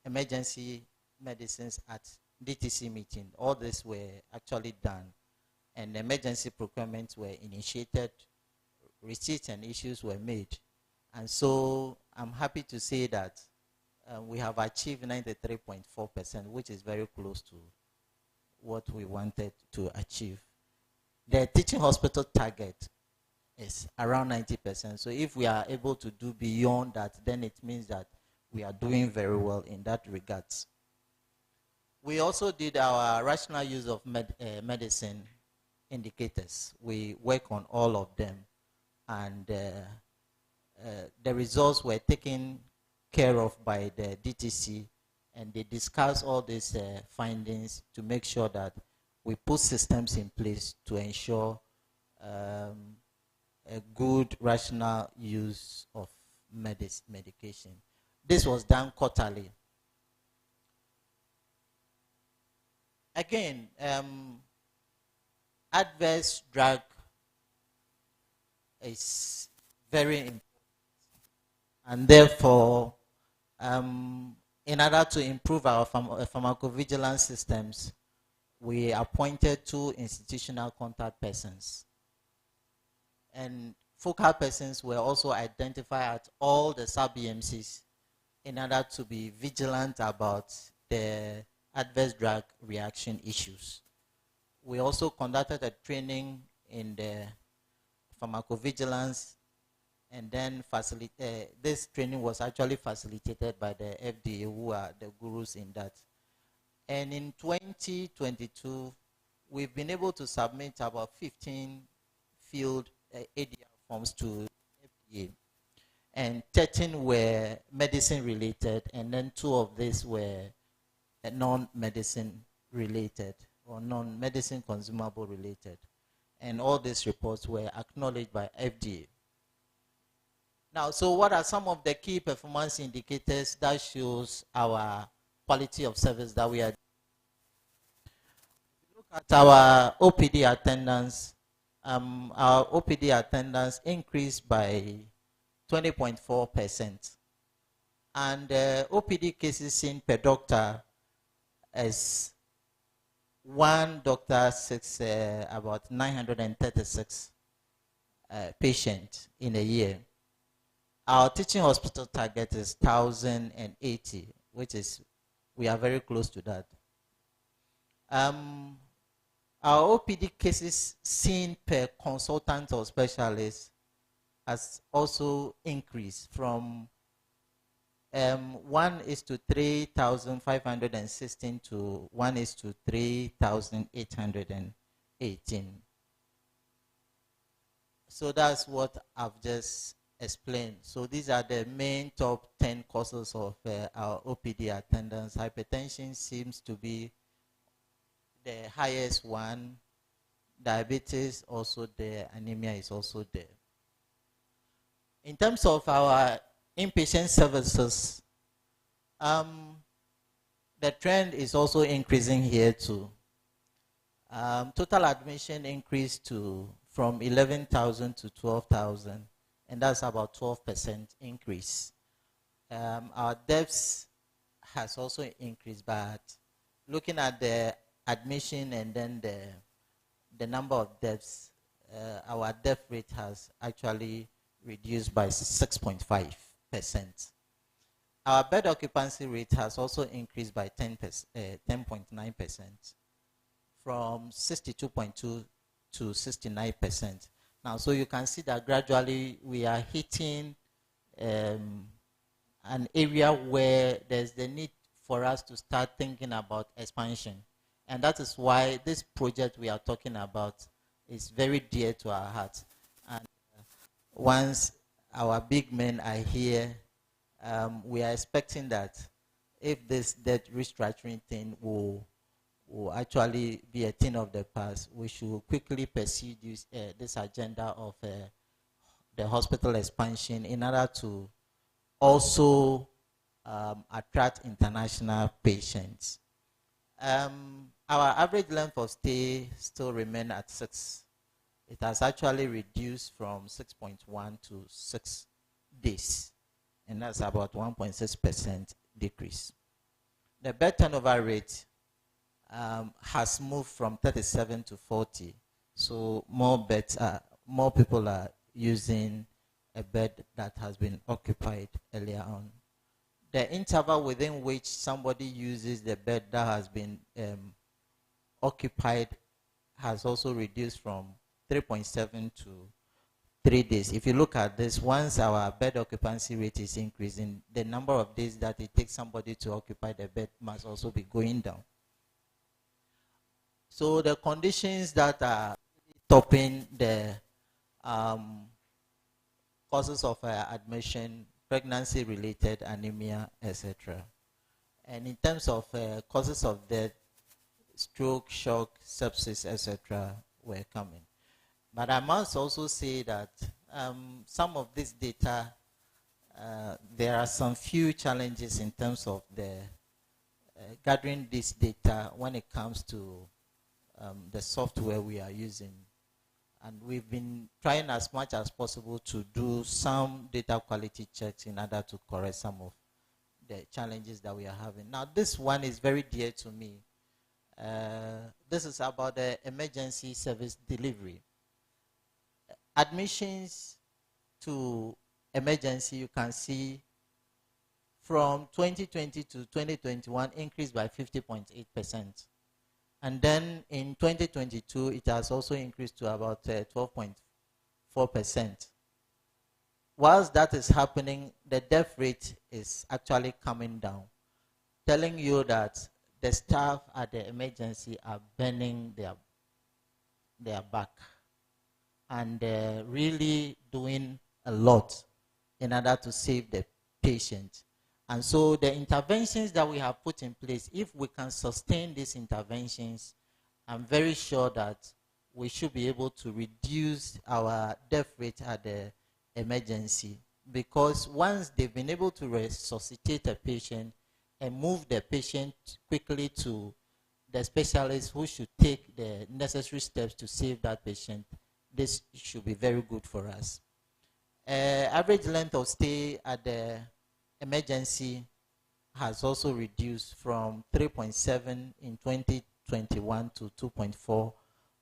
emergency medicines at DTC meeting. All this were actually done, and emergency procurements were initiated, receipts and issues were made. And so I'm happy to say that we have achieved 93.4%, which is very close to what we wanted to achieve. The teaching hospital target is around 90%. So if we are able to do beyond that, then it means that we are doing very well in that regards. We also did our rational use of medicine indicators. We work on all of them, and the results were taken care of by the DTC, and they discuss all these findings to make sure that we put systems in place to ensure a good rational use of medication. This was done quarterly. Again, adverse drug is very important, and therefore, in order to improve our pharmacovigilance systems, we appointed 2 institutional contact persons. And focal persons were also identified at all the sub-BMCs in order to be vigilant about the adverse drug reaction issues. We also conducted a training in the pharmacovigilance, and then this training was actually facilitated by the FDA, who are the gurus in that. And in 2022, we've been able to submit about 15 field ADR forms to FDA, and 13 were medicine related, and then 2 of these were non-medicine related or non-medicine consumable related. And all these reports were acknowledged by FDA. Now, so what are some of the key performance indicators that shows our quality of service that we are? Look at our OPD attendance. Our OPD attendance increased by 20.4%. And OPD cases seen per doctor is 1 doctor sees about 936 patients in a year. Our teaching hospital target is 1,080, which is, we are very close to that. Our OPD cases seen per consultant or specialist has also increased from 1:3,516 to 1:3,818. So that's what I've just explained. So these are the main top 10 causes of our OPD attendance. Hypertension seems to be the highest one. diabetes also there, anemia is also there. In terms of our inpatient services, the trend is also increasing here too. Total admission increased from 11,000 to 12,000, and that's about 12% increase. Our deaths has also increased, but looking at the admission and then the number of deaths, our death rate has actually reduced by 6.5%. Our bed occupancy rate has also increased by 10.9%, from 62.2 to 69%. Now, so you can see that gradually we are hitting an area where there's the need for us to start thinking about expansion. And that is why this project we are talking about is very dear to our hearts. And once our big men are here, we are expecting that if this debt restructuring thing will actually be a thing of the past, we should quickly pursue this agenda of the hospital expansion in order to also attract international patients. Our average length of stay still remains at 6. It has actually reduced from 6.1 to 6 days, and that's about 1.6% decrease. The bed turnover rate has moved from 37 to 40, so more people are using a bed that has been occupied earlier on. The interval within which somebody uses the bed that has been occupied has also reduced from 3.7 to 3 days. If you look at this, once our bed occupancy rate is increasing, the number of days that it takes somebody to occupy the bed must also be going down. So the conditions that are topping the causes of admission, pregnancy-related anemia, etc. And in terms of causes of death, stroke, shock, sepsis, etc. were coming. But I must also say that some of this data, there are some few challenges in terms of the gathering this data when it comes to the software we are using. And we've been trying as much as possible to do some data quality checks in order to correct some of the challenges that we are having. Now, this one is very dear to me. This is about the emergency service delivery. Admissions to emergency, you can see from 2020 to 2021 increased by 50.8%. And then in 2022, it has also increased to about 12.4%. Whilst that is happening, the death rate is actually coming down, telling you that the staff at the emergency are bending their back and really doing a lot in order to save the patient. And so the interventions that we have put in place, if we can sustain these interventions, I'm very sure that we should be able to reduce our death rate at the emergency. Because once they've been able to resuscitate a patient and move the patient quickly to the specialist who should take the necessary steps to save that patient, this should be very good for us. Average length of stay at the emergency has also reduced from 3.7 in 2021 to 2.4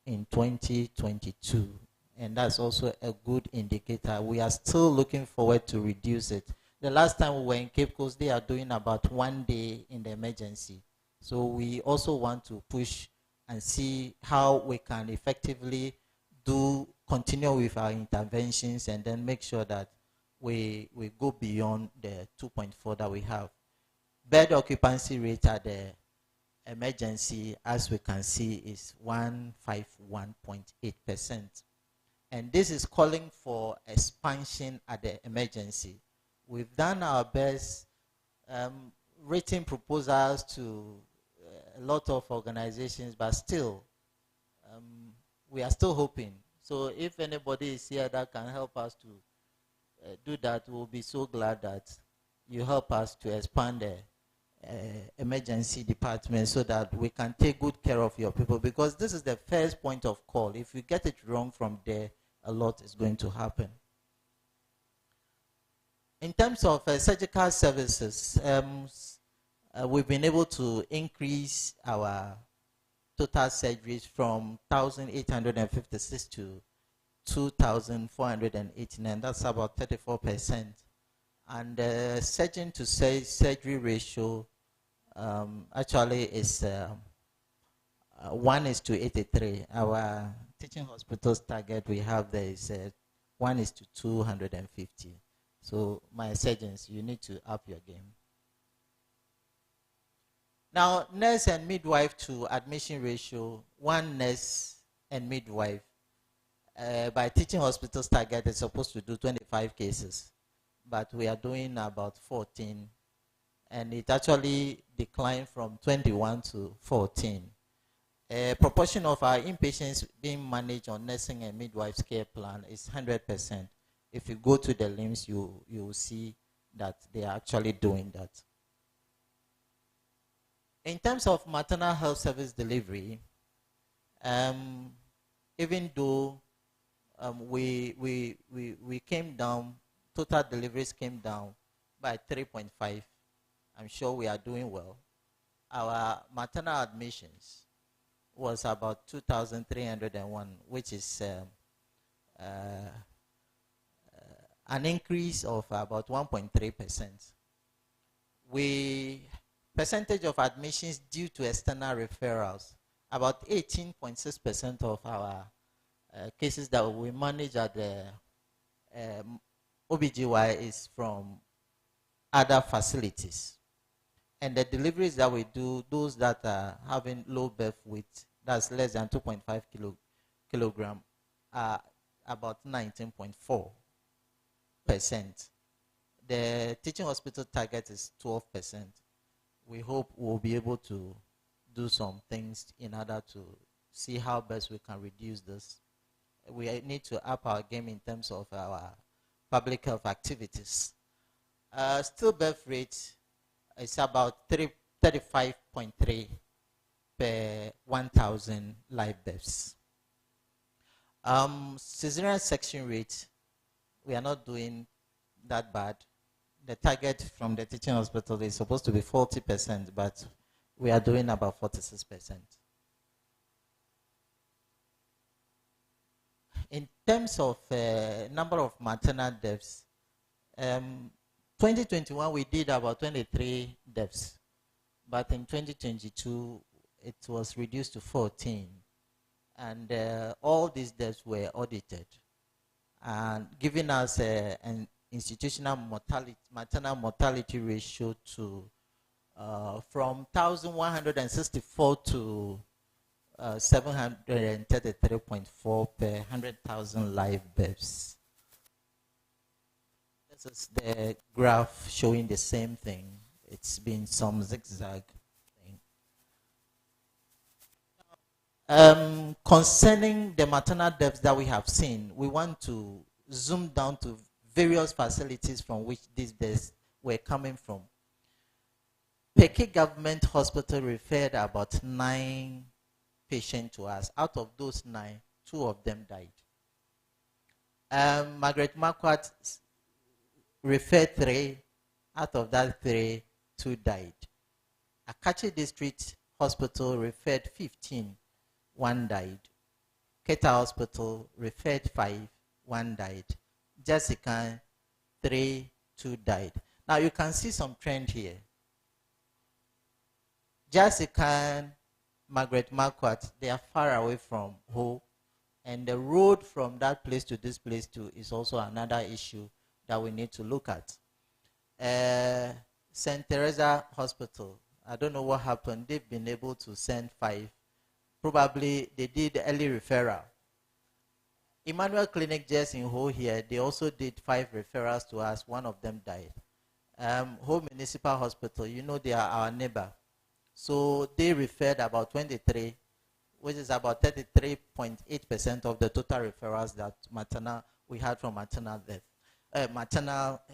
in 2022. And that's also a good indicator. We are still looking forward to reduce it. The last time we were in Cape Coast, they are doing about 1 day in the emergency. So we also want to push and see how we can effectively continue with our interventions and then make sure that we go beyond the 2.4 that we have. Bed occupancy rate at the emergency, as we can see, is 151.8%. And this is calling for expansion at the emergency. We've done our best, written proposals to a lot of organizations, but still, we are still hoping. So if anybody is here that can help us to do that, we'll be so glad that you help us to expand the emergency department so that we can take good care of your people, because this is the first point of call. If you get it wrong from there, a lot is going to happen. In terms of surgical services, we've been able to increase our total surgeries from 1,856 to 2,489. That's about 34%. And the surgeon to surgery ratio actually is 1:83. Our teaching hospitals target we have there is 1:250. So my surgeons, you need to up your game. Now, nurse and midwife to admission ratio, one nurse and midwife by teaching hospitals target is supposed to do 25 cases, but we are doing about 14, and it actually declined from 21 to 14. A proportion of our inpatients being managed on nursing and midwives care plan is 100%. If you go to the LIMS, you will see that they are actually doing that. In terms of maternal health service delivery, even though we came down, total deliveries came down by 3.5, I'm sure we are doing well. Our maternal admissions was about 2,301, which is an increase of about 1.3%. Percentage of admissions due to external referrals, about 18.6% of our cases that we manage at the OBGY is from other facilities. And the deliveries that we do, those that are having low birth weight, that's less than 2.5 kilogram, are about 19.4%. The teaching hospital target is 12%. We hope we'll be able to do some things in order to see how best we can reduce this. We need to up our game in terms of our public health activities. Stillbirth rate is about 35.3 per 1,000 live births. Cesarean section rate, we are not doing that bad. The target from the teaching hospital is supposed to be 40%, but we are doing about 46%. In terms of number of maternal deaths, 2021 we did about 23 deaths, but in 2022 it was reduced to 14, and all these deaths were audited and giving us an institutional maternal mortality ratio to from 1,164 to 733.4 per 100,000 live births. This is the graph showing the same thing. It's been some zigzag thing. Concerning the maternal deaths that we have seen, we want to zoom down to various facilities from which these deaths were coming from. Peke Government Hospital referred about 9 patients to us. Out of those 9, 2 of them died. Margaret Marquardt referred 3. Out of that 3, 2 died. Akachi District Hospital referred 15. 1 died. Keta Hospital referred 5. 1 died. Jessica, 3, 2 died. Now you can see some trend here. Jessica, Margaret Marquardt, they are far away from home, and the road from that place to this place too is also another issue that we need to look at. St. Teresa Hospital, I don't know what happened. They've been able to send 5. Probably they did early referral. Emmanuel Clinic just in Ho here, they also did 5 referrals to us. 1 of them died. Ho Municipal Hospital, you know they are our neighbor. So they referred about 23. which is about 33.8% of the total referrals that we had from maternal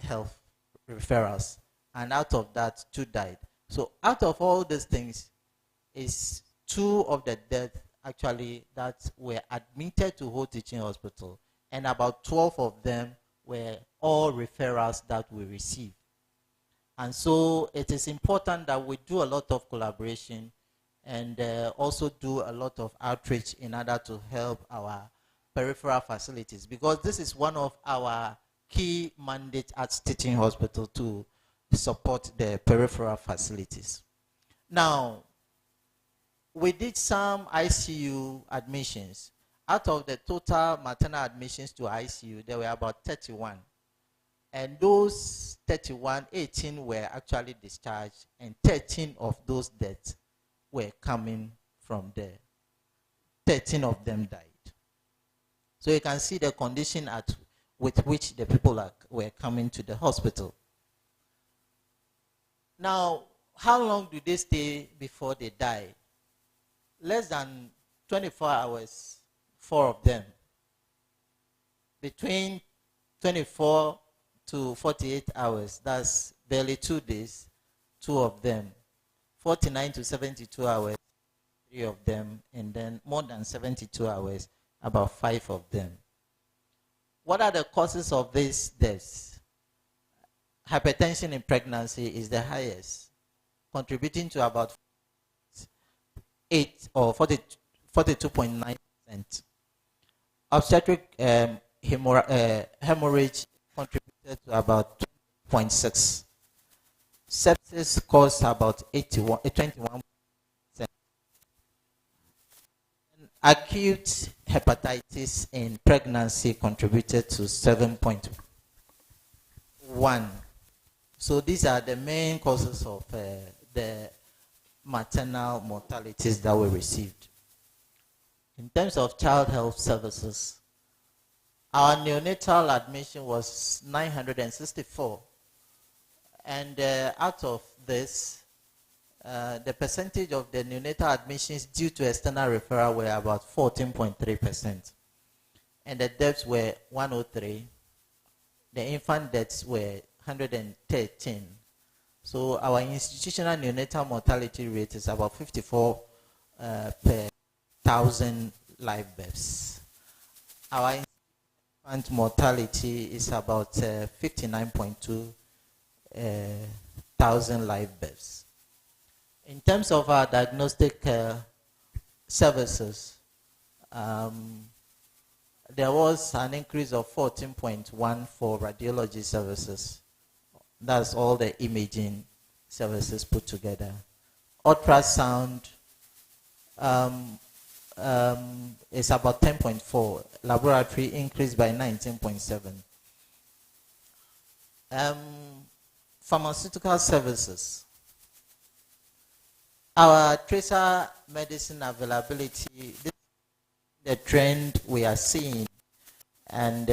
health referrals. And out of that, 2 died. So out of all these things, is 2 of the deaths actually that were admitted to Whole Teaching Hospital, and about 12 of them were all referrals that we received. And so it is important that we do a lot of collaboration and also do a lot of outreach in order to help our peripheral facilities, because this is one of our key mandates at Teaching Hospital to support the peripheral facilities. Now, we did some ICU admissions. Out of the total maternal admissions to ICU, there were about 31. And those 31, 18 were actually discharged, and 13 of those deaths were coming from there. 13 of them died. So you can see the condition with which the people were coming to the hospital. Now, how long do they stay before they die? Less than 24 hours, 4 of them. Between 24 to 48 hours, that's barely 2 days, 2 of them. 49 to 72 hours, 3 of them. And then more than 72 hours, about 5 of them. What are the causes of these deaths? Hypertension in pregnancy is the highest, contributing to about 8 or 42.9%. Obstetric hemorrhage contributed to about 2.6. Sepsis caused about 21%. Acute hepatitis in pregnancy contributed to 7.1. So these are the main causes of the maternal mortalities that we received. In terms of child health services, our neonatal admission was 964. And out of this, the percentage of the neonatal admissions due to external referral were about 14.3%. And the deaths were 103. The infant deaths were 113. So our institutional neonatal mortality rate is about 54 per 1,000 live births. Our infant mortality is about 59.2 thousand live births. In terms of our diagnostic services, there was an increase of 14.1 for radiology services. That's all the imaging services put together. Ultrasound is about 10.4. Laboratory increased by 19.7. Pharmaceutical services. Our tracer medicine availability, this is the trend we are seeing. And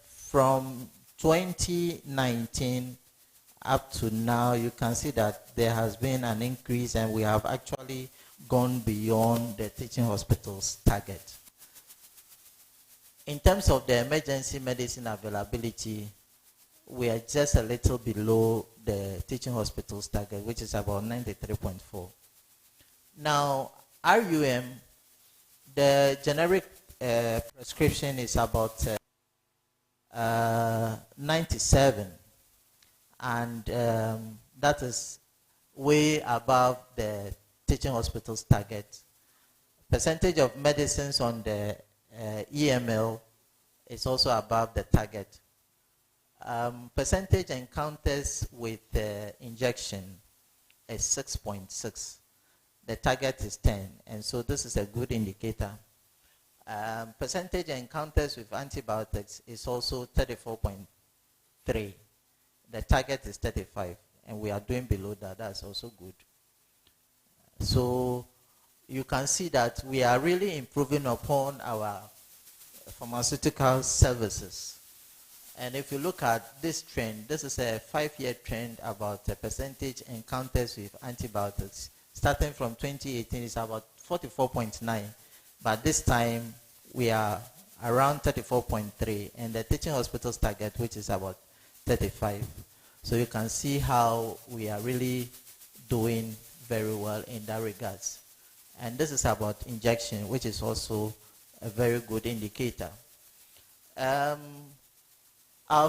from 2019 up to now, you can see that there has been an increase, and we have actually gone beyond the teaching hospital's target. In terms of the emergency medicine availability, we are just a little below the teaching hospital's target, which is about 93.4. Now, RUM, the generic prescription is about 97, and that is way above the teaching hospital's target. Percentage of medicines on the EML is also above the target. Percentage encounters with injection is 6.6. The target is 10, and so this is a good indicator. Percentage encounters with antibiotics is also 34.3. The target is 35, and we are doing below that. That's also good. So you can see that we are really improving upon our pharmaceutical services. And if you look at this trend, this is a 5-year trend about the percentage encounters with antibiotics. Starting from 2018, it's about 44.9, but this time we are around 34.3, and the teaching hospitals target, which is about 35. So you can see how we are really doing very well in that regards. And this is about injection, which is also a very good indicator. Our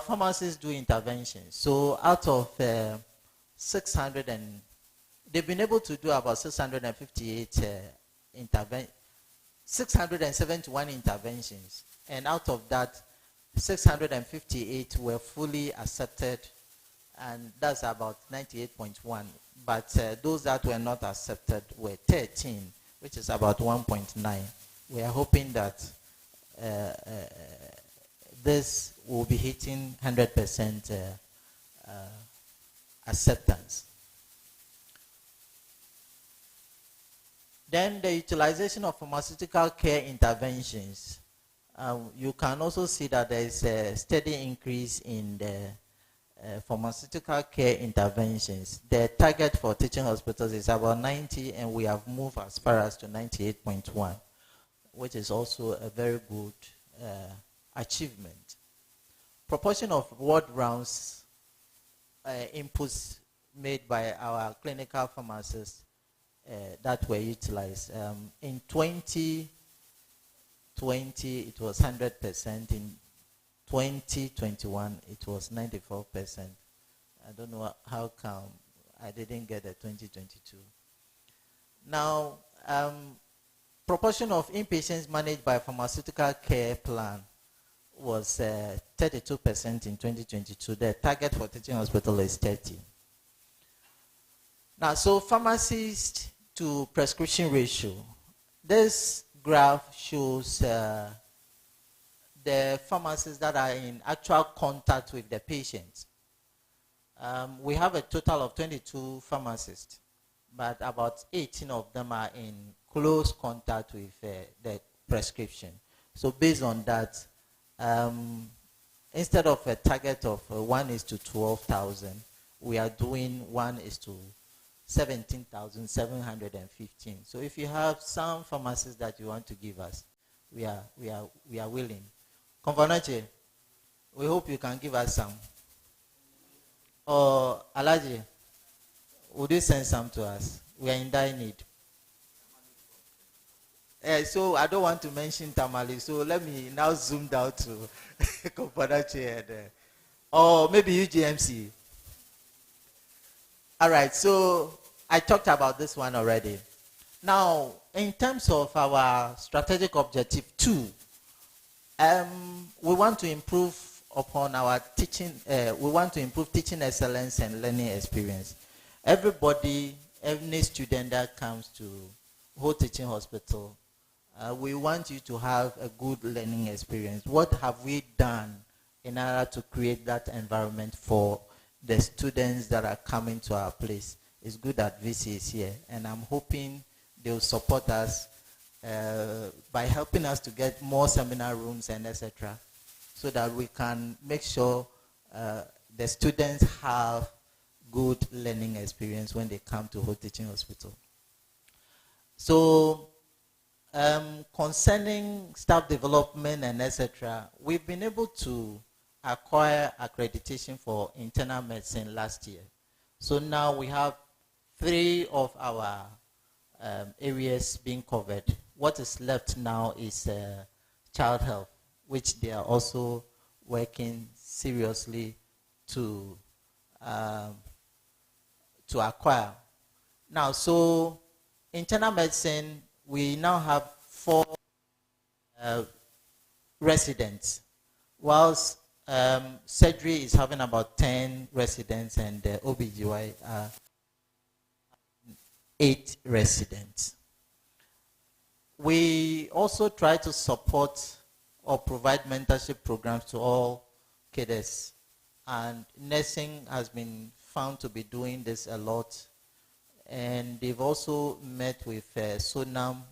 pharmacists do interventions. So out of 600 and they've been able to do about 658 671 interventions, and out of that 658 were fully accepted, and that's about 98.1. But those that were not accepted were 13, which is about 1.9. We are hoping that this will be hitting 100% acceptance. Then the utilization of pharmaceutical care interventions. You can also see that there is a steady increase in the pharmaceutical care interventions. The target for teaching hospitals is about 90, and we have moved as far as to 98.1, which is also a very good achievement. Proportion of ward rounds inputs made by our clinical pharmacists that were utilized. In 2020, it was 100%. In 2021, it was 94%. I don't know how come I didn't get the 2022. Now, proportion of inpatients managed by pharmaceutical care plan was 32% in 2022. The target for teaching hospital is 30. Now, so pharmacist to prescription ratio. This graph shows the pharmacists that are in actual contact with the patients. We have a total of 22 pharmacists, but about 18 of them are in close contact with the prescription. So based on that, instead of a target of 1:12,000, we are doing 1:17,715. So if you have some pharmacists that you want to give us, we are willing. Konfanoche, we hope you can give us some. Or Alaji, would you send some to us? We are in dire need. So I don't want to mention Tamale, so let me now zoom down to Konfanoche or maybe UGMC. All right, so I talked about this one already. Now, in terms of our strategic objective 2, we want to improve upon our teaching. We want to improve teaching excellence and learning experience. Everybody, any student that comes to Whole Teaching Hospital, we want you to have a good learning experience. What have we done in order to create that environment for the students that are coming to our place? It's good that VC is here, and I'm hoping they'll support us by helping us to get more seminar rooms and etc., so that we can make sure the students have good learning experience when they come to Whole Teaching Hospital. So concerning staff development and etc., we've been able to acquire accreditation for internal medicine last year. So now we have 3 of our areas being covered. What is left now is child health, which they are also working seriously to acquire. Now, so internal medicine, we now have 4 residents, whilst surgery is having about 10 residents, and the OBGY are 8 residents. We also try to support or provide mentorship programs to all cadets, and nursing has been found to be doing this a lot, and they've also met with SONAM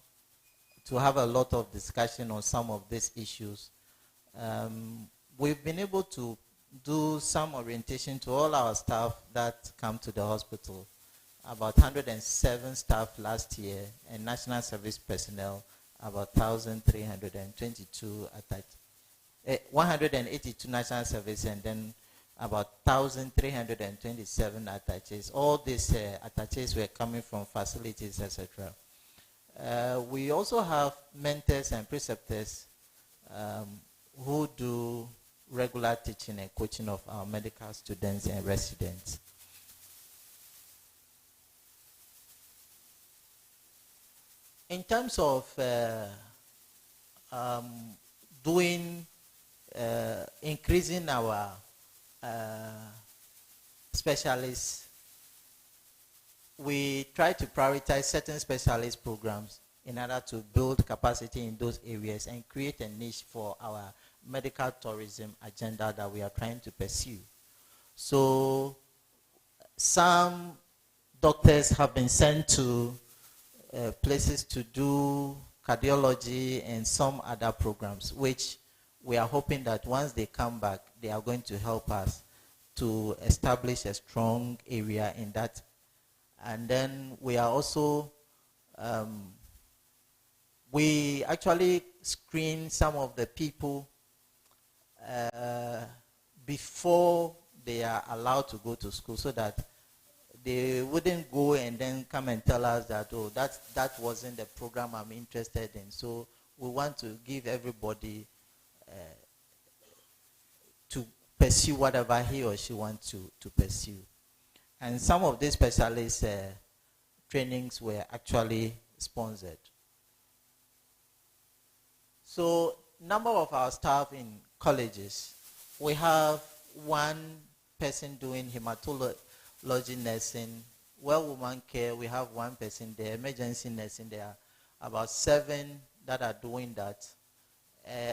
to have a lot of discussion on some of these issues. We've been able to do some orientation to all our staff that come to the hospital, about 107 staff last year, and national service personnel, about 1,322 attached. 182 national service, and then about 1,327 attaches. All these attaches were coming from facilities, etc. We also have mentors and preceptors who do regular teaching and coaching of our medical students and residents. In terms of increasing our specialists, we try to prioritize certain specialist programs in order to build capacity in those areas and create a niche for our medical tourism agenda that we are trying to pursue. So some doctors have been sent to places to do cardiology and some other programs, which we are hoping that once they come back, they are going to help us to establish a strong area in that. And then we are also, we actually screen some of the people before they are allowed to go to school, so that they wouldn't go and then come and tell us that, oh, that wasn't the program I'm interested in. So we want to give everybody to pursue whatever he or she wants to pursue. And some of these specialist trainings were actually sponsored. So number of our staff in colleges, we have one person doing hematology nursing. Well, woman care, we have one person there. Emergency nursing, there are about 7 that are doing that.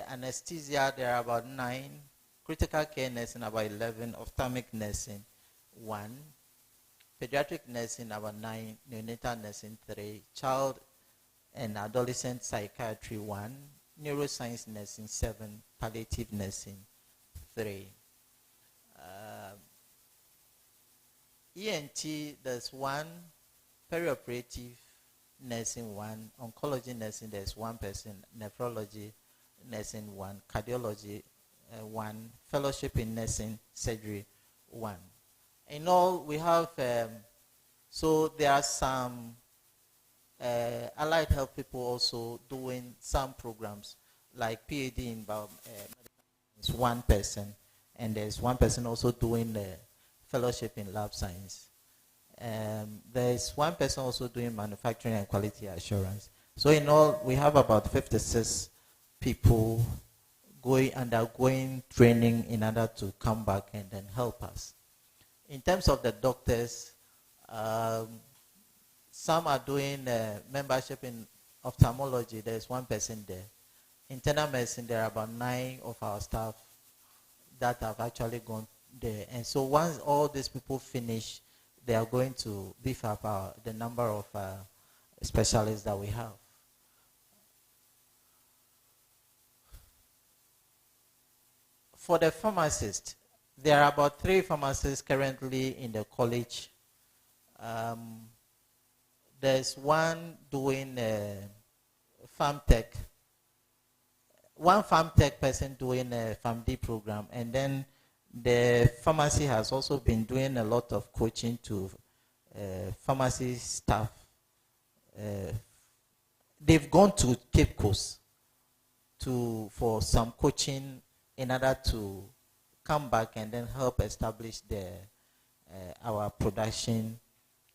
Anesthesia, there are about 9. Critical care nursing, about 11. Ophthalmic nursing, 1. Pediatric nursing, about 9. Neonatal nursing, 3. Child and adolescent psychiatry, 1. Neuroscience nursing, 7. Palliative nursing, 3. ENT, there's 1. Perioperative nursing, 1. Oncology nursing, there's 1 person. Nephrology nursing, 1. Cardiology, 1. Fellowship in nursing surgery, 1. In all, we have, so there are some allied health people also doing some programs, like PhD in biomedical, 1 person, and there's 1 person also doing the fellowship in lab science. There's 1 person also doing manufacturing and quality assurance. So in all, we have about 56 people undergoing training in order to come back and then help us. In terms of the doctors, some are doing membership in ophthalmology. There's 1 person there. Internal medicine, there are about 9 of our staff that have actually gone there. And so once all these people finish, they are going to beef up the number of specialists that we have. For the pharmacist, there are about 3 pharmacists currently in the college. There's 1 doing farm tech, 1 farm tech person doing a PharmD program, and then the pharmacy has also been doing a lot of coaching to pharmacy staff. They've gone to Cape Coast for some coaching in order to come back and then help establish our production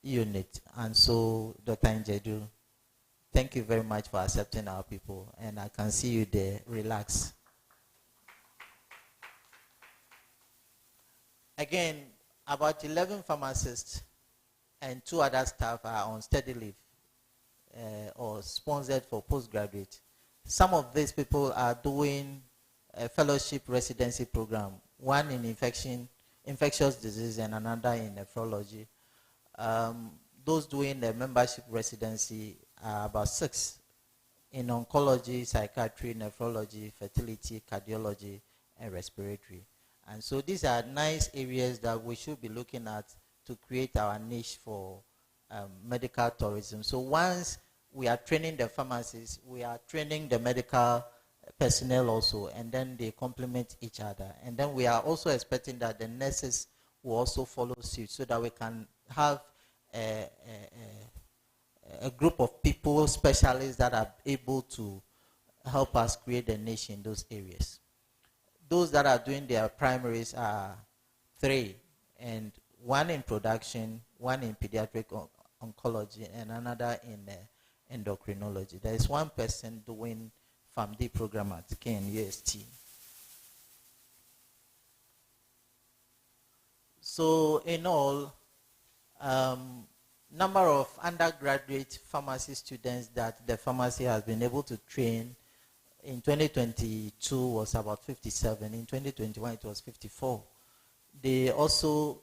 unit. And so, Dr. Njedu, thank you very much for accepting our people, and I can see you there. Relax. Again, about 11 pharmacists and 2 other staff are on study leave or sponsored for postgraduate. Some of these people are doing a fellowship residency program, 1 in infectious disease and another in nephrology. Those doing the membership residency are about 6 in oncology, psychiatry, nephrology, fertility, cardiology, and respiratory. And so these are nice areas that we should be looking at to create our niche for medical tourism. So once we are training the pharmacists, we are training the medical personnel also, and then they complement each other. And then we are also expecting that the nurses will also follow suit so that we can have a group of people, specialists that are able to help us create a niche in those areas. Those that are doing their primaries are 3, and 1 in production, 1 in pediatric oncology, and another in endocrinology. There is 1 person doing PharmD program at KNUST. So in all, number of undergraduate pharmacy students that the pharmacy has been able to train in 2022 was about 57. In 2021, it was 54. They also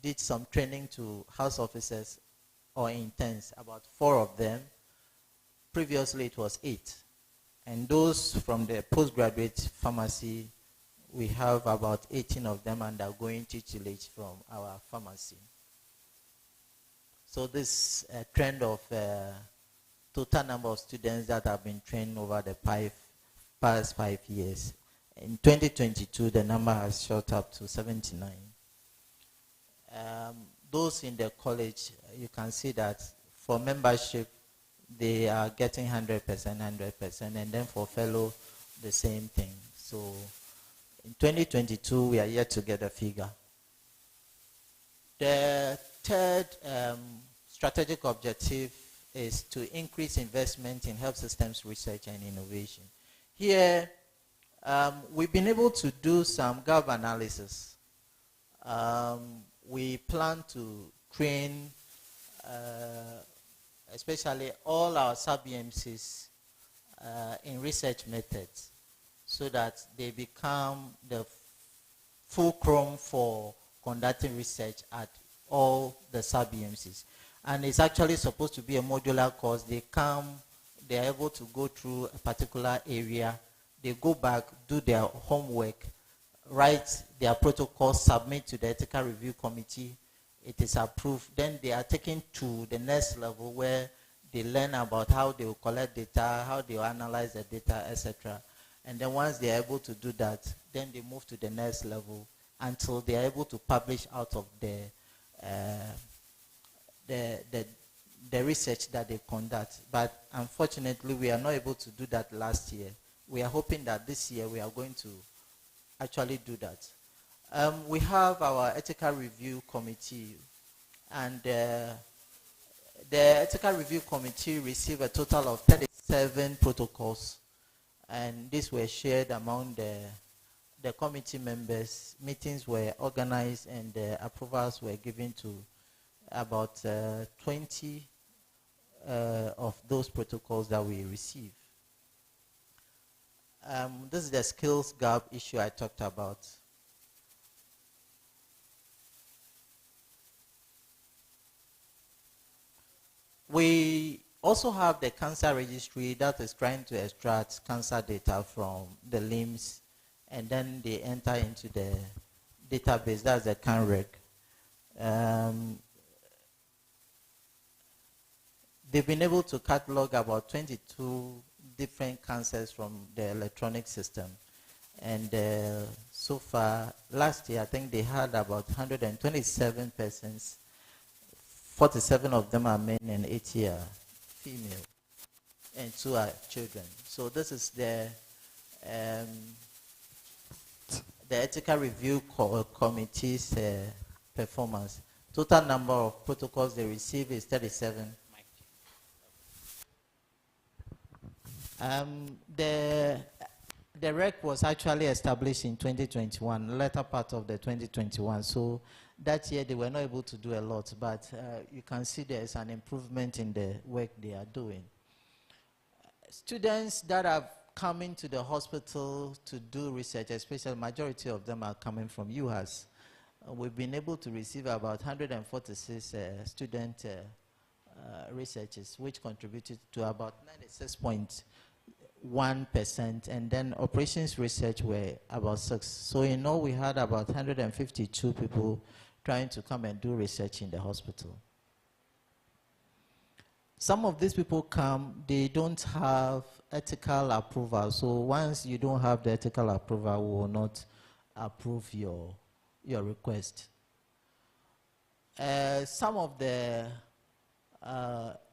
did some training to house officers or interns, about 4 of them. Previously, it was 8. And those from the postgraduate pharmacy, we have about 18 of them undergoing tutelage from our pharmacy. So this trend of total number of students that have been trained over the past 5 years. In 2022, the number has shot up to 79. Those in the college, you can see that for membership, they are getting 100%, 100%, and then for fellow, the same thing. So in 2022, we are yet to get a figure. The third strategic objective is to increase investment in health systems research and innovation. Here, we've been able to do some gap analysis. We plan to train especially all our sub-EMCs in research methods so that they become the fulcrum for conducting research at all the sub-EMCs. And it's actually supposed to be a modular course. They come, they're able to go through a particular area, they go back, do their homework, write their protocol, submit to the ethical review committee, it is approved. Then they are taken to the next level where they learn about how they will collect data, how they will analyze the data, etc. And then once they are able to do that, then they move to the next level until they are able to publish out of the research that they conduct. But unfortunately, we are not able to do that last year. We are hoping that this year we are going to actually do that. We have our ethical review committee, and the ethical review committee received a total of 37 protocols, and these were shared among the committee members. Meetings were organized, and the approvals were given to about 20 of those protocols that we received. This is the skills gap issue I talked about. We also have the cancer registry that is trying to extract cancer data from the limbs, and then they enter into the database. That's the CanReg. They've been able to catalog about 22 different cancers from the electronic system. And so far, last year, I think they had about 127 persons. 47 of them are men and 80 are female, and 2 are children. So this is the ethical review committee's performance. Total number of protocols they receive is 37. The REC was actually established in 2021, latter part of the 2021. So that year they were not able to do a lot, but you can see there is an improvement in the work they are doing. Students that are coming to the hospital to do research, especially majority of them are coming from UHAS. We've been able to receive about 146 student researchers, which contributed to about 96.1%, and then operations research were about 6. So in all, we had about 152 people trying to come and do research in the hospital. some of these people come, they don't have ethical approval. So once you don't have the ethical approval, we will not approve your request. Some of the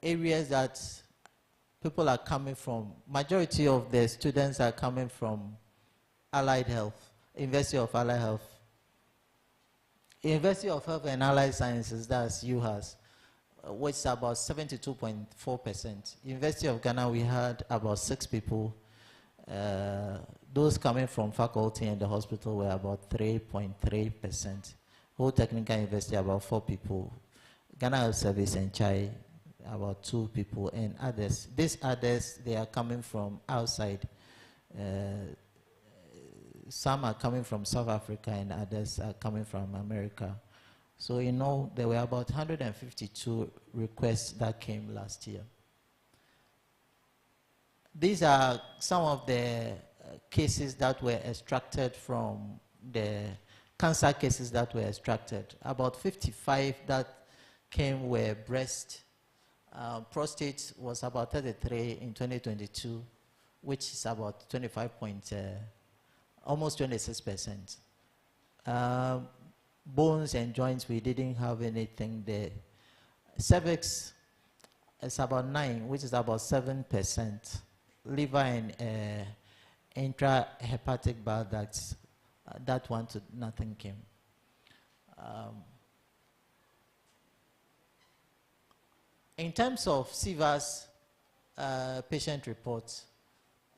areas that people are coming from, majority of the students are coming from Allied Health, University of Allied Health. University of Health and Allied Sciences, that's UHAS, which is about 72.4%. University of Ghana, we had about 6 people. Those coming from faculty and the hospital were about 3.3%. Whole Technical University, about 4 people. Ghana Health Service and Chai, about 2 people, and others. These others, they are coming from outside. Some are coming from South Africa and others are coming from America. So you know, there were about 152 requests that came last year. These are some of the cases that were extracted from the cancer cases that were extracted. About 55 that came were breast. Prostate was about 33 in 2022, which is about 25 almost 26%. Bones and joints, we didn't have anything there. Cervix is about 9, which is about 7%. Liver and intrahepatic bile ducts, that one to nothing came. In terms of CVAS patient reports,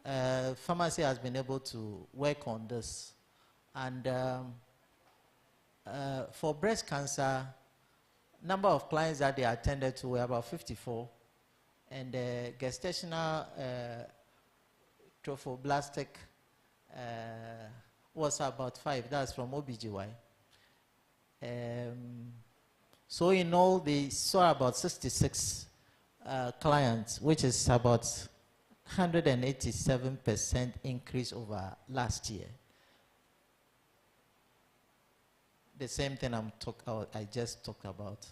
pharmacy has been able to work on this. And for breast cancer, number of clients that they attended to were about 54. And gestational trophoblastic was about 5. That's from OBGY. So in all, they saw about 66 clients, which is about 187% increase over last year. The same thing I just talked about.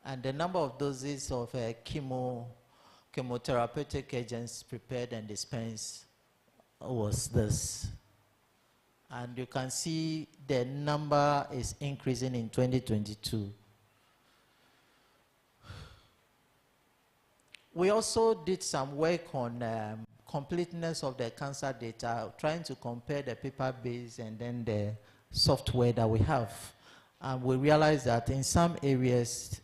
And the number of doses of chemotherapeutic agents prepared and dispensed was this. And you can see the number is increasing in 2022. We also did some work on completeness of the cancer data, trying to compare the paper-based and then the software that we have. And we realized that in some areas,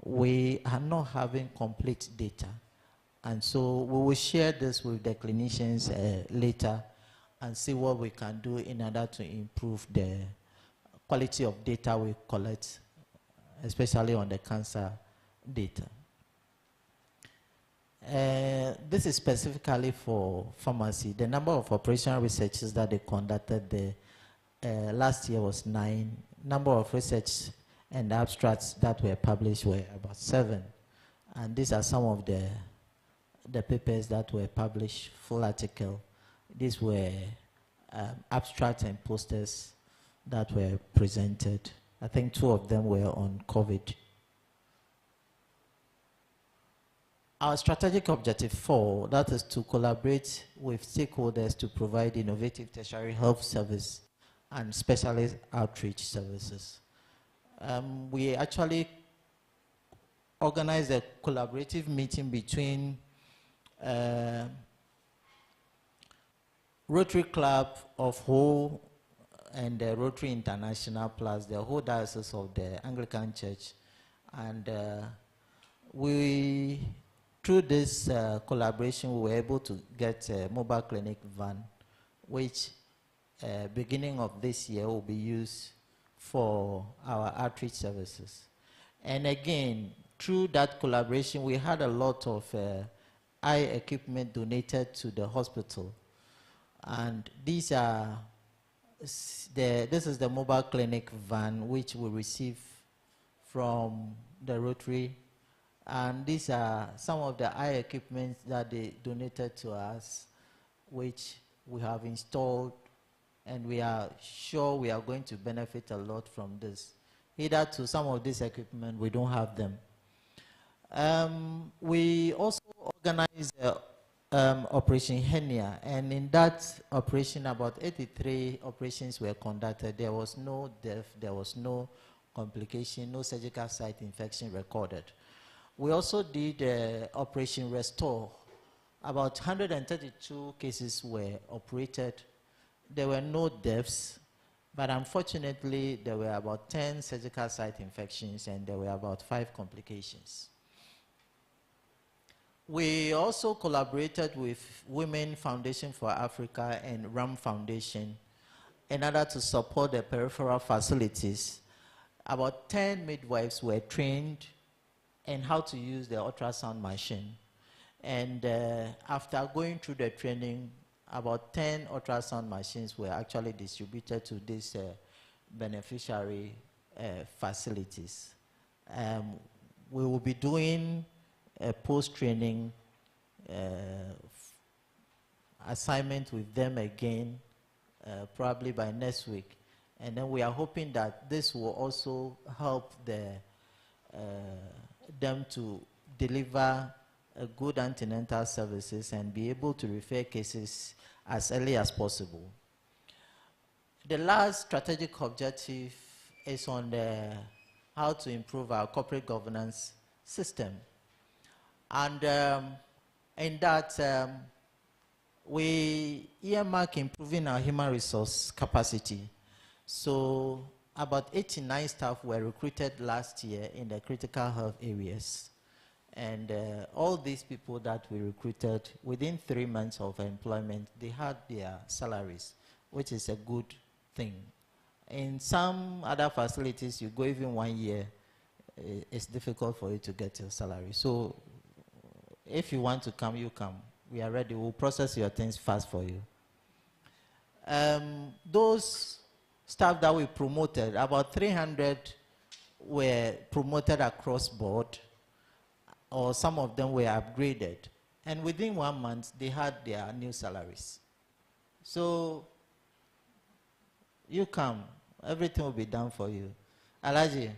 we are not having complete data. And so we will share this with the clinicians later and see what we can do in order to improve the quality of data we collect, especially on the cancer data. This is specifically for pharmacy. The number of operational researches that they conducted last year was 9. Number of research and abstracts that were published were about 7. And these are some of the papers that were published, full article. These were abstracts and posters that were presented. I think 2 of them were on COVID. Our strategic objective 4, that is to collaborate with stakeholders to provide innovative tertiary health service and specialist outreach services. We actually organized a collaborative meeting between Rotary Club of Ho and the Rotary International plus the whole diocese of the Anglican Church. And through this collaboration, we were able to get a mobile clinic van, which beginning of this year will be used for our outreach services. And again, through that collaboration, we had a lot of eye equipment donated to the hospital. And these are this is the mobile clinic van which we receive from the Rotary. And these are some of the eye equipment that they donated to us, which we have installed, and we are sure we are going to benefit a lot from this. Either to some of this equipment, we don't have them. We also organized Operation Hernia, and in that operation, about 83 operations were conducted. There was no death, there was no complication, no surgical site infection recorded. We also did Operation Restore. About 132 cases were operated. There were no deaths, but unfortunately, there were about 10 surgical site infections and there were about 5 complications. We also collaborated with Women Foundation for Africa and RAM Foundation in order to support the peripheral facilities. About 10 midwives were trained in how to use the ultrasound machine. And after going through the training, about 10 ultrasound machines were actually distributed to these beneficiary facilities. We will be doing a post-training assignment with them again, probably by next week. And then we are hoping that this will also help them to deliver good antenatal services and be able to refer cases as early as possible. The last strategic objective is on how to improve our corporate governance system. And in that, we earmark improving our human resource capacity. So about 89 staff were recruited last year in the critical health areas. And all these people that we recruited, within 3 months of employment, they had their salaries, which is a good thing. In some other facilities, you go even 1 year, it's difficult for you to get your salary. So if you want to come, you come. We are ready. We'll process your things fast for you. Those staff that we promoted, about 300 were promoted across board, or some of them were upgraded. And within 1 month, they had their new salaries. So you come, everything will be done for you. Alaji,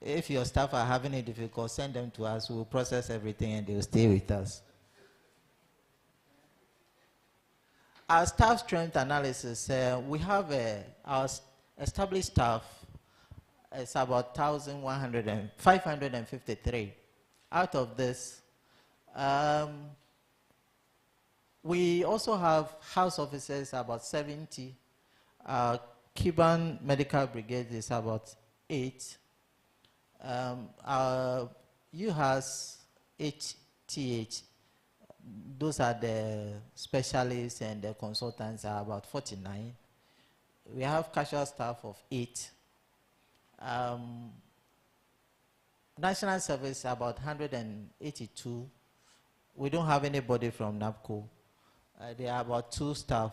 if your staff are having a difficulty, send them to us. We'll process everything and they'll stay with us. Our staff strength analysis, we have our established staff is about 553. Out of this, we also have house officers, about 70. Cuban Medical Brigade is about 8. Our UHAS, HTH, those are the specialists and the consultants are about 49. We have casual staff of 8. National service about 182. We don't have anybody from NAPCO. There are about 2 staff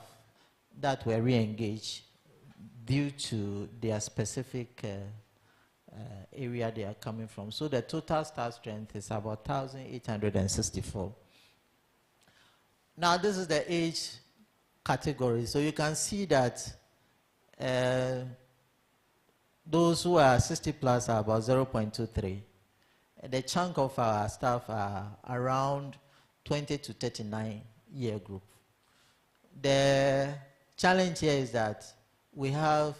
that were re-engaged due to their specific area they are coming from. So the total staff strength is about 1,864. Now this is the age category. So you can see that those who are 60 plus are about 0.23. The chunk of our staff are around 20 to 39 year group. The challenge here is that we have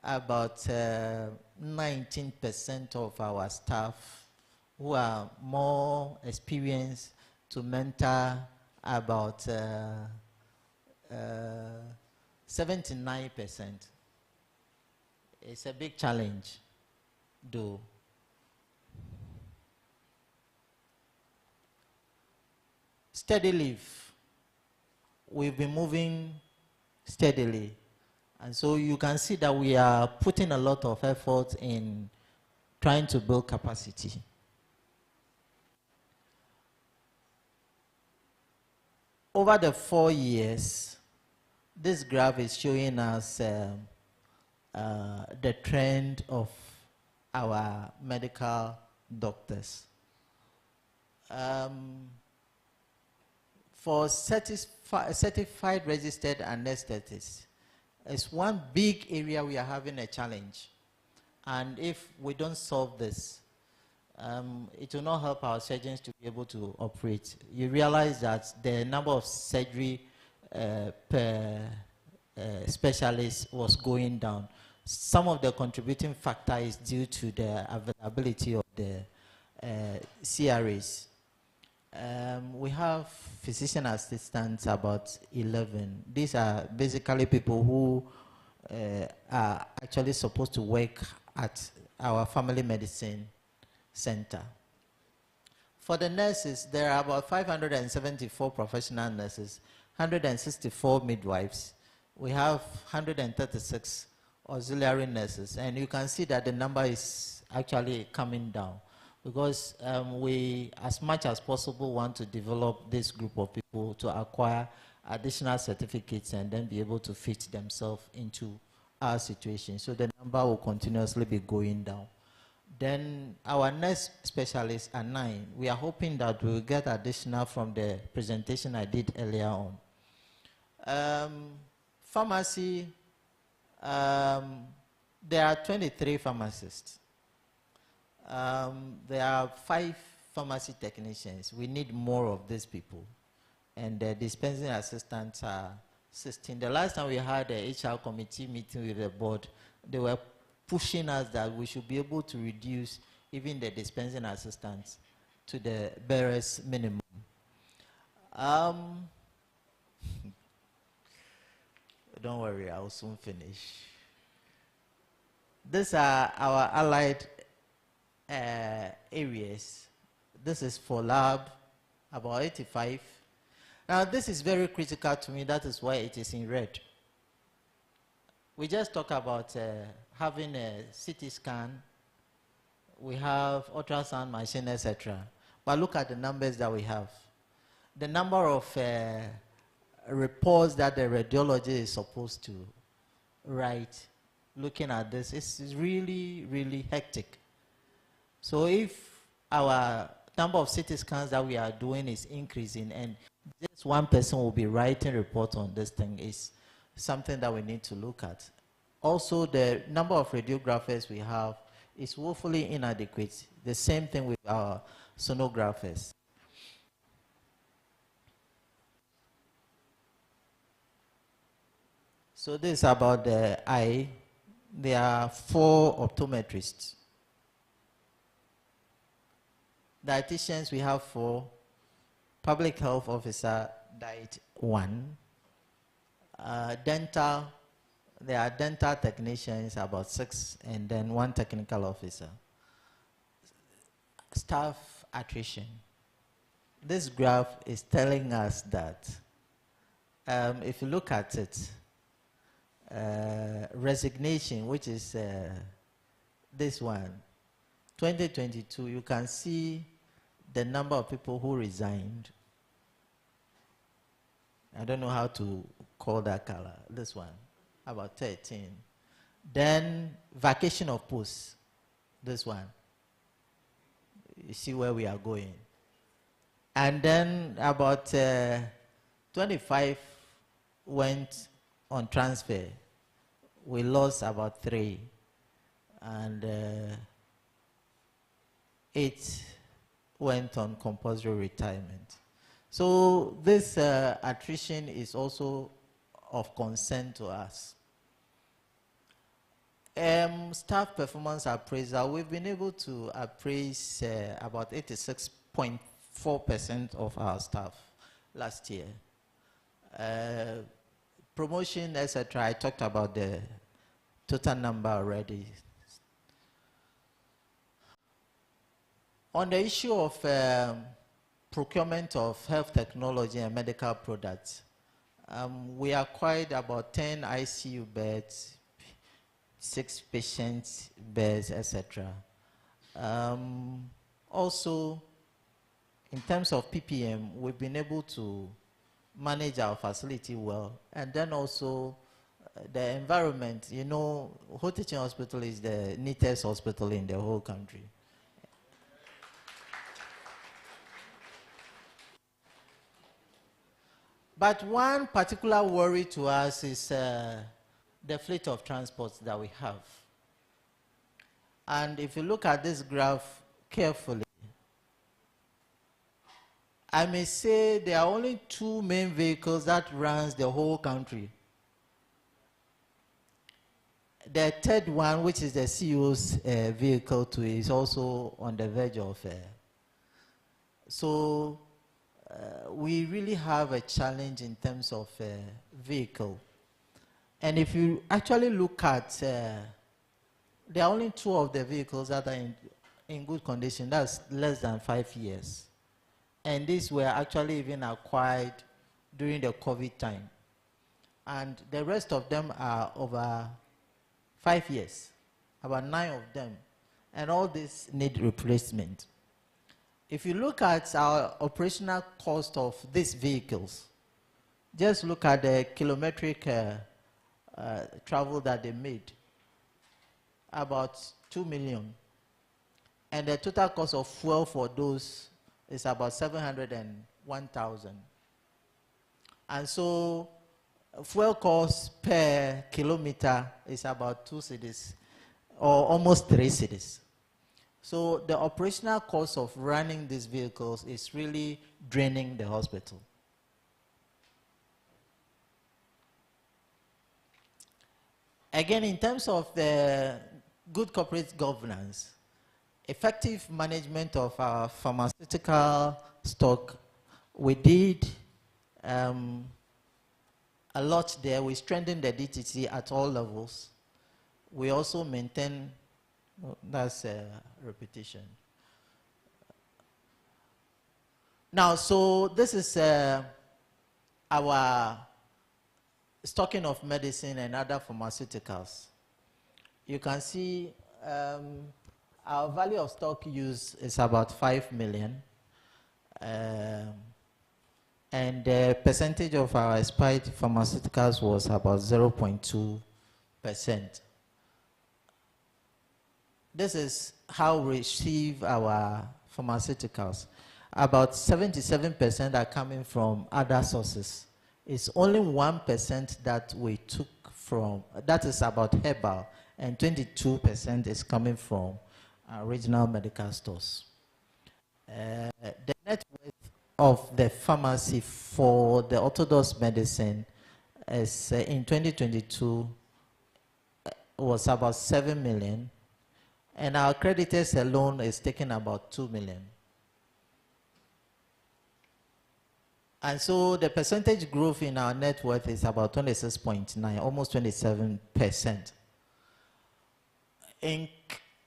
about 19% of our staff who are more experienced to mentor about 79%. It's a big challenge, though. Steady leave. We've been moving steadily. And so you can see that we are putting a lot of effort in trying to build capacity. Over the 4 years, this graph is showing us the trend of our medical doctors. For certified registered anesthetists, it's one big area we are having a challenge. And if we don't solve this, it will not help our surgeons to be able to operate. You realize that the number of surgery per specialist was going down. Some of the contributing factor is due to the availability of the CRAs. We have physician assistants, about 11. These are basically people who are actually supposed to work at our family medicine center. For the nurses, there are about 574 professional nurses, 164 midwives. We have 136 auxiliary nurses, and you can see that the number is actually coming down because we, as much as possible, want to develop this group of people to acquire additional certificates and then be able to fit themselves into our situation. So the number will continuously be going down. Then our nurse specialists are 9. We are hoping that we will get additional from the presentation I did earlier on. Pharmacy, there are 23 pharmacists. There are 5 pharmacy technicians. We need more of these people. And the dispensing assistants are 16. The last time we had a HR committee meeting with the board, they were pushing us that we should be able to reduce even the dispensing assistants to the barest minimum. Don't worry, I'll soon finish. These are our allied areas. This is for lab, about 85. Now, this is very critical to me. That is why it is in red. We just talk about having a CT scan. We have ultrasound machine, etc. But look at the numbers that we have. The number of reports that the radiologist is supposed to write, looking at this, is really, really hectic. So if our number of CT scans that we are doing is increasing and just one person will be writing reports on this thing, is something that we need to look at. Also, the number of radiographers we have is woefully inadequate. The same thing with our sonographers. So this is about the eye. There are 4 optometrists. Dietitians, we have 4. Public health officer, diet 1. Dental, there are dental technicians, about 6, and then 1 technical officer. Staff attrition. This graph is telling us that if you look at it, resignation, which is this one, 2022, you can see the number of people who resigned. I don't know how to call that color, this one, about 13. Then vacation of posts, this one. You see where we are going. And then about 25 went on transfer. We lost about 3. And 8 went on compulsory retirement. So this attrition is also of concern to us. Staff performance appraisal, we've been able to appraise about 86.4% of our staff last year. Promotion, etc., I talked about the total number already. On the issue of procurement of health technology and medical products, we acquired about 10 ICU beds, 6 patient beds, etc. Also, in terms of PPM, we've been able to manage our facility well. And then also, the environment, you know, HTH Hospital is the neatest hospital in the whole country. But one particular worry to us is the fleet of transports that we have. And if you look at this graph, carefully, I may say there are only two main vehicles that runs the whole country. The third one, which is the CEO's vehicle too, is also on the verge of. So we really have a challenge in terms of vehicle. And if you actually look at, there are only two of the vehicles that are in good condition. That's less than 5 years. And these were actually even acquired during the COVID time. And the rest of them are over 5 years, about 9 of them. And all these need replacement. If you look at our operational cost of these vehicles, just look at the kilometric travel that they made, about 2 million. And the total cost of fuel for those is about 701,000. And so fuel cost per kilometer is about 2 cedis, or almost 3 cedis. So the operational cost of running these vehicles is really draining the hospital. Again, in terms of the good corporate governance, effective management of our pharmaceutical stock, we did a lot there. We strengthened the DTC at all levels. We also maintain, that's a repetition. Now, so this is our stocking of medicine and other pharmaceuticals. You can see our value of stock use is about 5 million. And the percentage of our expired pharmaceuticals was about 0.2%. This is how we receive our pharmaceuticals. About 77% are coming from other sources. It's only 1% that we took from, that is about herbal, and 22% is coming from regional medical stores. The net worth of the pharmacy for the orthodox medicine is in 2022 was about 7 million, and our creditors alone is taking about 2 million. And so the percentage growth in our net worth is about 26.9, almost 27%. In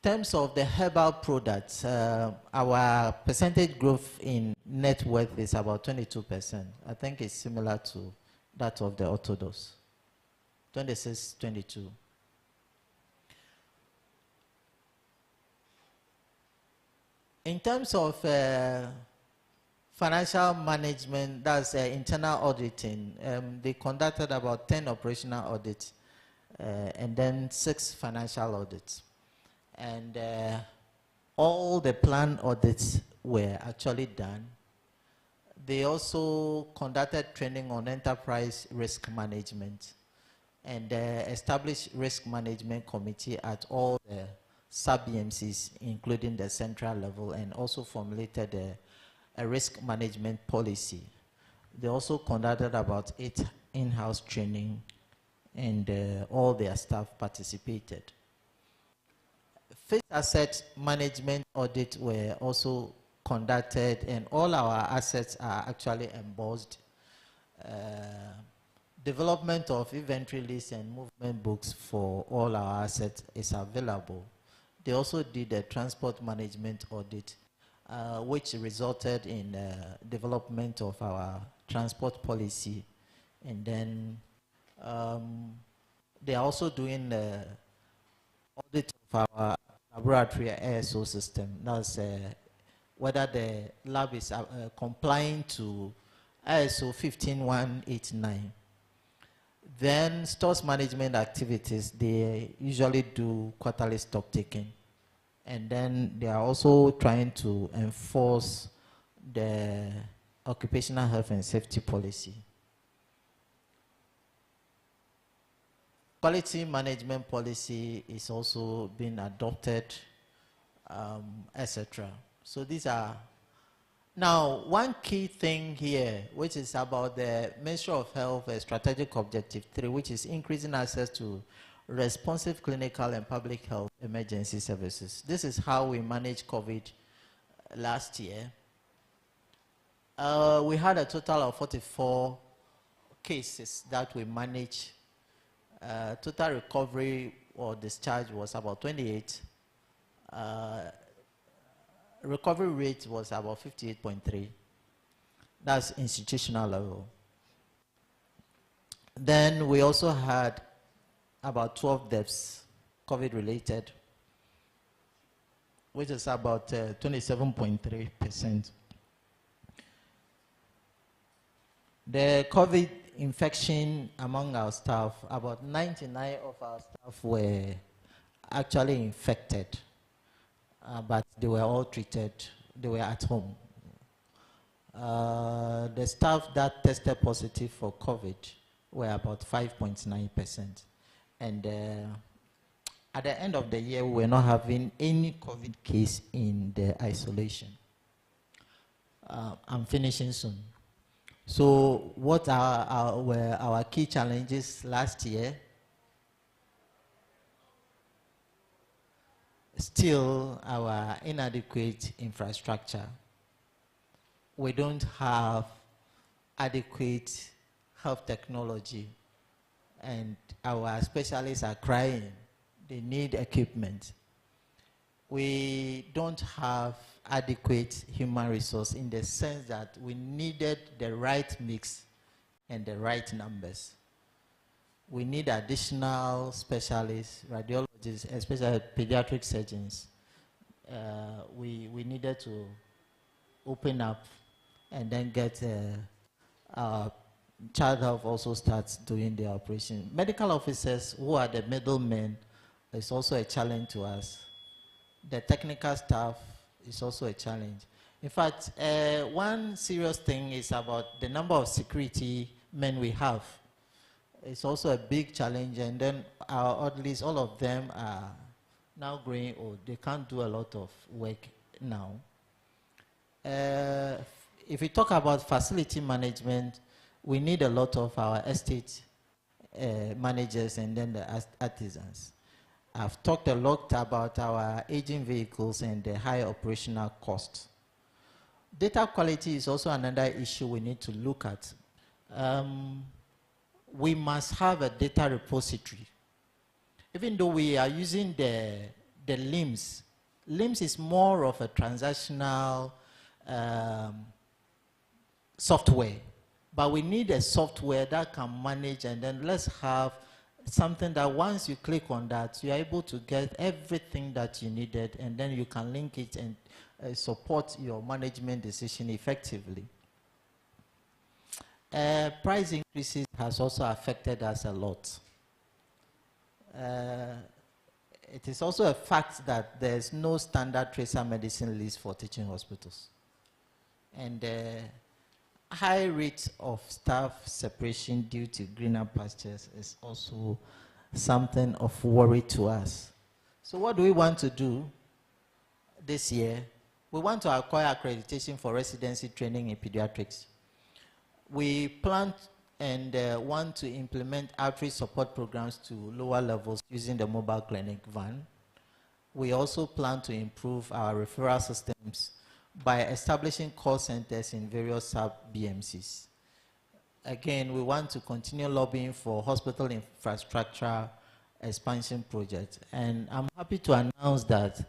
terms of the herbal products, our percentage growth in net worth is about 22%. I think it's similar to that of the orthodox, 26, 22. In terms of financial management, that's internal auditing. They conducted about 10 operational audits and then 6 financial audits. And all the planned audits were actually done. They also conducted training on enterprise risk management and established risk management committee at all the sub-BMCs, including the central level, and also formulated a risk management policy. They also conducted about 8 in-house training, and all their staff participated. Fixed asset management audits were also conducted, and all our assets are actually embossed. Development of inventory lists and movement books for all our assets is available. They also did a transport management audit, which resulted in development of our transport policy. And then they are also doing audit of our laboratory ASO system. That's whether the lab is complying to ISO 15189. Then stores management activities, they usually do quarterly stock taking. And then they are also trying to enforce the occupational health and safety policy. Quality management policy is also being adopted etc. So these are, now one key thing here, which is about the Ministry of Health Strategic Objective 3, which is increasing access to responsive clinical and public health emergency services. This is how we managed COVID last year. We had a total of 44 cases that we managed. Total recovery or discharge was about 28. Recovery rate was about 58.3. That's institutional level. Then we also had about 12 deaths, COVID-related, which is about 27.3%. The COVID infection among our staff, about 99 of our staff were actually infected, but they were all treated, they were at home. The staff that tested positive for COVID were about 5.9%. And at the end of the year, we were not having any COVID case in the isolation. I'm finishing soon. So what were our key challenges last year? Still, our inadequate infrastructure. We don't have adequate health technology, and our specialists are crying. They need equipment. We don't have adequate human resource in the sense that we needed the right mix and the right numbers. We need additional specialists, radiologists, especially pediatric surgeons. We needed to open up and then get our child health also starts doing the operation. Medical officers, who are the middlemen, is also a challenge to us. The technical staff is also a challenge. In fact, one serious thing is about the number of security men we have. It's also a big challenge, and then our orderlies, all of them are now growing old. They can't do a lot of work now. If we talk about facility management, we need a lot of our estate managers and then the artisans. I've talked a lot about our aging vehicles and the high operational costs. Data quality is also another issue we need to look at. We must have a data repository. Even though we are using the LIMS, LIMS is more of a transactional software, but we need a software that can manage, and then let's have something that once you click on that, you are able to get everything that you needed, and then you can link it and support your management decision effectively. Price increases has also affected us a lot. It is also a fact that there's no standard tracer medicine list for teaching hospitals. And high rate of staff separation due to greener pastures is also something of worry to us. So what do we want to do this year? We want to acquire accreditation for residency training in pediatrics. We plan and want to implement outreach support programs to lower levels using the mobile clinic van. We also plan to improve our referral systems by establishing call centers in various sub-BMCs. Again, we want to continue lobbying for hospital infrastructure expansion projects. And I'm happy to announce that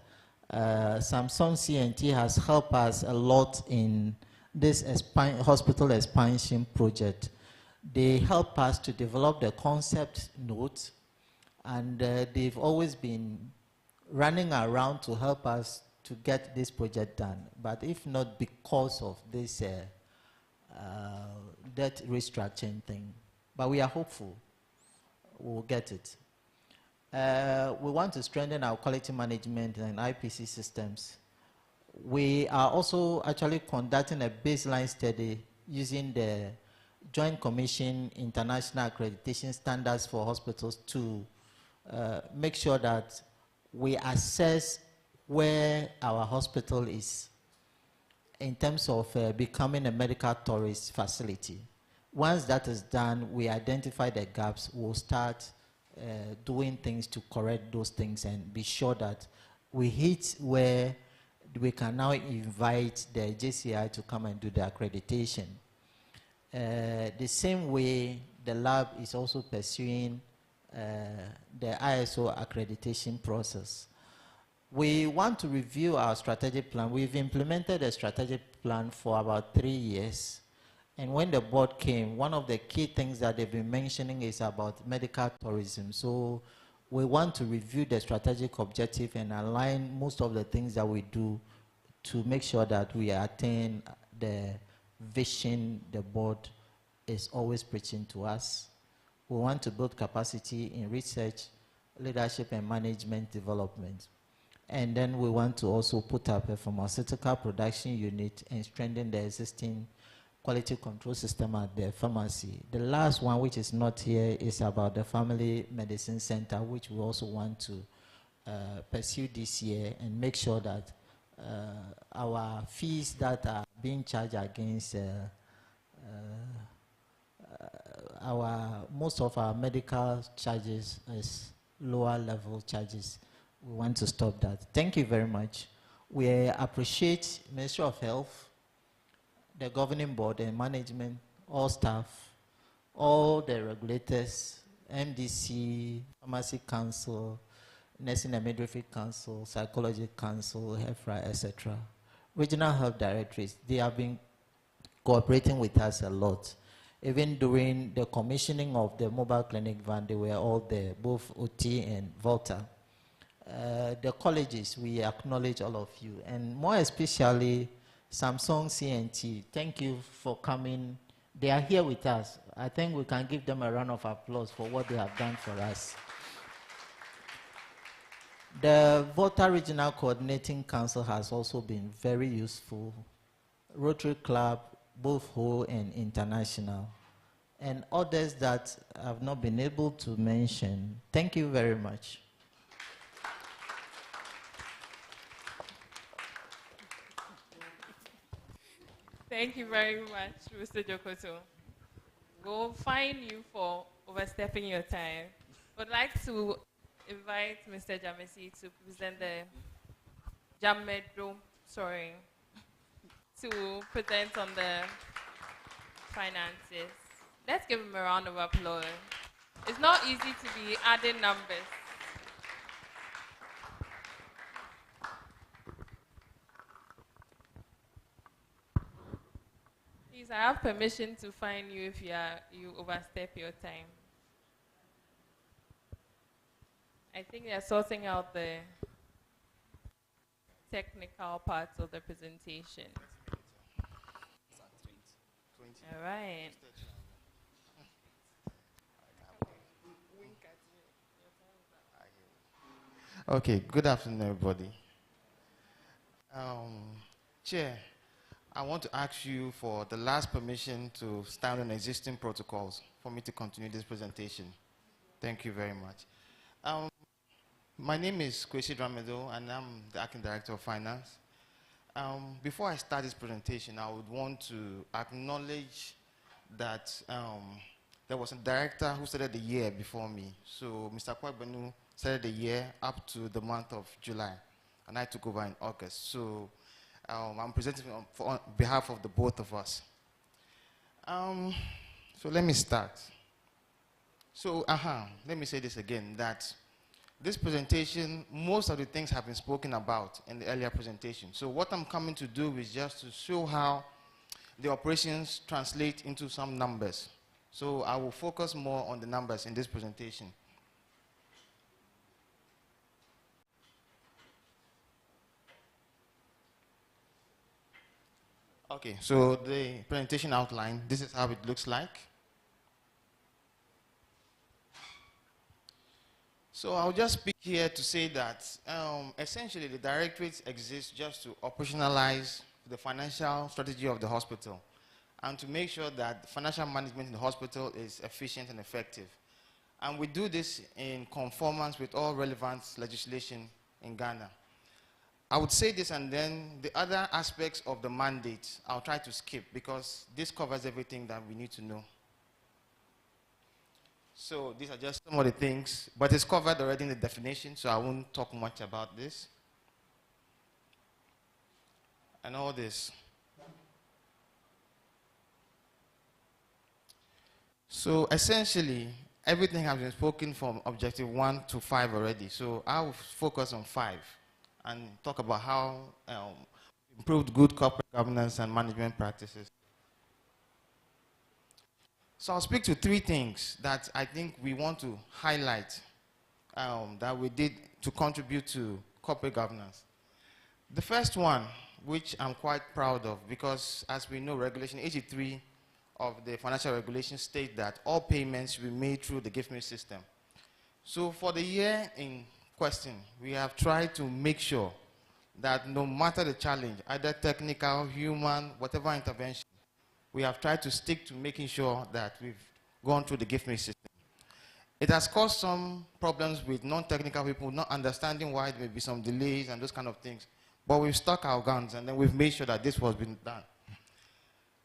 Samsung CNT has helped us a lot in this hospital expansion project. They help us to develop the concept note, and they've always been running around to help us to get this project done. But if not because of this debt restructuring thing, but we are hopeful we'll get it. We want to strengthen our quality management and IPC systems. We are also actually conducting a baseline study using the Joint Commission International Accreditation Standards for Hospitals to make sure that we assess where our hospital is in terms of becoming a medical tourist facility. Once that is done, we identify the gaps, we'll start doing things to correct those things and be sure that we hit where we can now invite the JCI to come and do the accreditation. The same way, the lab is also pursuing the ISO accreditation process. We want to review our strategic plan. We've implemented a strategic plan for about 3 years. And when the board came, one of the key things that they've been mentioning is about medical tourism. So we want to review the strategic objective and align most of the things that we do to make sure that we attain the vision the board is always preaching to us. We want to build capacity in research, leadership, and management development. And then we want to also put up a pharmaceutical production unit and strengthen the existing quality control system at the pharmacy. The last one, which is not here, is about the family medicine center, which we also want to pursue this year and make sure that our fees that are being charged against most of our medical charges is lower level charges. We want to stop that. Thank you very much. We appreciate Ministry of Health, the governing board and management, all staff, all the regulators, MDC, Pharmacy Council, Nursing and Midwifery Council, Psychology Council, HEFRA, etc. Regional Health Directorates, they have been cooperating with us a lot. Even during the commissioning of the mobile clinic van, they were all there, both OT and Volta. The colleges, we acknowledge all of you, and more especially Samsung CNT. Thank you for coming. They are here with us. I think we can give them a round of applause for what they have done for us. The Volta Regional Coordinating Council has also been very useful. Rotary Club, both whole and international, and others that I've not been able to mention. Thank you very much. Thank you very much, Mr. Jokoto. We'll fine you for overstepping your time. I'd like to invite Mr. Jamesi to present the to present on the finances. Let's give him a round of applause. It's not easy to be adding numbers. Please, I have permission to fine you if you overstep your time. I think they're sorting out the technical parts of the presentation. All right. Okay, good afternoon, everybody. Chair, I want to ask you for the last permission to stand on existing protocols for me to continue this presentation. Thank you very much. My name is Kwesi Dramedo, and I'm the Acting Director of Finance. Before I start this presentation, I would want to acknowledge that there was a director who started the year before me. So Mr. Kwabenu started the year up to the month of July, and I took over in August. So I'm presenting on behalf of the both of us. So let me start. So, let me say this again, that this presentation, most of the things have been spoken about in the earlier presentation. So what I'm coming to do is just to show how the operations translate into some numbers. So I will focus more on the numbers in this presentation. Okay, so the presentation outline, this is how it looks like. So I'll just speak here to say that essentially the directorate exists just to operationalize the financial strategy of the hospital and to make sure that the financial management in the hospital is efficient and effective. And we do this in conformance with all relevant legislation in Ghana. I would say this, and then the other aspects of the mandate, I'll try to skip because this covers everything that we need to know. So these are just some of the things, but it's covered already in the definition, so I won't talk much about this. And all this. So essentially, everything has been spoken from objective 1 to 5 already. So I will focus on 5 and talk about how improved good corporate governance and management practices. So I'll speak to 3 things that I think we want to highlight that we did to contribute to corporate governance. The first one, which I'm quite proud of, because as we know, Regulation 83 of the financial regulation states that all payments should be made through the gift me system. So for the year in question, we have tried to make sure that no matter the challenge, either technical, human, whatever intervention, we have tried to stick to making sure that we've gone through the gift me system. It has caused some problems with non-technical people not understanding why there may be some delays and those kind of things. But we've stuck our guns and then we've made sure that this was been done.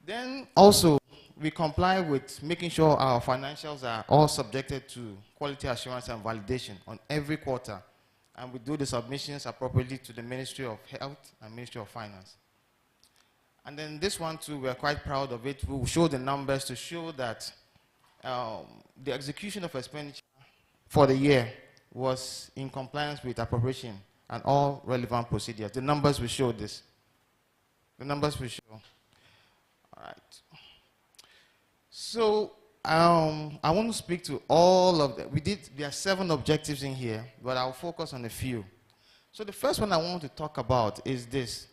Then also, we comply with making sure our financials are all subjected to quality assurance and validation on every quarter. And we do the submissions appropriately to the Ministry of Health and Ministry of Finance. And then this one too, we're quite proud of it. We will show the numbers to show that the execution of expenditure for the year was in compliance with appropriation and all relevant procedures. The numbers will show this. The numbers will show. All right. So I want to speak to all of them. There are 7 objectives in here, but I'll focus on a few. So the first one I want to talk about is this.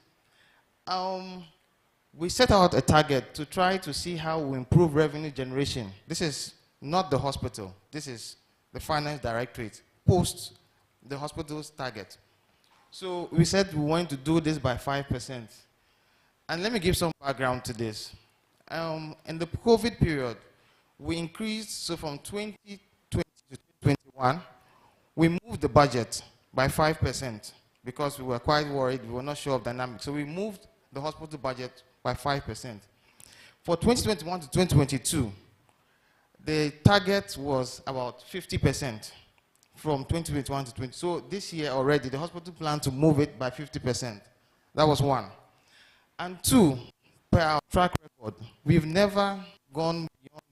We set out a target to try to see how we improve revenue generation. This is not the hospital. This is the finance directorate post the hospital's target. So we said we want to do this by 5%. And let me give some background to this. In the COVID period, we increased, so from 2020 to 2021, we moved the budget by 5% because we were quite worried, we were not sure of dynamics. So we moved the hospital budget by 5%. For 2021 to 2022, the target was about 50% from 2021 to 20. So this year already, the hospital planned to move it by 50%. That was 1. And 2, per our track record, we've never gone beyond,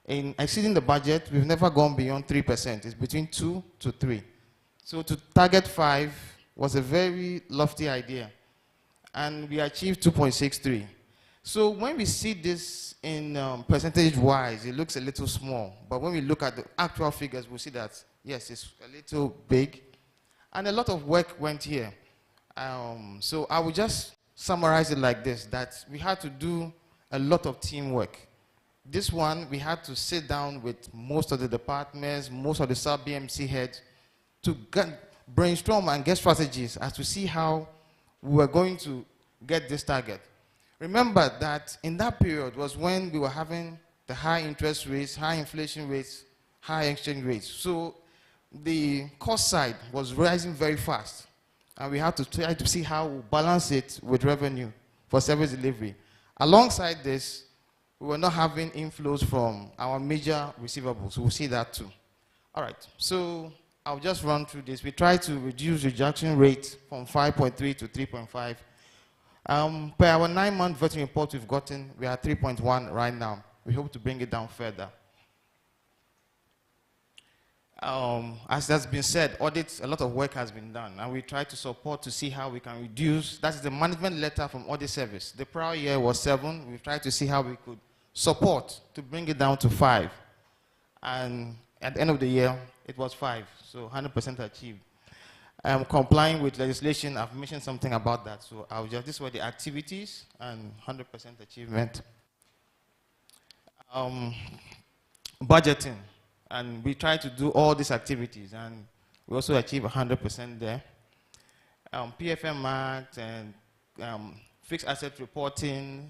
in exceeding the budget, we've never gone beyond 3%. It's between 2 to 3. So to target 5 was a very lofty idea. And we achieved 2.63. So when we see this in percentage-wise, it looks a little small. But when we look at the actual figures, we'll see that, yes, it's a little big. And a lot of work went here. So I will just summarize it like this, that we had to do a lot of teamwork. This one, we had to sit down with most of the departments, most of the sub-BMC heads, to brainstorm and get strategies as to see how we were going to get this target. Remember that in that period was when we were having the high interest rates, high inflation rates, high exchange rates. So the cost side was rising very fast. And we had to try to see how we balance it with revenue for service delivery. Alongside this, we were not having inflows from our major receivables. We'll see that too. All right, so I'll just run through this. We tried to reduce rejection rate from 5.3 to 3.5. Per our 9-month vetting report we've gotten, we are 3.1 right now. We hope to bring it down further. As has been said, audits, a lot of work has been done, and we try to support to see how we can reduce. That's the management letter from audit service. The prior year was 7. We tried to see how we could support to bring it down to 5. And at the end of the year, it was 5, so 100% achieved. Complying with legislation, I've mentioned something about that, so I'll just, this were the activities and 100% achievement. Budgeting, and we try to do all these activities, and we also achieve 100% there. PFM Act and fixed asset reporting.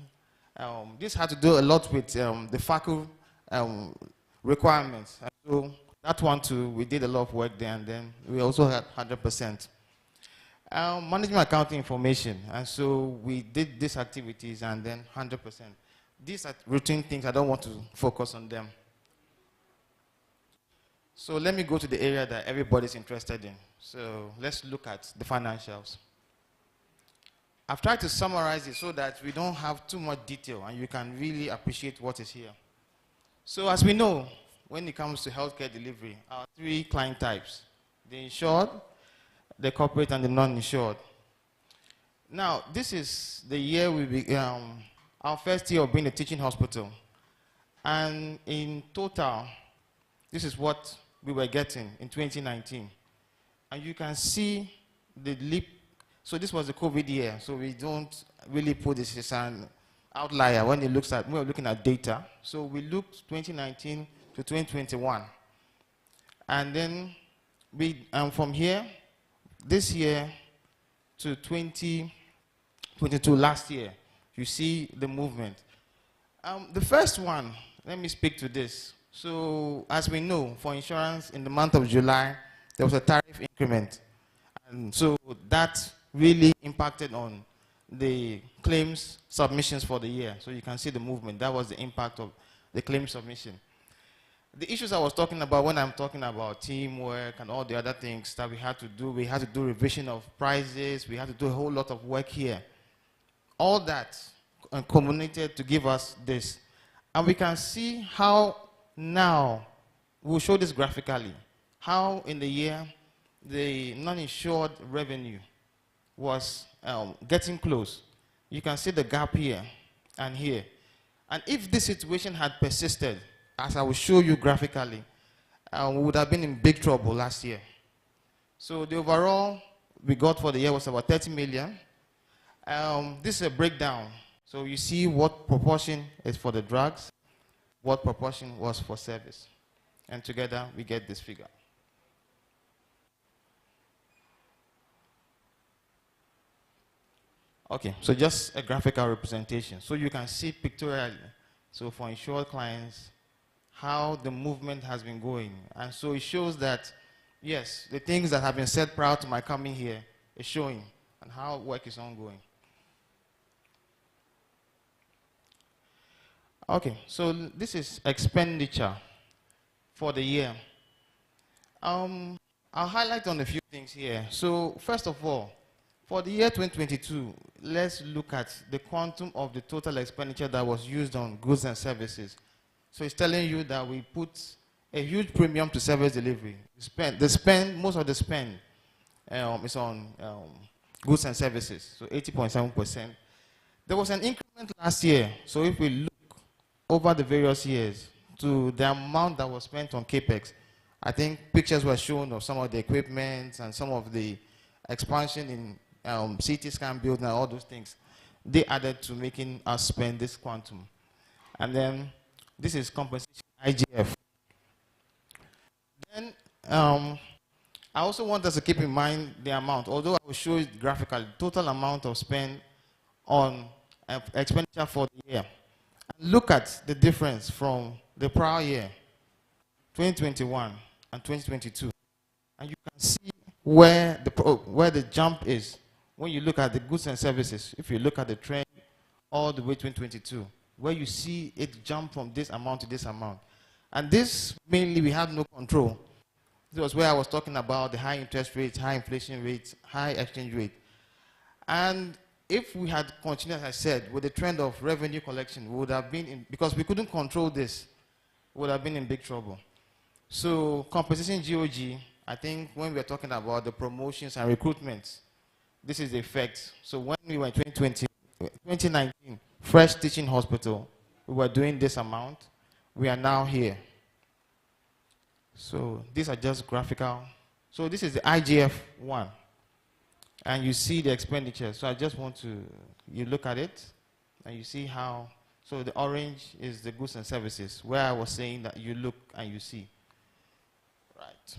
This had to do a lot with the FACU requirements. And so that one too, we did a lot of work there, and then we also had 100%. Management accounting information. And so we did these activities and then 100%. These are routine things. I don't want to focus on them. So let me go to the area that everybody's interested in. So let's look at the financials. I've tried to summarize it so that we don't have too much detail and you can really appreciate what is here. So as we know, when it comes to healthcare delivery, our three client types: the insured, the corporate, and the non-insured. Now, this is the year our first year of being a teaching hospital. And in total, this is what we were getting in 2019. And you can see the leap. So this was the COVID year, so we don't really put this as an outlier when we're looking at data. So we looked 2019 to 2021. And then from here, this year to 2022, last year, you see the movement. The first one, let me speak to this. So as we know, for insurance, in the month of July, there was a tariff increment. And so that really impacted on the claims submissions for the year. So you can see the movement. That was the impact of the claim submission. The issues I was talking about when I'm talking about teamwork and all the other things that we had to do revision of prices, we had to do a whole lot of work here. All that culminated to give us this. And we can see how now, we'll show this graphically, how in the year the non-insured revenue was getting close. You can see the gap here and here. And if this situation had persisted, as I will show you graphically, we would have been in big trouble last year. So the overall we got for the year was about 30 million. This is a breakdown. So you see what proportion is for the drugs, what proportion was for service. And together we get this figure. Okay, so just a graphical representation. So you can see pictorially, so for insured clients, how the movement has been going. And so it shows that, yes, the things that have been said prior to my coming here is showing, and how work is ongoing. Okay, so this is expenditure for the year. I'll highlight on a few things here. So first of all, for the year 2022, let's look at the quantum of the total expenditure that was used on goods and services. So it's telling you that we put a huge premium to service delivery. Most of the spend is on goods and services, so 80.7%. There was an increment last year, so if we look over the various years to the amount that was spent on CAPEX, I think pictures were shown of some of the equipment and some of the expansion in CT scan building and all those things. They added to making us spend this quantum. And then this is compensation IGF. Then I also want us to keep in mind the amount, although I will show it graphically, total amount of spend on expenditure for the year. And look at the difference from the prior year, 2021 and 2022. And you can see where the jump is when you look at the goods and services. If you look at the trend all the way 2022, where you see it jump from this amount to this amount. And this, mainly, we have no control. This was where I was talking about the high interest rates, high inflation rates, high exchange rate. And if we had continued, as I said, with the trend of revenue collection, we would have been in, because we couldn't control this, we would have been in big trouble. So compensation GOG, I think when we are talking about the promotions and recruitments, this is the effect. So when we were in 2019, fresh teaching hospital, we were doing this amount. We are now here. So these are just graphical. So this is the IGF one. And you see the expenditure. So I just want you look at it and you see how, so the orange is the goods and services, where I was saying that you look and you see. Right.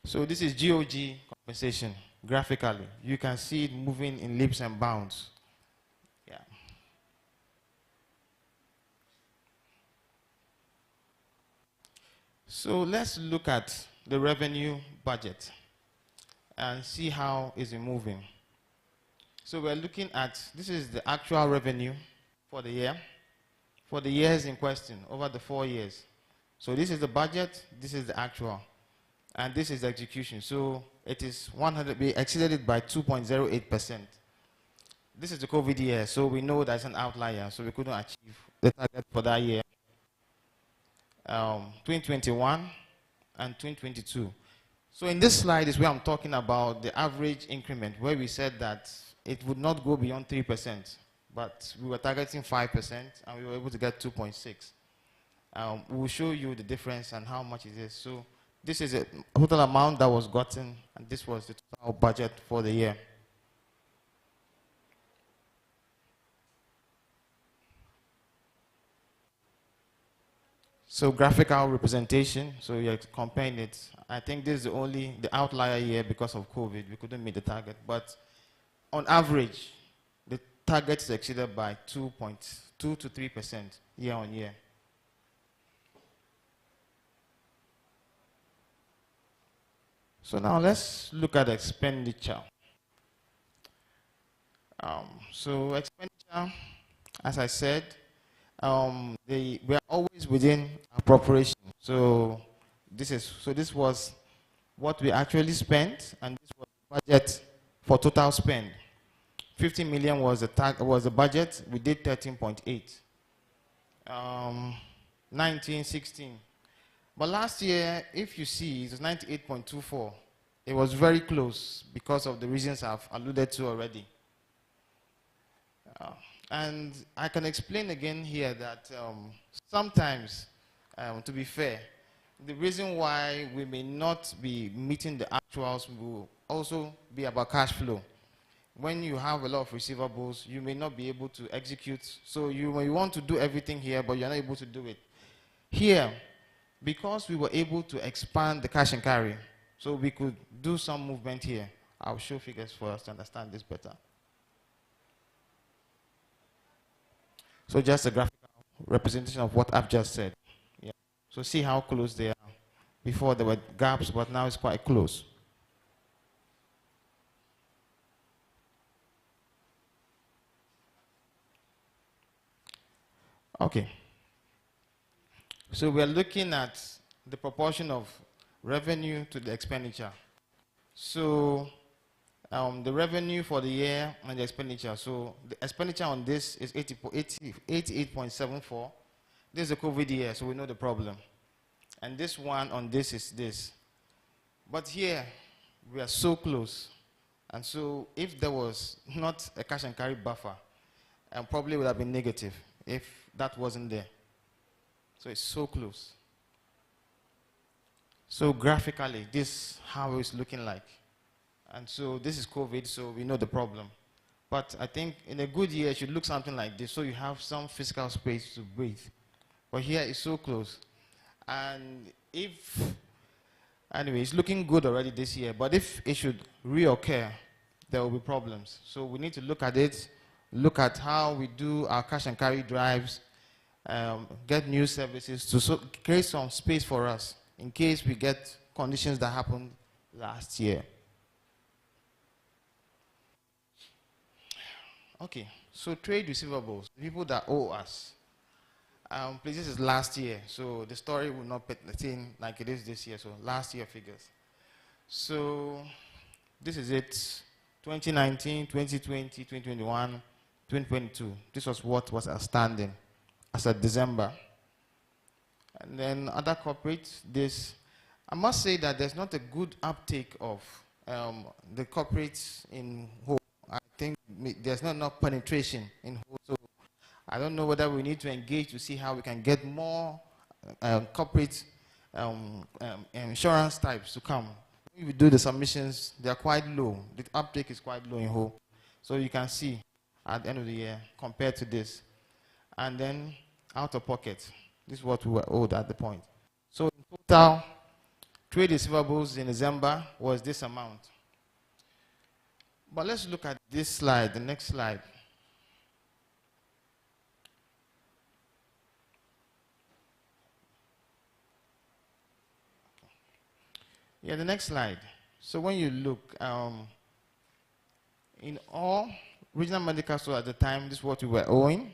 So this is GOG compensation, graphically. You can see it moving in leaps and bounds. Yeah. So let's look at the revenue budget and see how is it moving. So we're looking at, this is the actual revenue for the years in question, over the 4 years. So this is the budget, this is the actual, and this is the execution. So it is 100, we exceeded it by 2.08%. This is the COVID year, so we know that's an outlier, so we couldn't achieve the target for that year. 2021 and 2022. So in this slide is where I'm talking about the average increment, where we said that it would not go beyond 3%, but we were targeting 5%, and we were able to get 2.6. We will show you the difference and how much it is. So this is a total amount that was gotten, and this was the total budget for the year. So graphical representation, so you're comparing it. I think this is the outlier year because of COVID. We couldn't meet the target, but on average, the target is exceeded by 2.2 to 3% year on year. So now let's look at expenditure. So expenditure, as I said, we are always within appropriation. So this was what we actually spent, and this was the budget for total spend. 50 million was the budget. We did 13.8. 19, 16. But last year, if you see, it was 98.24. It was very close because of the reasons I've alluded to already. And I can explain again here that sometimes, to be fair, the reason why we may not be meeting the actuals will also be about cash flow. When you have a lot of receivables, you may not be able to execute. So you may want to do everything here, but you're not able to do it. Here, because we were able to expand the cash and carry, so we could do some movement here. I'll show figures for us to understand this better. So just a graphical representation of what I've just said. Yeah. So see how close they are. Before there were gaps, but now it's quite close. Okay. So we're looking at the proportion of revenue to the expenditure. So the revenue for the year and the expenditure. So the expenditure on this is 88.74. This is the COVID year, so we know the problem. And this one on this is this. But here, we are so close. And so if there was not a cash and carry buffer, probably would have been negative if that wasn't there. So it's so close. So graphically, this is how it's looking like. And so this is COVID, so we know the problem. But I think in a good year, it should look something like this, so you have some physical space to breathe. But here it's so close. And anyway, it's looking good already this year, but if it should reoccur, there will be problems. So we need to look at it, look at how we do our cash and carry drives, get new services to create some space for us in case we get conditions that happened last year. Okay, so trade receivables, people that owe us. Please, this is last year, so the story will not be the same like it is this year, so last year figures. So this is it, 2019, 2020, 2021, 2022. This was what was outstanding as of December. And then other corporates, I must say that there's not a good uptake of the corporates in whole. I think there's not enough penetration in whole. So I don't know whether we need to engage to see how we can get more corporate insurance types to come. When we do the submissions, they're quite low. The uptake is quite low in whole. So you can see at the end of the year compared to this. And then out of pocket, this is what we were owed at the point. So in total, trade receivables in December was this amount. But let's look at this slide, the next slide. Yeah, the next slide. So when you look, in all regional medical stores at the time, this is what we were owing,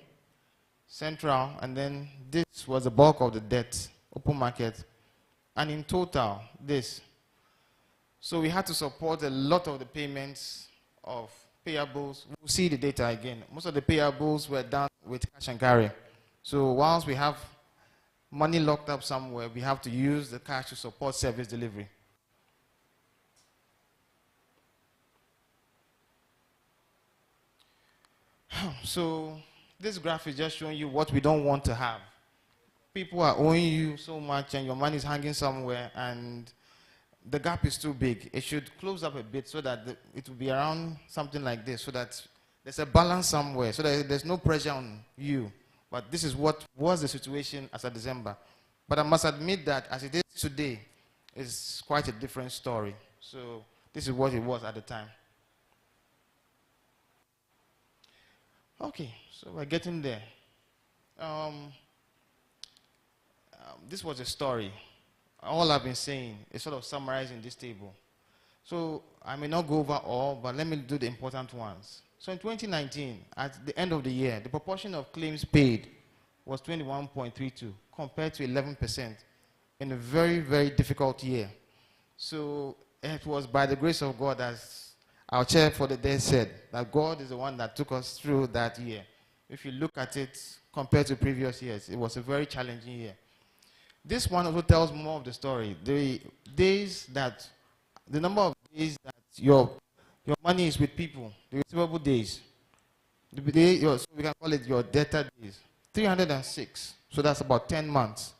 central, and then this was the bulk of the debt, open market, and in total, this. So we had to support a lot of the payments of payables. We'll see the data again. Most of the payables were done with cash and carry. So once we have money locked up somewhere, we have to use the cash to support service delivery. So this graph is just showing you what we don't want to have. People are owing you so much and your money is hanging somewhere and the gap is too big. It should close up a bit so that it will be around something like this, so that there's a balance somewhere, so that there's no pressure on you. But this is what was the situation as of December. But I must admit that as it is today, it's quite a different story. So this is what it was at the time. Okay, so we're getting there. This was a story. All I've been saying is sort of summarized in this table. So I may not go over all, but let me do the important ones. So in 2019, at the end of the year, the proportion of claims paid was 21.32 compared to 11% in a very, very difficult year. So it was by the grace of God, as our chair for the day said, that God is the one that took us through that year. If you look at it compared to previous years, it was a very challenging year. This one also tells more of the story. The number of days that your money is with people, the receivable days. So we can call it your debtor days. 306. So that's about 10 months.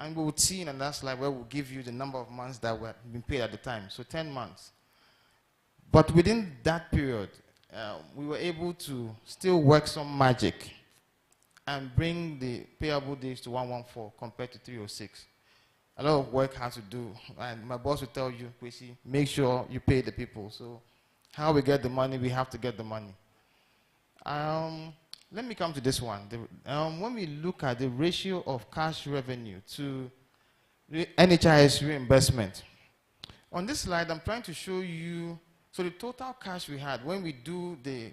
And we would see in another slide where we'll give you the number of months that were being paid at the time. So 10 months. But within that period, we were able to still work some magic and bring the payable days to 114 compared to 306. A lot of work has to do, and my boss will tell you, Kwesi, make sure you pay the people. So how we get the money, we have to get the money. Let me come to this one. When we look at the ratio of cash revenue to NHIS reimbursement, on this slide, I'm trying to show you, so the total cash we had when we do the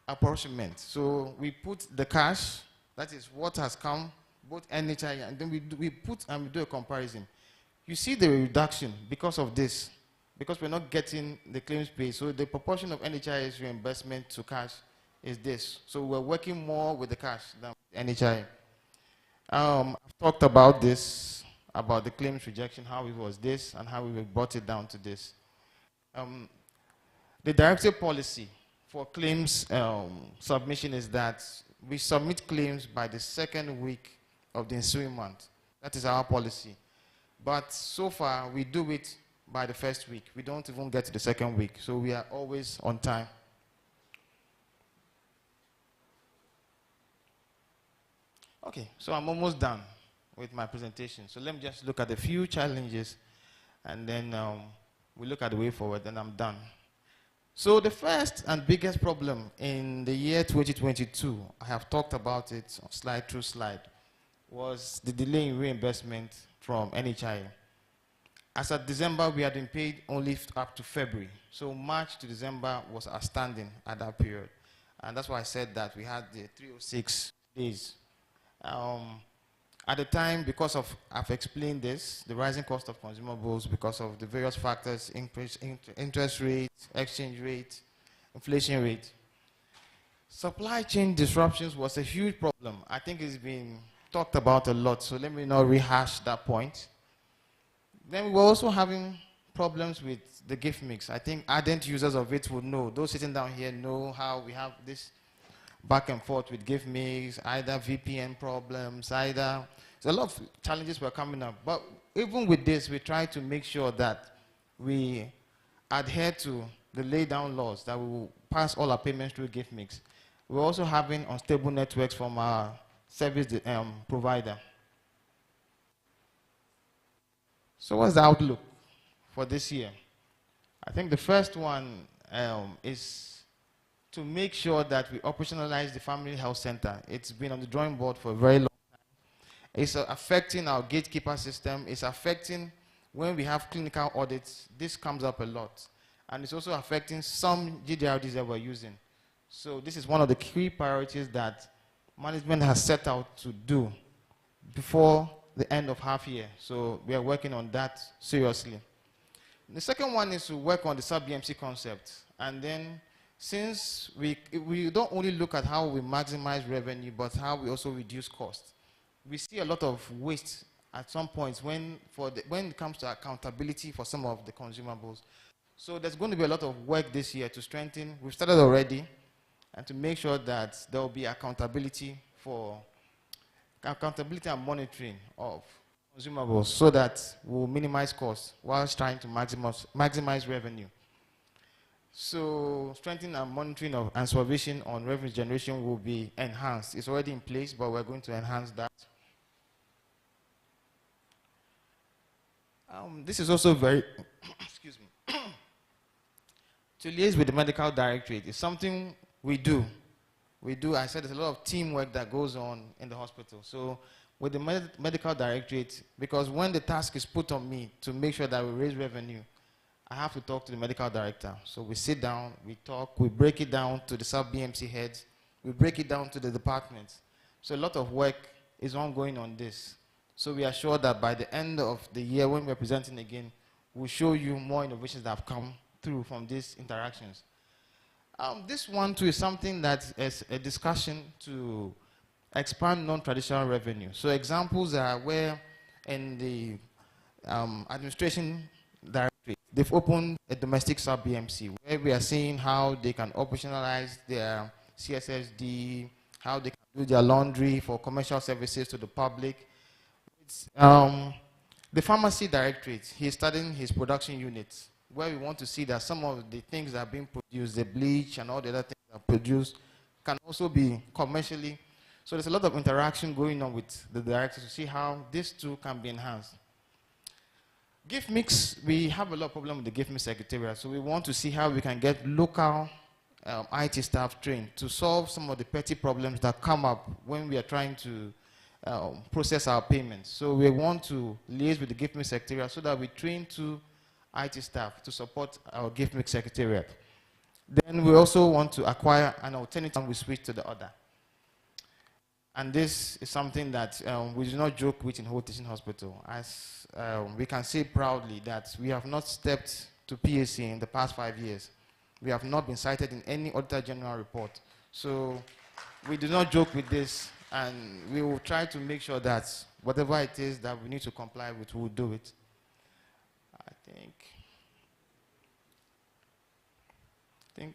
apportionment. So we put the cash, that is what has come, both NHI, and then we put and we do a comparison. You see the reduction because of this, because we're not getting the claims paid. So the proportion of NHI's reimbursement to cash is this. So we're working more with the cash than with NHI. I've talked about this, about the claims rejection, how it was this, and how we brought it down to this. The directive policy for claims submission is that we submit claims by the second week of the ensuing month. That is our policy. But so far, we do it by the first week. We don't even get to the second week. So we are always on time. Okay, so I'm almost done with my presentation. So let me just look at a few challenges, and then we look at the way forward, and I'm done. So the first and biggest problem in the year 2022, I have talked about it slide through slide, was the delay in reimbursement from NHI. As of December, we had been paid only up to February. So March to December was outstanding at that period. And that's why I said that we had the 306 days. At the time, because of, I've explained this, the rising cost of consumables, because of the various factors, interest rate, exchange rate, inflation rate. Supply chain disruptions was a huge problem. I think it's been talked about a lot, so let me not rehash that point. Then we were also having problems with the gift mix. I think ardent users of it would know. Those sitting down here know how we have this back and forth with gift mix, either VPN problems, either... There's a lot of challenges were coming up. But even with this, we try to make sure that we adhere to the laid down laws, that we will pass all our payments through gift mix. We're also having unstable networks from our service provider. So what's the outlook for this year? I think the first one is to make sure that we operationalize the family health center. It's been on the drawing board for a very long time. It's affecting our gatekeeper system. It's affecting when we have clinical audits, this comes up a lot. And it's also affecting some GDRDs that we're using. So this is one of the key priorities that management has set out to do before the end of half year. So we are working on that seriously. The second one is to work on the sub-BMC concept. And then since we don't only look at how we maximize revenue, but how we also reduce costs. We see a lot of waste at some points when it comes to accountability for some of the consumables. So there's going to be a lot of work this year to strengthen. We've started already, and to make sure that there will be accountability and monitoring of consumables so that we'll minimize costs whilst trying to maximize revenue. So strengthening our monitoring and supervision on revenue generation will be enhanced. It's already in place, but we're going to enhance that. This is also very, excuse me, to liaise with the medical directorate is something we do. I said there's a lot of teamwork that goes on in the hospital. So with the medical directorate, because when the task is put on me to make sure that we raise revenue, I have to talk to the medical director. So we sit down, we talk, we break it down to the sub-BMC heads, we break it down to the departments. So a lot of work is ongoing on this. So we are sure that by the end of the year, when we're presenting again, we'll show you more innovations that have come through from these interactions. This one too is something that is a discussion to expand non-traditional revenue. So examples are where in the administration directorate, they've opened a domestic sub-BMC where we are seeing how they can operationalize their CSSD, how they can do their laundry for commercial services to the public. The pharmacy directorate, he's studying his production units, where we want to see that some of the things that are being produced, the bleach and all the other things that are produced, can also be commercially. So there's a lot of interaction going on with the directors to see how this too can be enhanced. Gift mix, we have a lot of problem with the gift mix secretariat, so we want to see how we can get local IT staff trained to solve some of the petty problems that come up when we are trying to process our payments. So we want to liaise with the gift mix secretariat so that we train two IT staff to support our gift mix secretariat. Then we also want to acquire an alternative and we switch to the other. And this is something that we do not joke with in Whole Teaching Hospital. As we can say proudly that we have not stepped to PAC in the past 5 years. We have not been cited in any Auditor General report. So we do not joke with this, and we will try to make sure that whatever it is that we need to comply with, we will do it. I think,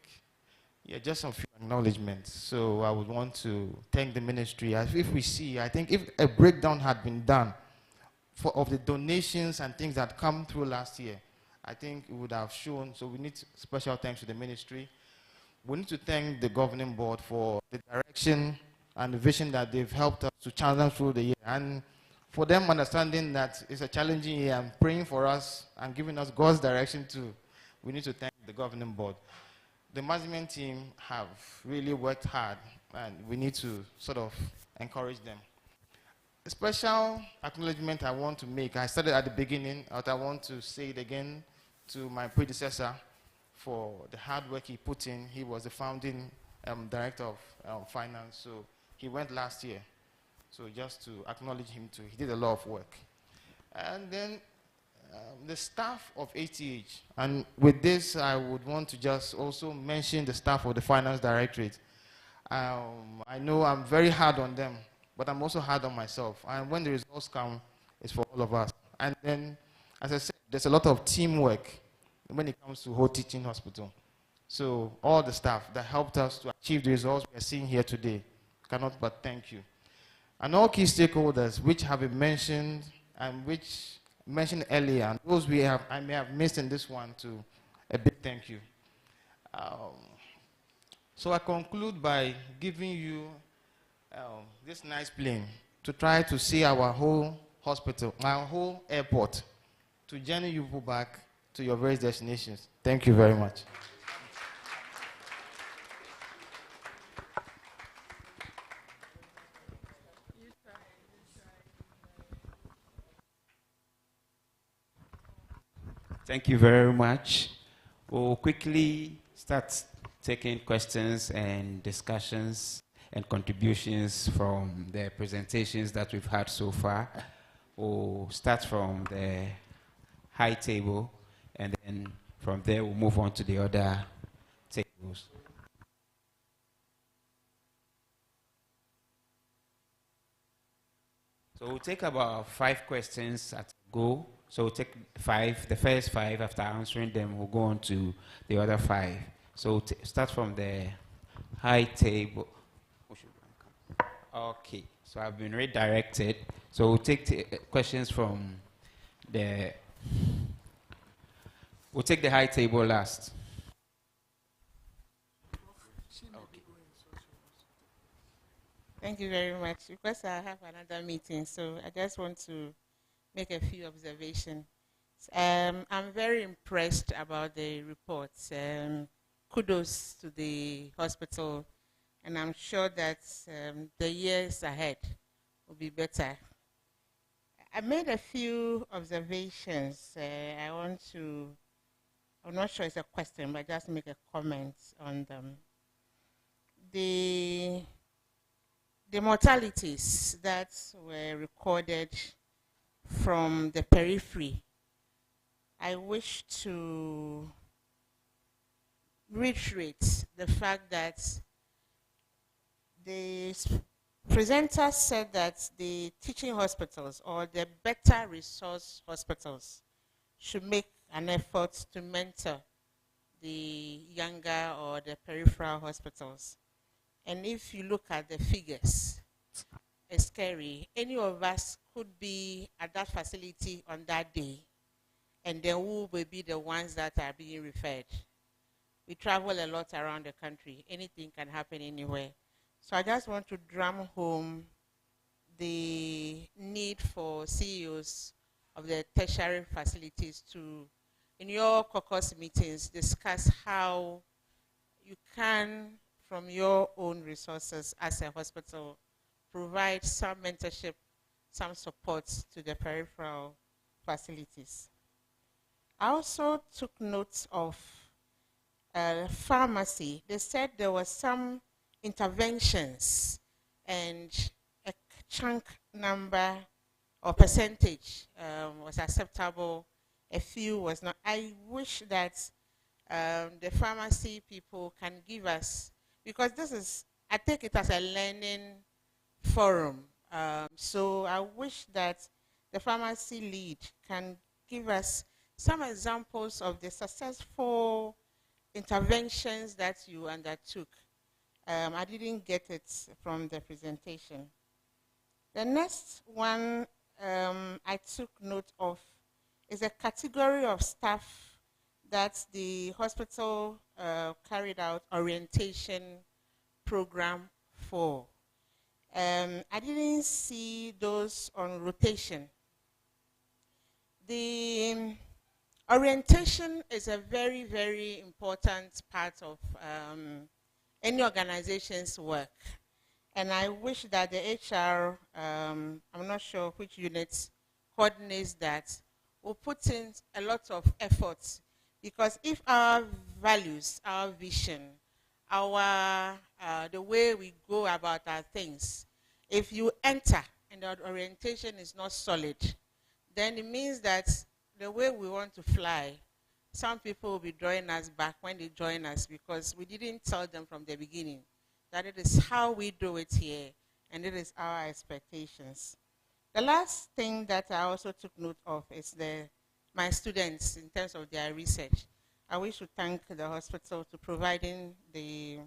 yeah, just some few acknowledgements. So I would want to thank the ministry. If we see, I think if a breakdown had been done of the donations and things that come through last year, I think it would have shown. So we need special thanks to the ministry. We need to thank the governing board for the direction and the vision that they've helped us to channel through the year. And for them understanding that it's a challenging year and praying for us and giving us God's direction too. We need to thank the governing board. The management team have really worked hard, and we need to sort of encourage them. A special acknowledgement I want to make, I started at the beginning, but I want to say it again to my predecessor for the hard work he put in. He was the founding director of finance, so he went last year. So just to acknowledge him too, he did a lot of work. And then the staff of HTH, and with this I would want to just also mention the staff of the finance directorate. I know I'm very hard on them, but I'm also hard on myself. And when the results come, it's for all of us. And then, as I said, there's a lot of teamwork when it comes to Whole Teaching Hospital. So all the staff that helped us to achieve the results we are seeing here today, cannot but thank you. And all key stakeholders which have been mentioned and which mentioned earlier, and those I may have missed in this one too, a big thank you. So I conclude by giving you this nice plane to try to see our whole hospital, our whole airport, to journey you people back to your various destinations. Thank you very much. Thank you very much. We'll quickly start taking questions and discussions and contributions from the presentations that we've had so far. We'll start from the high table, and then from there we'll move on to the other tables. So we'll take about 5 questions at a go. So we'll take 5, the first 5. After answering them, we'll go on to the other 5. So we'll start from the high table. Okay, so I've been redirected. So we'll take questions from the... We'll take the high table last. Thank you very much. Because I have another meeting, so I just want to make a few observations. I'm very impressed about the reports. Kudos to the hospital, and I'm sure that the years ahead will be better. I made a few observations. I'm not sure it's a question, but just make a comment on them. The mortalities that were recorded from the periphery, I wish to reiterate the fact that the presenter said that the teaching hospitals or the better resource hospitals should make an effort to mentor the younger or the peripheral hospitals. And if you look at the figures, it's scary. Any of us could be at that facility on that day, and then who will be the ones that are being referred. We travel a lot around the country. Anything can happen anywhere. So I just want to drum home the need for CEOs of the tertiary facilities to, in your caucus meetings, discuss how you can, from your own resources as a hospital, provide some mentorship, some support to the peripheral facilities. I also took note of pharmacy. They said there were some interventions and a chunk number or percentage was acceptable, a few was not. I wish that the pharmacy people can give us, because this is, I take it as a learning forum. So I wish that the pharmacy lead can give us some examples of the successful interventions that you undertook. I didn't get it from the presentation. The next one I took note of is a category of staff that the hospital carried out orientation program for. I didn't see those on rotation. The orientation is a very, very important part of any organization's work. And I wish that the HR, I'm not sure which unit coordinates that, will put in a lot of effort. Because if our values, our vision, our the way we go about our things, if you enter and the orientation is not solid, then it means that the way we want to fly, some people will be drawing us back when they join us because we didn't tell them from the beginning that it is how we do it here and it is our expectations. The last thing that I also took note of is my students in terms of their research. I wish to thank the hospital to providing the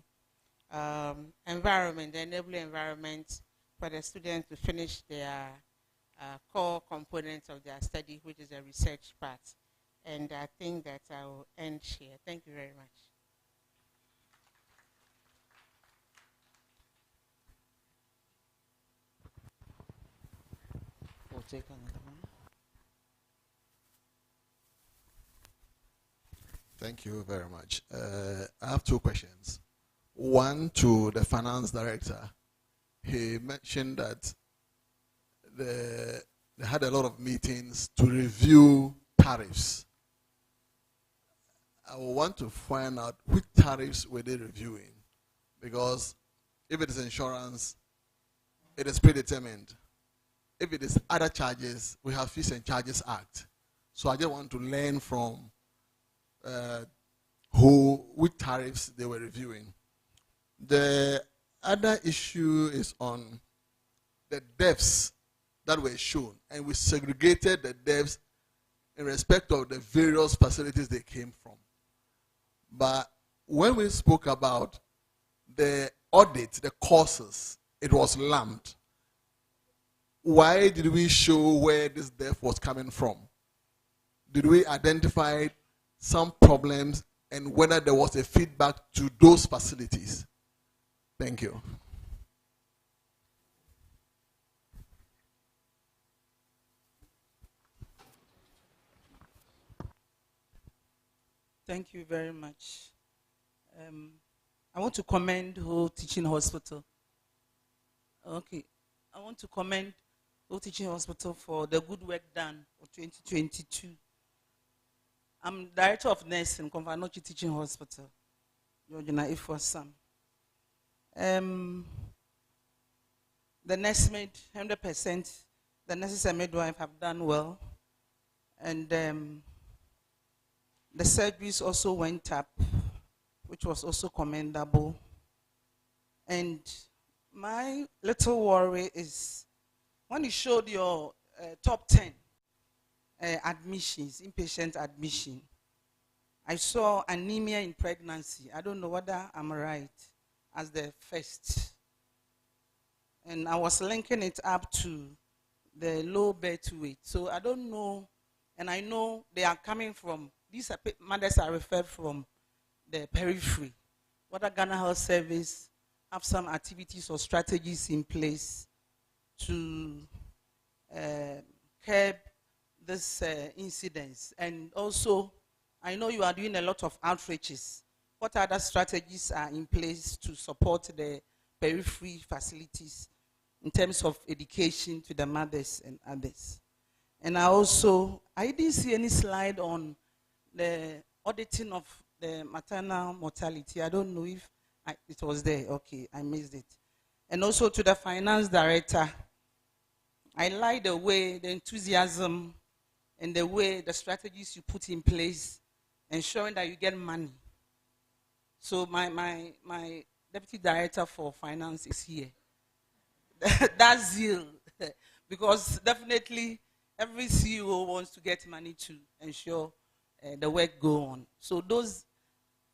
environment, the enabling environment for the students to finish their core components of their study, which is the research part. And I think that I will end here. Thank you very much. We'll take another one. Thank you very much. I have 2 questions. One to the finance director. He mentioned that they had a lot of meetings to review tariffs I will want to find out which tariffs were they reviewing. Because if it is insurance, it is predetermined. If it is other charges, we have Fees and Charges Act. So I just want to learn from which tariffs they were reviewing. The other issue is on the depths that were shown, and we segregated the depths in respect of the various facilities they came from. But when we spoke about the audit, the courses, it was lumped. Why did we show where this depth was coming from? Did we identify some problems and whether there was a feedback to those facilities? Thank you. Thank you very much. I want to commend Whole Teaching Hospital. Okay. I want to commend Whole Teaching Hospital for the good work done for 2022. I'm Director of Nursing, Konfanochi Teaching Hospital, Georgina Ifwasam. The nursemaid, 100%, the nurses and midwife have done well. And the surgeries also went up, which was also commendable. And my little worry is when you showed your top 10 admissions, inpatient admission, I saw anemia in pregnancy. I don't know whether I'm right, as the first. And I was linking it up to the low birth weight. So I don't know, and I know they are coming from, these mothers are referred from the periphery. Whether Ghana Health Service have some activities or strategies in place to curb this incidence. And also, I know you are doing a lot of outreaches. What other strategies are in place to support the periphery facilities in terms of education to the mothers and others? And I didn't see any slide on the auditing of the maternal mortality. I don't know if it was there. Okay, I missed it. And also to the finance director, I like the way, the enthusiasm, and the way the strategies you put in place, ensuring that you get money. So my deputy director for finance is here. That zeal, because definitely every CEO wants to get money to ensure the work go on. So those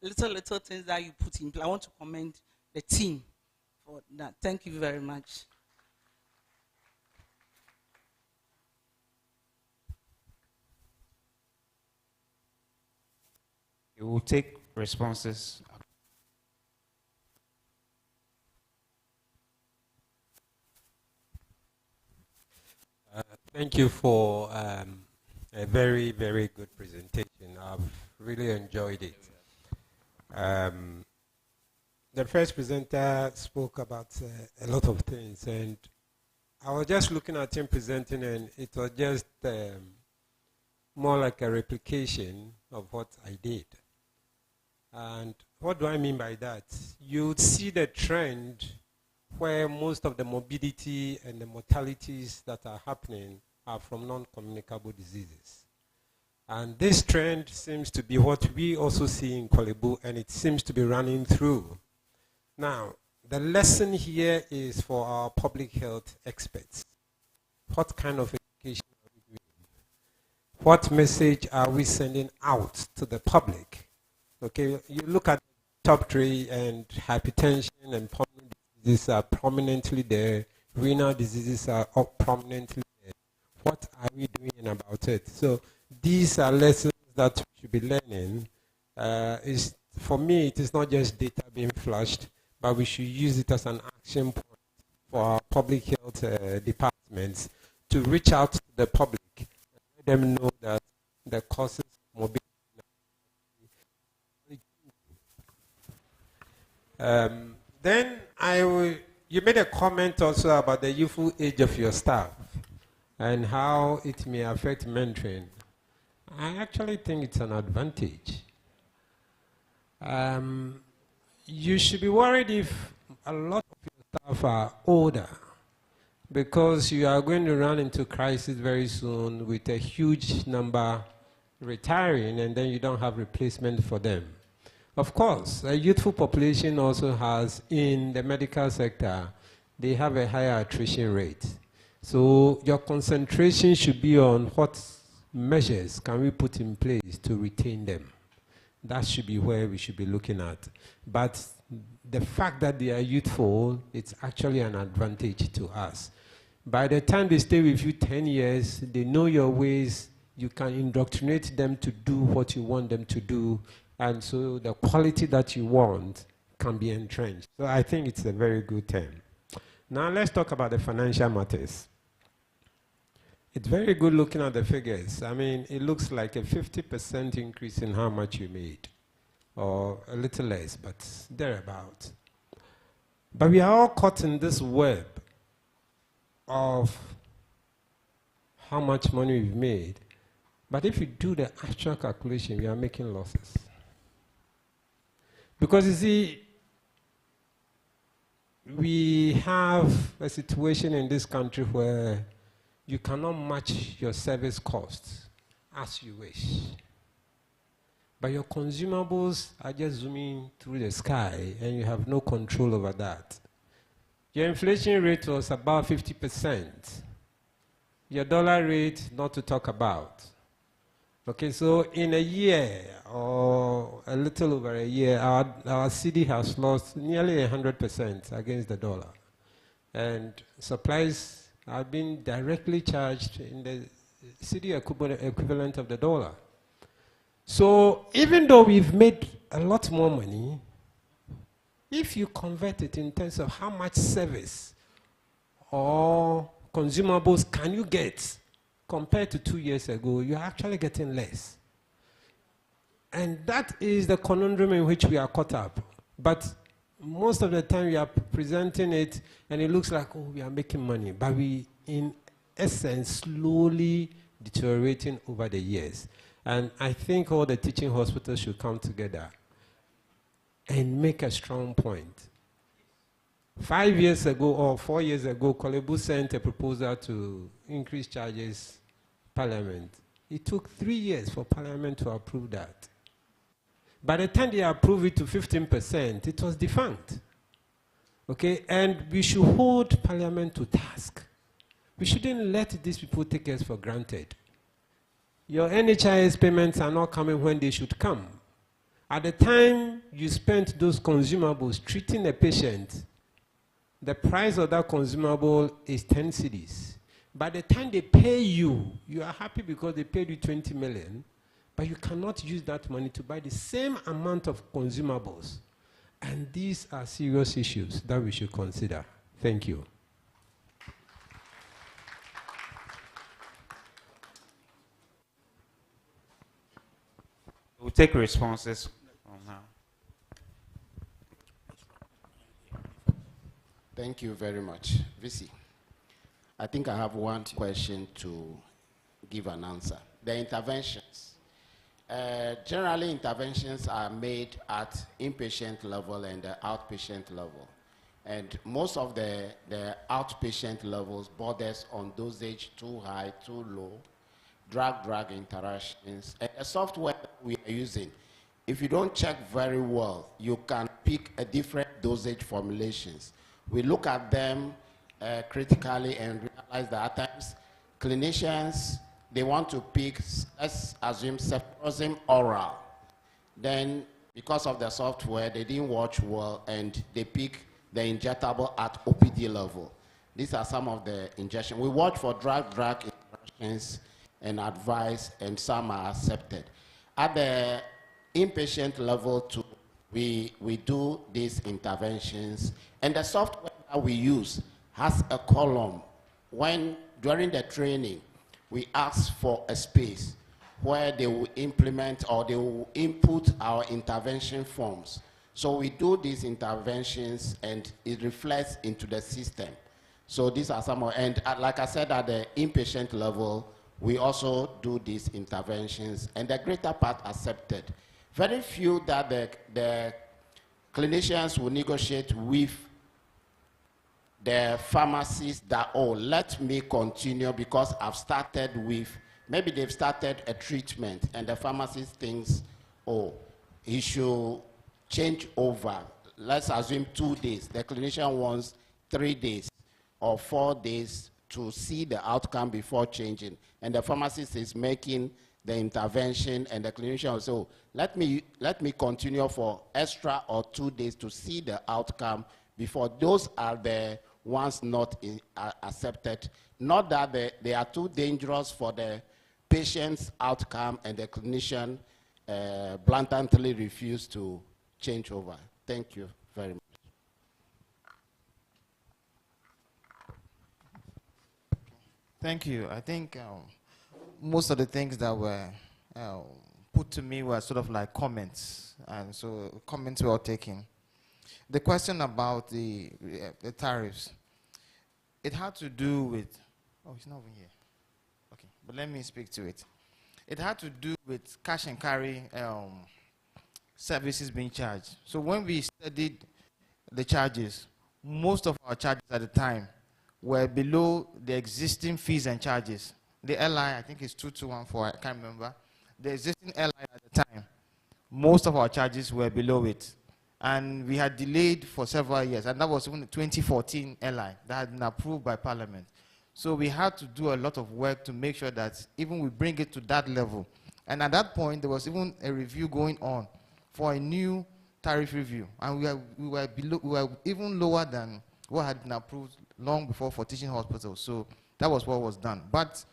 little things that you put in place, I want to commend the team for that. Thank you very much. We will take responses. Thank you for a very, very good presentation. I've really enjoyed it. The first presenter spoke about a lot of things, and I was just looking at him presenting, and it was just more like a replication of what I did. And what do I mean by that? You see the trend where most of the morbidity and the mortalities that are happening are from non-communicable diseases. And this trend seems to be what we also see in Kolebu, and it seems to be running through. Now, the lesson here is for our public health experts. What kind of education are we doing? What message are we sending out to the public? Okay, you look at the top three, and hypertension and pulmonary diseases are prominently there. Renal diseases are prominently there. What are we doing about it? So these are lessons that we should be learning. For me, it is not just data being flushed, but we should use it as an action point for our public health departments to reach out to the public and let them know that the causes of morbidity. Then you made a comment also about the youthful age of your staff and how it may affect mentoring. I actually think it's an advantage You should be worried if a lot of your staff are older, because you are going to run into crisis very soon with a huge number retiring, and then you don't have replacement for them. Of course, a youthful population also has, in the medical sector, they have a higher attrition rate. So your concentration should be on what measures can we put in place to retain them. That should be where we should be looking at. But the fact that they are youthful, it's actually an advantage to us. By the time they stay with you 10 years, they know your ways, you can indoctrinate them to do what you want them to do, and so the quality that you want can be entrenched. So I think it's a very good term. Now let's talk about the financial matters. It's very good looking at the figures. I mean, it looks like a 50% increase in how much you made, or a little less, but thereabout. But we are all caught in this web of how much money we've made. But if you do the actual calculation, we are making losses. Because you see, we have a situation in this country where you cannot match your service costs as you wish. But your consumables are just zooming through the sky, and you have no control over that. Your inflation rate was about 50%. Your dollar rate, not to talk about. Okay, so in a year, or a little over a year, our city has lost nearly 100% against the dollar. And supplies are being directly charged in the city equivalent of the dollar. So even though we've made a lot more money, if you convert it in terms of how much service or consumables can you get compared to 2 years ago, you're actually getting less. And that is the conundrum in which we are caught up. But most of the time we are presenting it and it looks like, oh, we are making money. But we, in essence, slowly deteriorating over the years. And I think all the teaching hospitals should come together and make a strong point. 5 years ago or 4 years ago, Kolebu sent a proposal to increase charges Parliament. It took 3 years for Parliament to approve that. By the time they approved it to 15%, it was defunct. Okay, and we should hold Parliament to task. We shouldn't let these people take us for granted. Your NHIS payments are not coming when they should come. At the time you spent those consumables treating a patient, the price of that consumable is 10 cedis. By the time they pay you, you are happy because they paid you 20 million, but you cannot use that money to buy the same amount of consumables. And these are serious issues that we should consider. Thank you. We'll take responses from now. Thank you very much. VC, I think I have one question to give an answer. The interventions. Generally, interventions are made at inpatient level and the outpatient level. And most of the outpatient levels borders on dosage too high, too low, drug-drug interactions. And the software we are using, if you don't check very well, you can pick a different dosage formulations. We look at them critically and realize that at times clinicians, they want to pick, let's assume, ceftriaxone oral. Then, because of the software, they didn't watch well and they pick the injectable at OPD level. These are some of the injections. We watch for drug-drug interactions and advice, and some are accepted. At the inpatient level too, we do these interventions, and the software that we use has a column. When, during the training, we ask for a space where they will implement or they will input our intervention forms. So we do these interventions and it reflects into the system. So these are some of, and like I said, at the inpatient level, we also do these interventions, and the greater part accepted. very few that the clinicians will negotiate with the pharmacists that, oh, let me continue because I've started with, maybe they've started a treatment and the pharmacist thinks, oh, he should change over. Let's assume 2 days. The clinician wants 3 days or 4 days to see the outcome before changing. And the pharmacist is making the intervention and the clinician will say, oh, let me continue for extra or 2 days to see the outcome before. Those are the ones not accepted. Not that they are too dangerous for the patient's outcome and the clinician blatantly refuse to change over. Thank you very much. Thank you. I think most of the things that were put to me were sort of like comments, and so comments were all taken. The question about the tariffs, it had to do with, oh, it's not over here. Okay, but let me speak to it. It had to do with cash and carry services being charged. So when we studied the charges, most of our charges at the time were below the existing fees and charges. The LI, I think it's 2214, I can't remember. The existing LI at the time, most of our charges were below it. And we had delayed for several years, and that was even the 2014 LI that had been approved by Parliament. So we had to do a lot of work to make sure that even we bring it to that level. And at that point, there was even a review going on for a new tariff review. And we were even lower than what had been approved long before for teaching hospitals. So that was what was done. But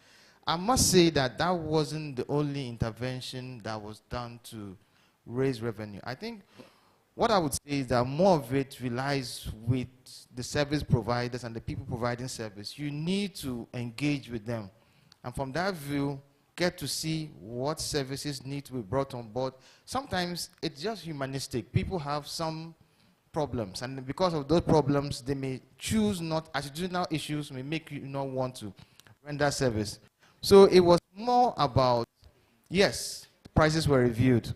I must say that that wasn't the only intervention that was done to raise revenue. I think what I would say is that more of it relies with the service providers and the people providing service. You need to engage with them. And from that view, get to see what services need to be brought on board. Sometimes it's just humanistic. People have some problems, and because of those problems, they may choose not, attitudinal issues may make you not want to render service. So it was more about, yes, prices were reviewed,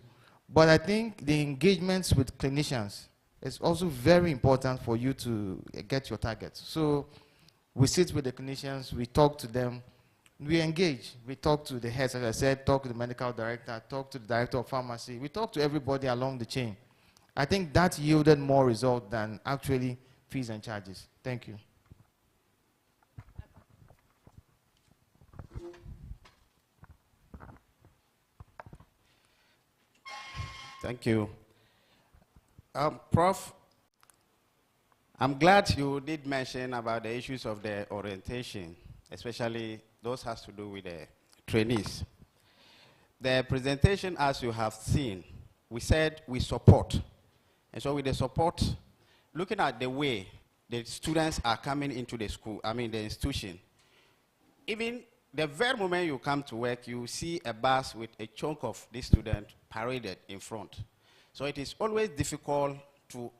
but I think the engagements with clinicians is also very important for you to get your targets. So we sit with the clinicians, we talk to them, we engage. We talk to the heads, as I said, talk to the medical director, talk to the director of pharmacy. We talk to everybody along the chain. I think that yielded more result than actually fees and charges. Thank you. Thank you. Prof, I'm glad you did mention about the issues of the orientation, especially those has to do with the trainees. The presentation, as you have seen, we said we support. And so with the support, looking at the way the students are coming into the school, the institution, even the very moment you come to work, you see a bus with a chunk of this student paraded in front. So it is always difficult to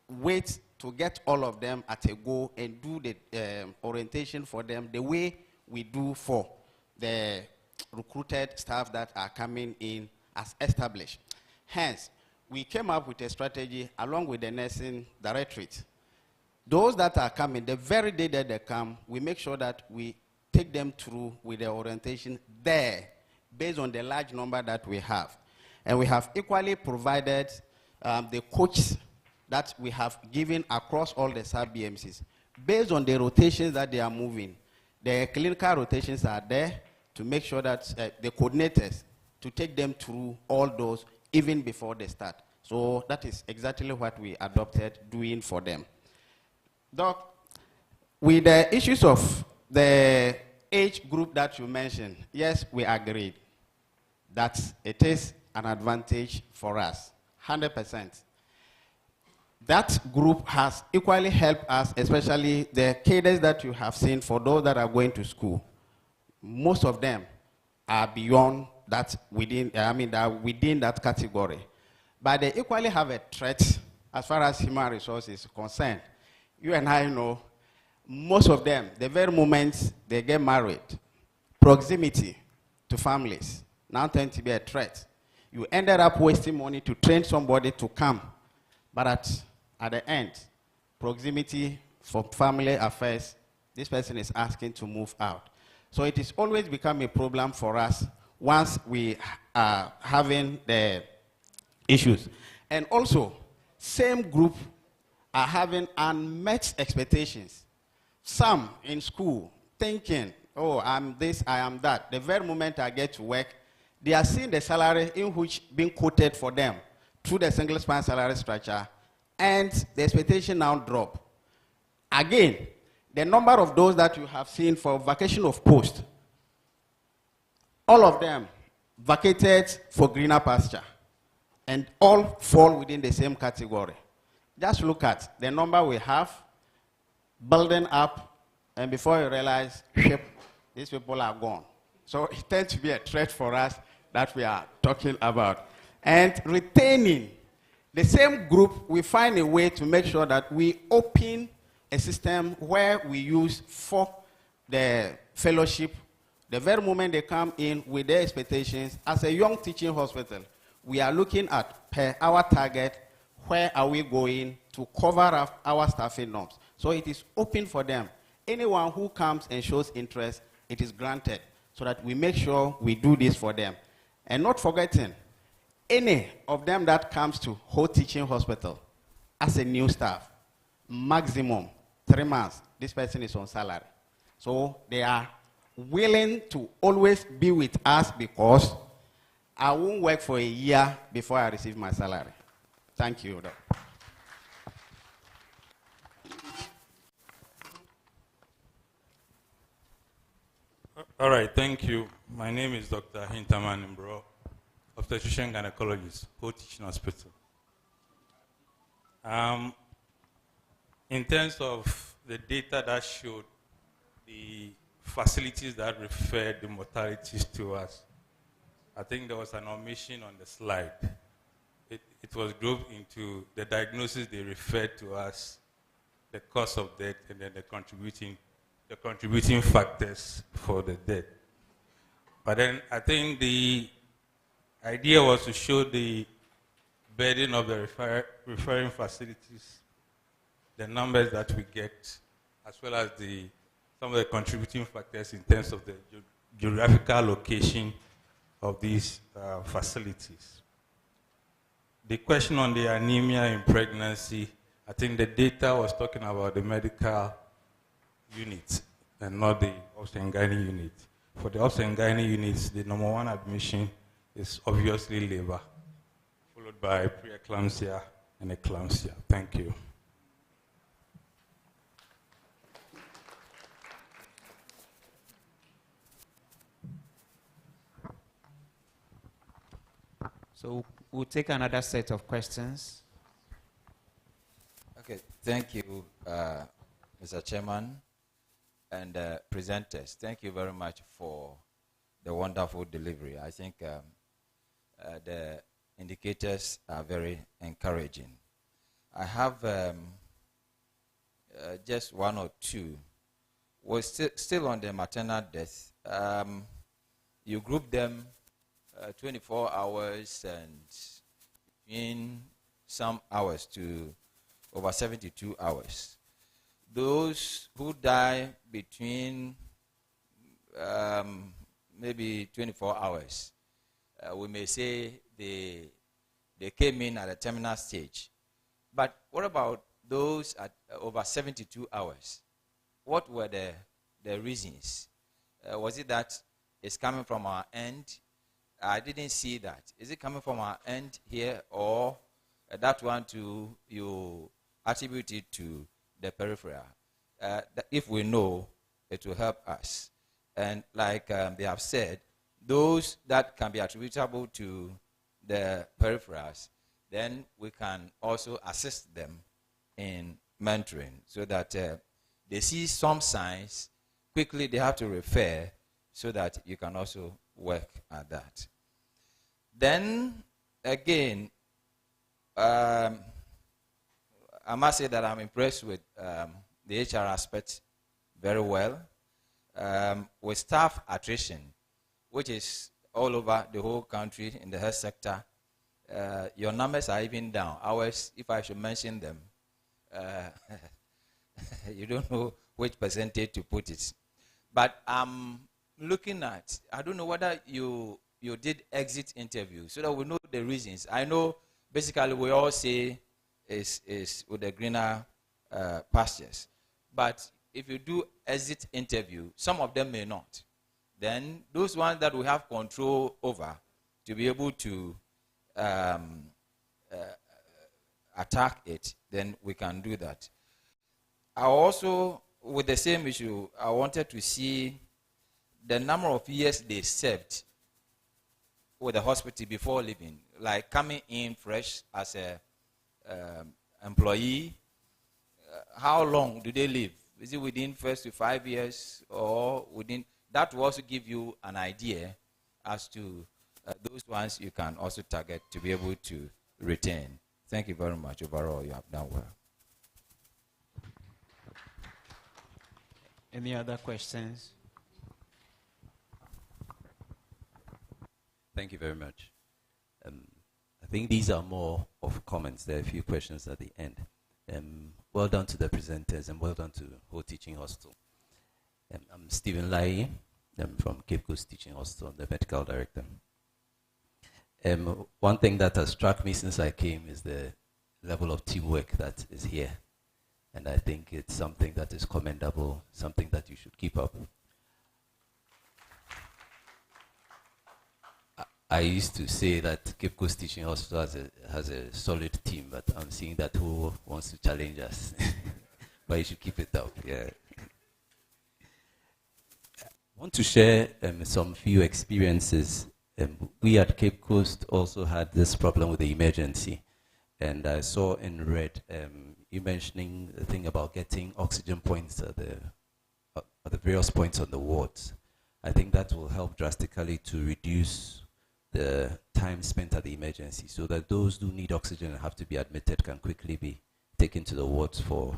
wait to get all of them at a go and do the orientation for them the way we do for the recruited staff that are coming in as established. Hence, we came up with a strategy along with the nursing directorate. Those that are coming, the very day that they come, we make sure that we take them through with the orientation there based on the large number that we have. And we have equally provided the coaches that we have given across all the sub-BMCs. Based on the rotations that they are moving, the clinical rotations are there to make sure that the coordinators to take them through all those even before they start. So that is exactly what we adopted doing for them. Doc, with the issues of the age group that you mentioned, yes, we agreed that it is an advantage for us, 100%. That group has equally helped us, especially the cadres that you have seen for those that are going to school. Most of them are beyond that within that category. But they equally have a threat as far as human resources is concerned. You and I know most of them, the very moment they get married, proximity to families now tend to be a threat. You ended up wasting money to train somebody to come. But at the end, proximity for family affairs, this person is asking to move out. So it is always become a problem for us once we are having the issues. And also, same group are having unmet expectations. Some in school thinking, oh, I'm this, I am that. The very moment I get to work, they are seeing the salary in which being quoted for them through the single span salary structure, and the expectation now drop. Again, the number of those that you have seen for vacation of post, all of them vacated for greener pasture, and all fall within the same category. Just look at the number we have building up, and before you realize, these people are gone. So it tends to be a threat for us that we are talking about. And retaining the same group, we find a way to make sure that we open a system where we use for the fellowship. The very moment they come in with their expectations, as a young teaching hospital, we are looking at per our target, where are we going to cover up our staffing norms. So it is open for them. Anyone who comes and shows interest, it is granted, so that we make sure we do this for them. And not forgetting, any of them that comes to whole teaching hospital as a new staff, maximum 3 months, this person is on salary. So they are willing to always be with us because I won't work for a year before I receive my salary. Thank you. All right, thank you. My name is Dr. Hinterman Mbro, obstetrician gynecologist, Whole Teaching Hospital. In terms of the data that showed the facilities that referred the mortalities to us, I think there was an omission on the slide. It was grouped into the diagnosis they referred to us, the cause of death, and then the contributing factors for the death. But then I think the idea was to show the burden of the referring facilities, the numbers that we get, as well as some of the contributing factors in terms of the geographical location of these facilities. The question on the anemia in pregnancy, I think the data was talking about the medical unit and not the obs and gynae unit. For the obs and gynae units, the number one admission is obviously labor, followed by preeclampsia and eclampsia. Thank you. So we'll take another set of questions. Okay, thank you, Mr. Chairman and presenters. Thank you very much for the wonderful delivery. I think the indicators are very encouraging. I have just one or two. We're still on the maternal death. You group them 24 hours and in some hours to over 72 hours. Those who die between maybe 24 hours, we may say they came in at a terminal stage. But what about those at over 72 hours? What were the reasons? Was it that it's coming from our end? I didn't see that. Is it coming from our end here, or that one too you attribute it to the peripheral? If we know, it will help us. And like they have said, those that can be attributable to the peripherals, then we can also assist them in mentoring so that they see some signs, quickly they have to refer so that you can also work at that. Then, again, I must say that I'm impressed with the HR aspect very well. With staff attrition, which is all over the whole country in the health sector. Your numbers are even down. Ours, if I should mention them, you don't know which percentage to put it. But I'm looking at, I don't know whether you did exit interview so that we know the reasons. I know basically we all say is with the greener pastures. But if you do exit interview, some of them may not. Then those ones that we have control over to be able to attack it, then we can do that. I also, with the same issue, I wanted to see the number of years they served with the hospital before leaving, like coming in fresh as a employee. How long do they live? Is it within first to 5 years or within? That will also give you an idea as to those ones you can also target to be able to retain. Thank you very much. Overall, you have done well. Any other questions? Thank you very much. I think these are more of comments. There are a few questions at the end. Well done to the presenters and well done to the whole teaching hospital. I'm Stephen Lai. I'm from Cape Coast Teaching Hospital, the medical director. One thing that has struck me since I came is the level of teamwork that is here. And I think it's something that is commendable, something that you should keep up. I used to say that Cape Coast Teaching Hospital has a solid team, but I'm seeing that who wants to challenge us. But you should keep it up, yeah. I want to share some few experiences. We at Cape Coast also had this problem with the emergency. And I saw in red you mentioning the thing about getting oxygen points at the various points on the wards. I think that will help drastically to reduce the time spent at the emergency so that those who need oxygen and have to be admitted can quickly be taken to the wards for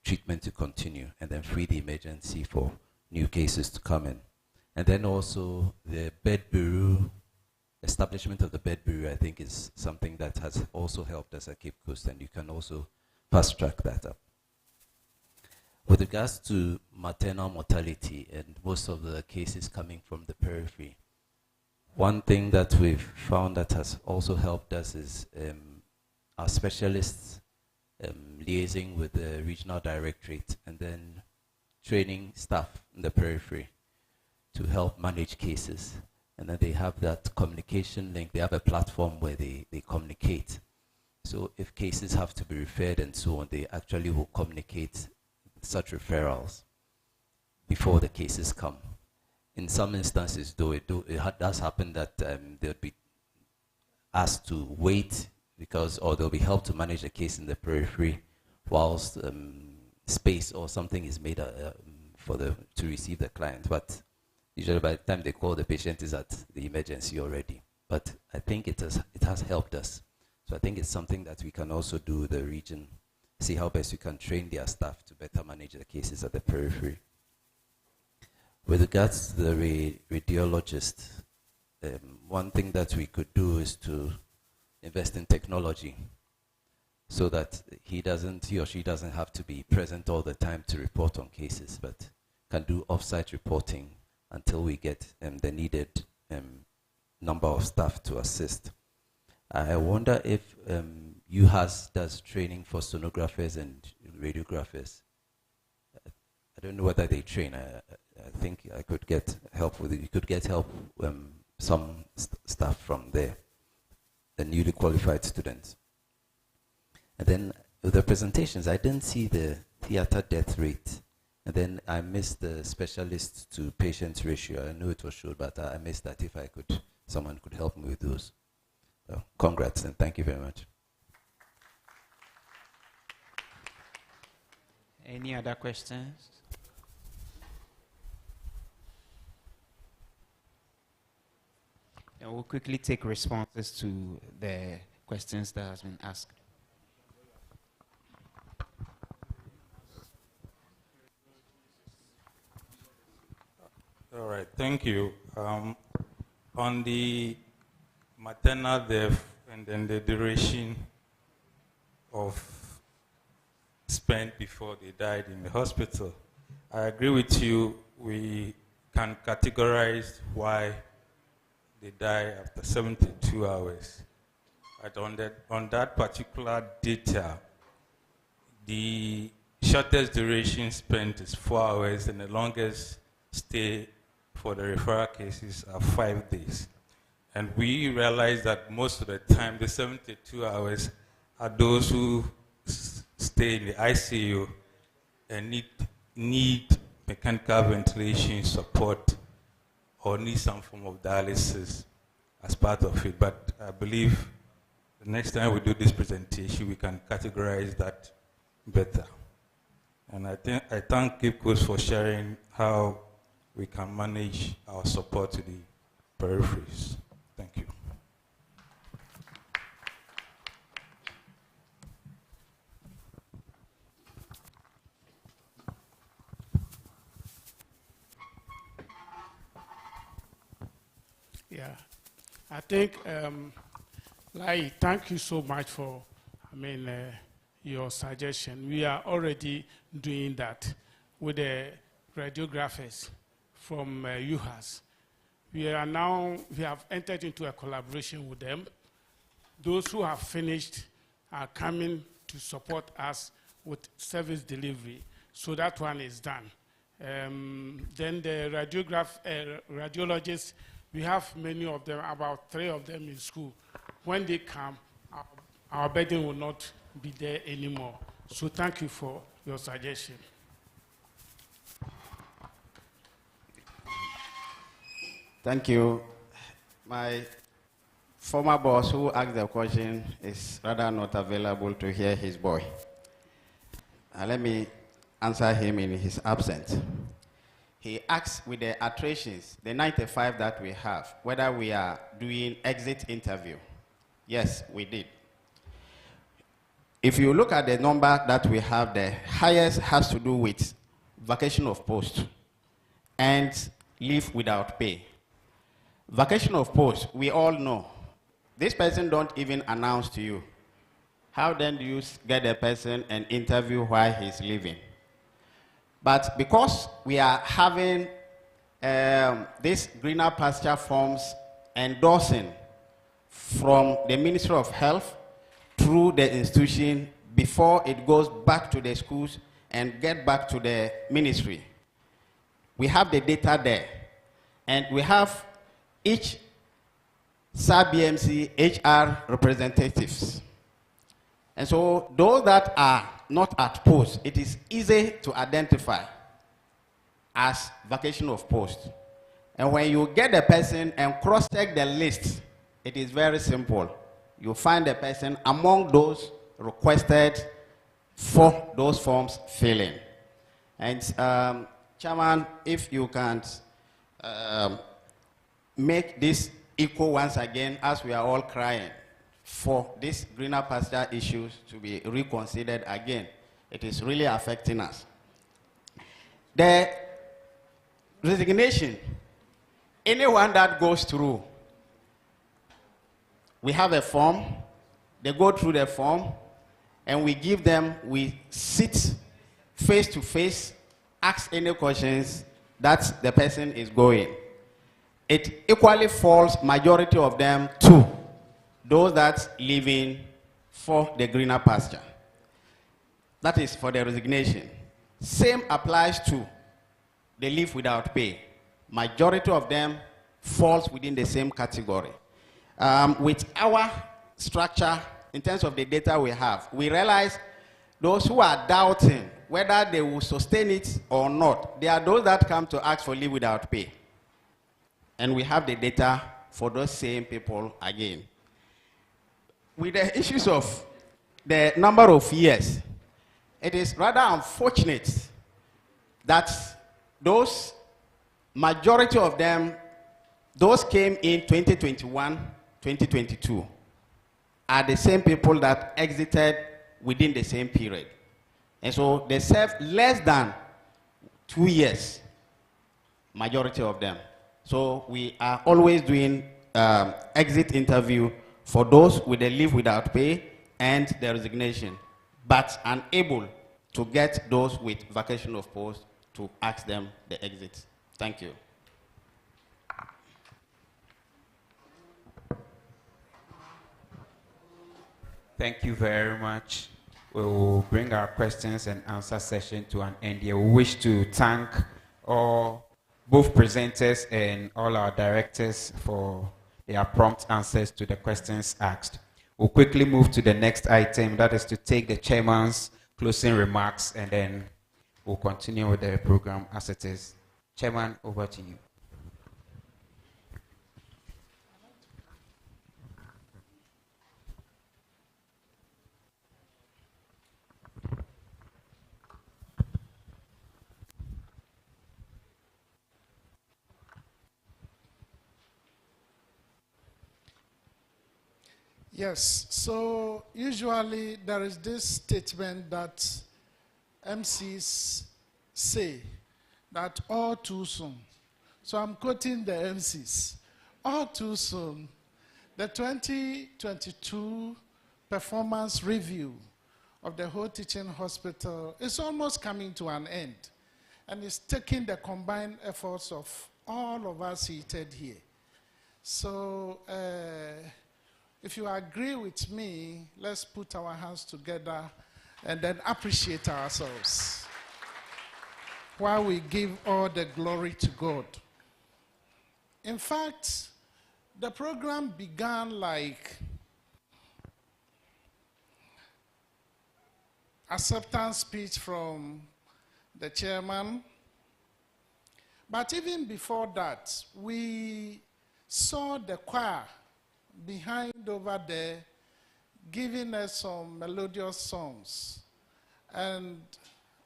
treatment to continue and then free the emergency for new cases to come in. And then also the bed bureau, establishment of the bed bureau, I think is something that has also helped us at Cape Coast, and you can also fast track that up. With regards to maternal mortality and most of the cases coming from the periphery, one thing that we've found that has also helped us is our specialists liaising with the regional directorate and then training staff in the periphery to help manage cases. And then they have that communication link. They have a platform where they communicate. So if cases have to be referred and so on, they actually will communicate such referrals before the cases come. In some instances, though, it does happen that they'll be asked to wait because, or they'll be helped to manage the case in the periphery whilst space or something is made to receive the client. But usually by the time they call, the patient is at the emergency already. But I think it has helped us. So I think it's something that we can also do with the region, see how best we can train their staff to better manage the cases at the periphery. With regards to the radiologist, one thing that we could do is to invest in technology so that he or she doesn't have to be present all the time to report on cases, but can do off-site reporting until we get the needed number of staff to assist. I wonder if UHAS does training for sonographers and radiographers. I don't know whether they train. I think I could get help with it. You could get help, some staff from there, the newly qualified students. And then with the presentations, I didn't see the theater death rate. And then I missed the specialist to patient ratio. I knew it was shown, but I missed that. If someone could help me with those. So congrats and thank you very much. Any other questions? And we'll quickly take responses to the questions that has been asked. All right, thank you. On the maternal death and then the duration of spent before they died in the hospital, I agree with you. We can categorize why they die after 72 hours. But on that particular data, the shortest duration spent is 4 hours, and the longest stay for the referral cases are 5 days. And we realize that most of the time, the 72 hours are those who stay in the ICU and need mechanical ventilation support or need some form of dialysis as part of it. But I believe the next time we do this presentation, we can categorize that better. And I thank Cape Coast for sharing how we can manage our support to the peripheries. Thank you. Yeah, I think, thank you so much for, your suggestion. We are already doing that with the radiographers from UHAS. We have entered into a collaboration with them. Those who have finished are coming to support us with service delivery. So that one is done. Then the radiologists, we have many of them, about 3 of them in school. When they come, our burden will not be there anymore. So thank you for your suggestion. Thank you. My former boss who asked the question is rather not available to hear his boy. Let me answer him in his absence. He asked with the attritions, the 95 that we have, whether we are doing exit interview. Yes, we did. If you look at the number that we have, the highest has to do with vacation of post and leave without pay. Vacation of post, we all know. This person don't even announce to you. How then do you get a person and interview while he's leaving? But because we are having these greener pasture forms endorsing from the Ministry of Health through the institution before it goes back to the schools and get back to the ministry, we have the data there. And we have each sub-BMC HR representatives. And so those that are not at post, it is easy to identify as vacation of post. And when you get the person and cross-check the list, it is very simple. You find the person among those requested for those forms filling. And Chairman, if you can make this equal once again, as we are all crying for these greener pasture issues to be reconsidered again. It is really affecting us. The resignation, anyone that goes through, we have a form, they go through the form, and we give them, we sit face to face, ask any questions that the person is going. It equally falls, majority of them, to those that living for the greener pasture. That is for the resignation. Same applies to the leave without pay. Majority of them falls within the same category. With our structure, in terms of the data we have, we realize those who are doubting whether they will sustain it or not, they are those that come to ask for leave without pay. And we have the data for those same people again. With the issues of the number of years, it is rather unfortunate that those majority of them, those came in 2021, 2022, are the same people that exited within the same period. And so they served less than 2 years, majority of them. So we are always doing exit interview for those with the leave without pay and the resignation, but unable to get those with vacation of post to ask them the exit. Thank you. Thank you very much. We will bring our questions and answer session to an end here. We wish to thank both presenters and all our directors for their prompt answers to the questions asked. We'll quickly move to the next item, that is to take the chairman's closing remarks, and then we'll continue with the program as it is. Chairman, over to you. Yes, so usually there is this statement that MCs say that all too soon. So I'm quoting the MCs. All too soon, the 2022 performance review of the whole teaching hospital is almost coming to an end, and it's taking the combined efforts of all of us seated here. So if you agree with me, let's put our hands together and then appreciate ourselves while we give all the glory to God. In fact, the program began like acceptance speech from the chairman. But even before that, we saw the choir behind over there giving us some melodious songs. And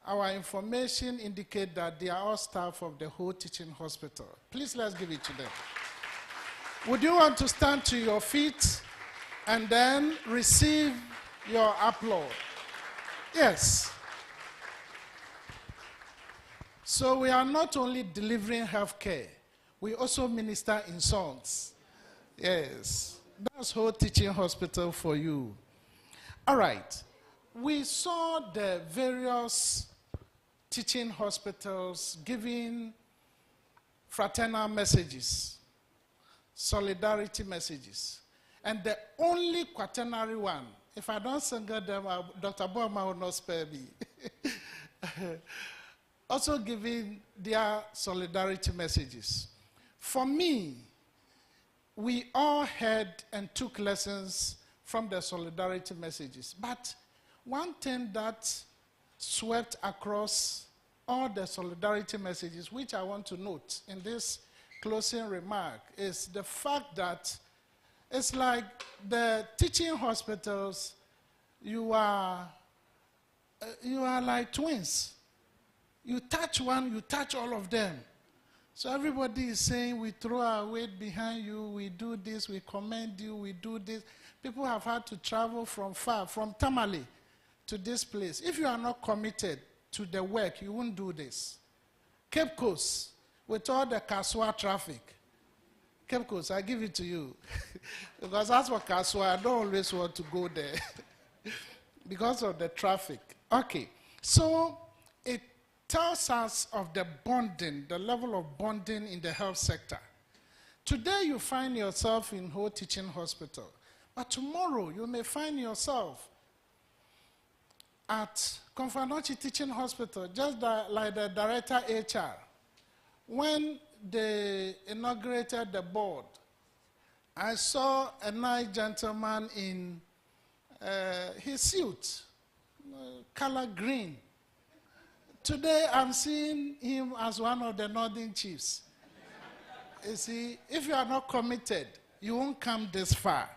our information indicate that they are all staff of the whole teaching hospital. Please, let's give it to them. Would you want to stand to your feet and then receive your applause? Yes. So we are not only delivering health care, we also minister in songs. Yes. That's whole teaching hospital for you. All right. We saw the various teaching hospitals giving fraternal messages, solidarity messages. And the only quaternary one, if I don't single them, Dr. Boma will not spare me. Also giving their solidarity messages. For me, we all heard and took lessons from the solidarity messages. But one thing that swept across all the solidarity messages, which I want to note in this closing remark, is the fact that it's like the teaching hospitals, you are like twins. You touch one, you touch all of them. So everybody is saying, we throw our weight behind you, we do this, we commend you, we do this. People have had to travel from far, from Tamale to this place. If you are not committed to the work, you won't do this. Cape Coast, with all the Kaswa traffic. Cape Coast, I give it to you. Because as for Kaswa, I don't always want to go there. Because of the traffic. Okay, so it tells us of the bonding, the level of bonding in the health sector. Today you find yourself in whole teaching hospital, but tomorrow you may find yourself at Konfanochi Teaching Hospital, just like the director HR. When they inaugurated the board, I saw a nice gentleman in his suit, color green. Today, I'm seeing him as one of the northern chiefs. You see, if you are not committed, you won't come this far.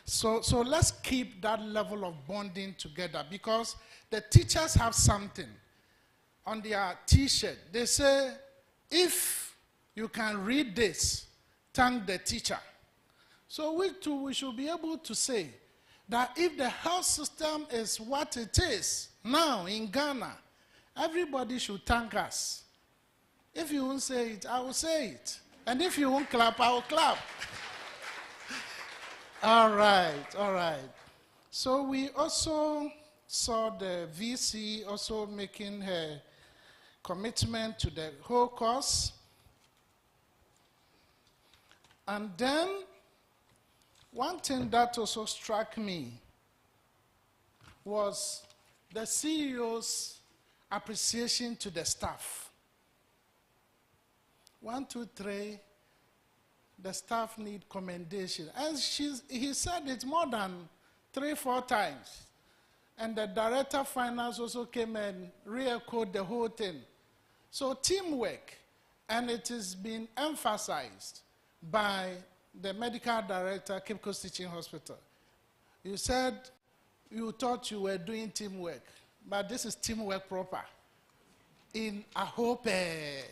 So let's keep that level of bonding together, because the teachers have something on their T-shirt. They say, if you can read this, thank the teacher. So we too, we should be able to say that if the health system is what it is now in Ghana, everybody should thank us. If you won't say it, I will say it. And if you won't clap, I will clap. All right, all right. So we also saw the VC also making her commitment to the whole course. And then one thing that also struck me was the CEO's appreciation to the staff. 1, 2, 3, the staff need commendation. And he said it more than 3, 4 times. And the director of finance also came and re-echoed the whole thing. So teamwork, and it is being emphasized by the medical director, Cape Coast Teaching Hospital. You said you thought you were doing teamwork, but this is teamwork proper. In Ahope.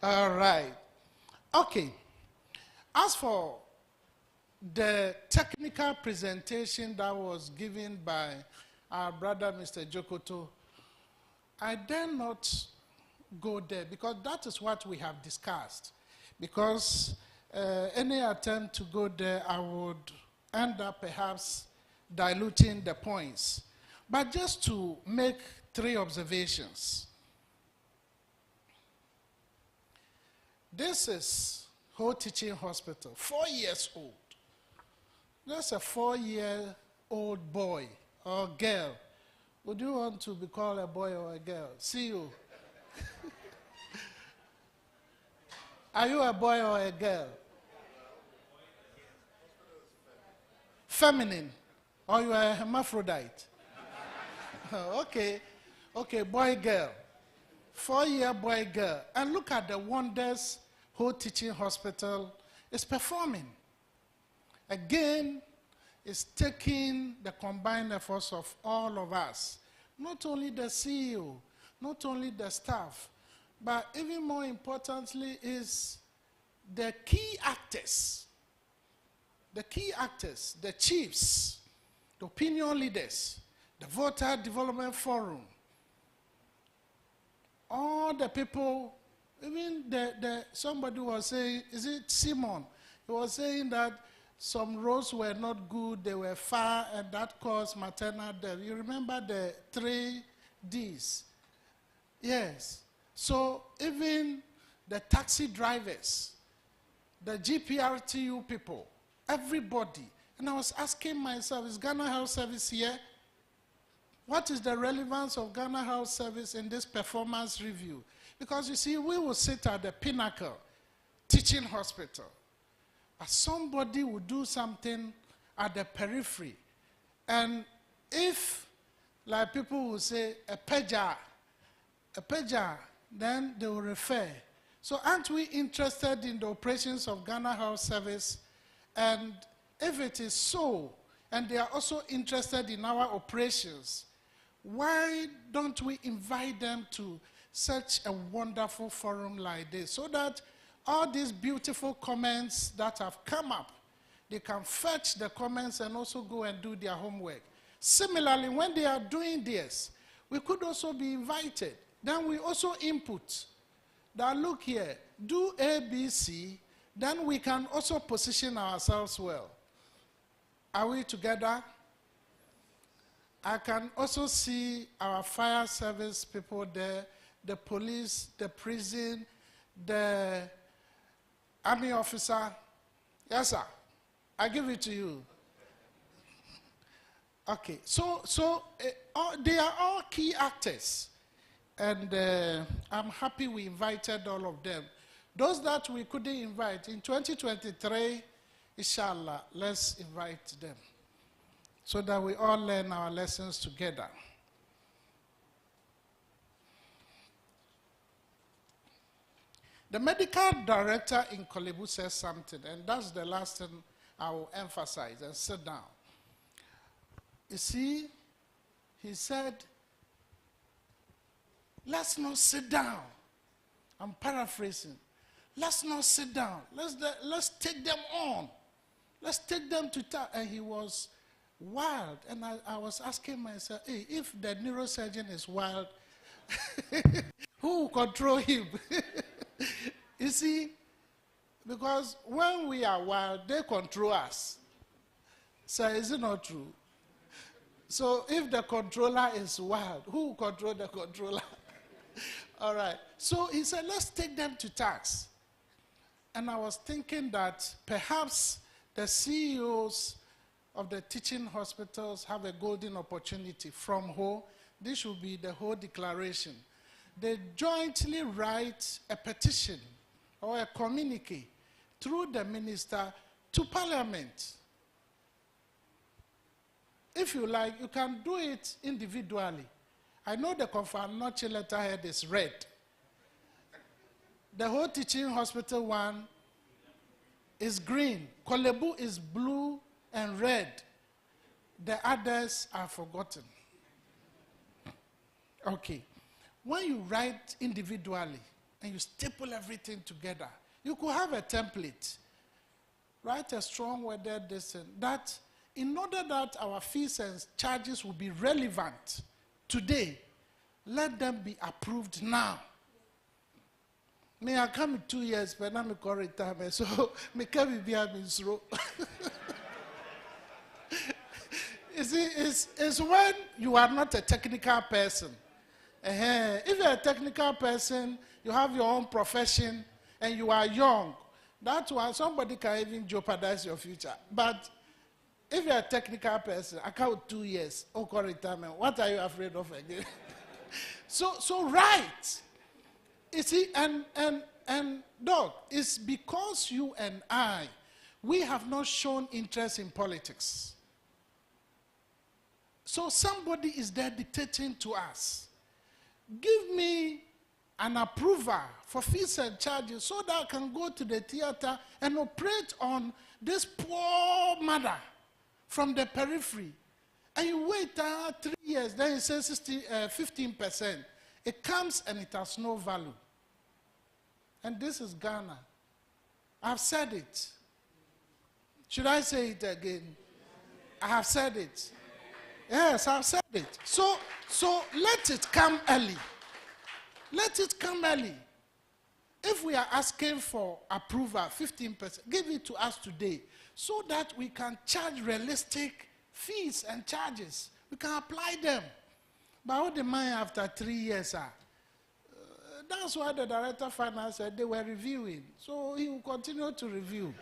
All right. Okay. As for the technical presentation that was given by our brother, Mr. Jokoto, I dare not go there because that is what we have discussed. Because any attempt to go there, I would end up perhaps diluting the points. But just to make 3 observations. This is Whole Teaching Hospital, 4 years old. That's a 4-year-old boy or girl. Would you want to be called a boy or a girl? See you. Are you a boy or a girl? Feminine. Or you are a hermaphrodite? Okay. Okay, boy, girl. 4-year boy, girl. And look at the wonders Whole Teaching Hospital is performing. Again, it's taking the combined efforts of all of us. Not only the CEO, not only the staff, but even more importantly is the key actors. The key actors, the chiefs, the opinion leaders, the Voter Development Forum, all the people, even somebody was saying, is it Simon? He was saying that some roads were not good, they were far, and that caused maternal death. You remember the 3 Ds? Yes. So even the taxi drivers, the GPRTU people, everybody. And I was asking myself, is Ghana Health Service here? What is the relevance of Ghana Health Service in this performance review? Because you see, we will sit at the pinnacle, teaching hospital. But somebody will do something at the periphery. And if, like people will say, a pager, then they will refer. So aren't we interested in the operations of Ghana Health Service? And if it is so, and they are also interested in our operations, why don't we invite them to such a wonderful forum like this so that all these beautiful comments that have come up, they can fetch the comments and also go and do their homework. Similarly, when they are doing this, we could also be invited. Then we also input that, look here, do A, B, C, then we can also position ourselves well. Are we together? I can also see our fire service people there, the police, the prison, the army officer. Yes, sir. I give it to you. Okay, so they are all key actors. And I'm happy we invited all of them. Those that we couldn't invite, in 2023, inshallah, let's invite them so that we all learn our lessons together. The medical director in Kolebu says something, and that's the last thing I will emphasize, and sit down. You see, he said, let's not sit down. I'm paraphrasing. Let's not sit down. Let's take them on. Let's take them to town. And he was wild. And I was asking myself, hey, if the neurosurgeon is wild, who will control him? You see, Because when we are wild, they control us. So is it not true? So if the controller is wild, who will control the controller? All right. So he said, let's take them to task. And I was thinking that perhaps the CEOs of the teaching hospitals have a golden opportunity from whole. This should be the whole declaration. They jointly write a petition or a communique through the minister to Parliament. If you like, you can do it individually. I know the Confirmation letterhead is red. The whole teaching hospital one is green. Kolebu is blue and red. The others are forgotten. Okay. When you write individually and you staple everything together, you could have a template. Write a strong worded descent that in order that our fees and charges will be relevant today, let them be approved now. Me, I come in 2 years, but now I call retirement, so me can't be behind me slow. You see, it's when you are not a technical person. If you're a technical person, you have your own profession, and you are young, that's why somebody can even jeopardize your future. But if you're a technical person, I count 2 years, call retirement. What are you afraid of again? So right. You see, and Doc, it's because you and I, we have not shown interest in politics. So somebody is there dictating to us. Give me an approval for fees and charges so that I can go to the theater and operate on this poor mother from the periphery. And you wait 3 years, then you say 15%. It comes and it has no value. And this is Ghana. I've said it. Should I say it again? I have said it. Yes, I've said it. So let it come early. Let it come early. If we are asking for approval, 15%, give it to us today so that we can charge realistic fees and charges. We can apply them. But what the money after 3 years are? That's why the director of finance said they were reviewing. So he will continue to review.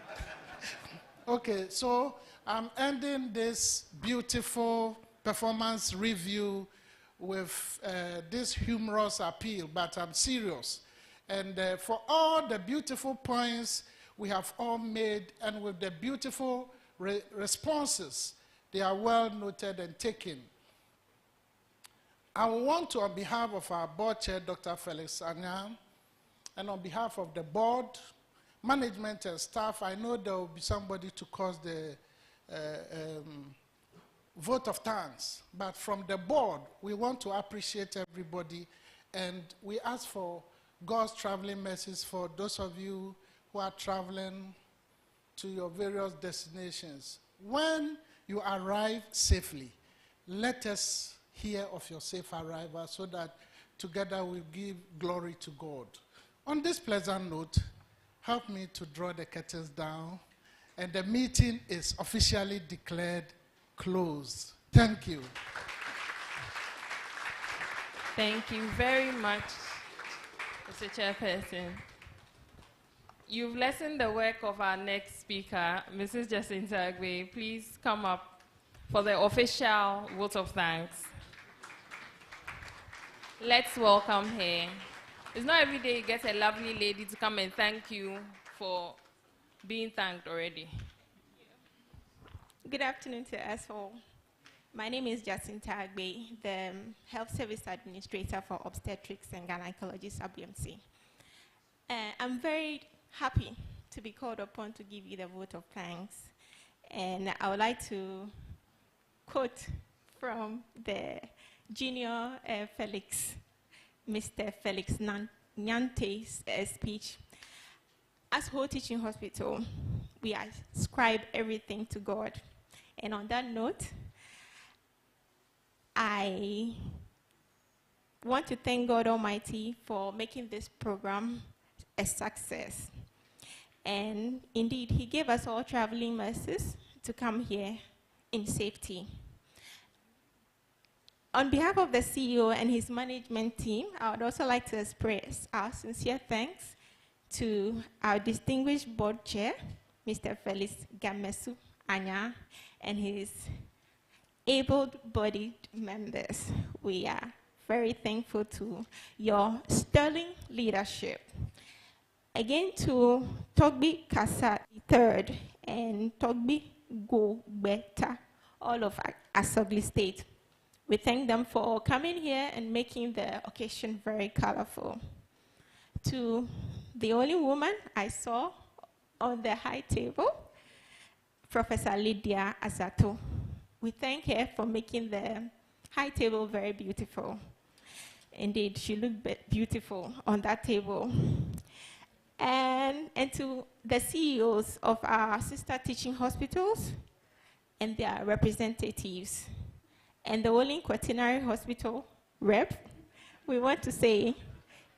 Okay, so I'm ending this beautiful performance review with this humorous appeal, but I'm serious. And for all the beautiful points we have all made, and with the beautiful responses, they are well noted and taken. I want to, on behalf of our board chair, Dr. Felix Anyang, and on behalf of the board, management and staff, I know there will be somebody to cause the vote of thanks. But from the board, we want to appreciate everybody, and we ask for God's traveling mercies for those of you who are traveling to your various destinations. When you arrive safely, let us hear of your safe arrival so that together we'll give glory to God. On this pleasant note, help me to draw the curtains down, and the meeting is officially declared closed. Thank you. Thank you very much, Mr. Chairperson. You've lessened the work of our next speaker, Mrs. Jacinta Agbe. Please come up for the official vote of thanks. Let's welcome her. It's not every day you get a lovely lady to come and thank you for being thanked already. Good afternoon to us all. My name is Jacinta Agbe, the Health Service Administrator for Obstetrics and Gynecology Sub-BMC. I'm very happy to be called upon to give you the vote of thanks. And I would like to quote from the junior Felix, Mr. Felix Nyante's speech. As whole teaching hospital, we ascribe everything to God. And on that note, I want to thank God Almighty for making this program a success. And indeed, he gave us all traveling mercies to come here in safety. On behalf of the CEO and his management team, I would also like to express our sincere thanks to our distinguished board chair, Mr. Felix Gamesu Anya, and his able-bodied members. We are very thankful to your sterling leadership. Again, to Togbi Kasa III and Togbi Go Beta, all of Asogli State. We thank them for coming here and making the occasion very colorful. To the only woman I saw on the high table, Professor Lydia Azato. We thank her for making the high table very beautiful. Indeed, she looked beautiful on that table. And to the CEOs of our sister teaching hospitals and their representatives, and the Olin Quaternary Hospital rep, we want to say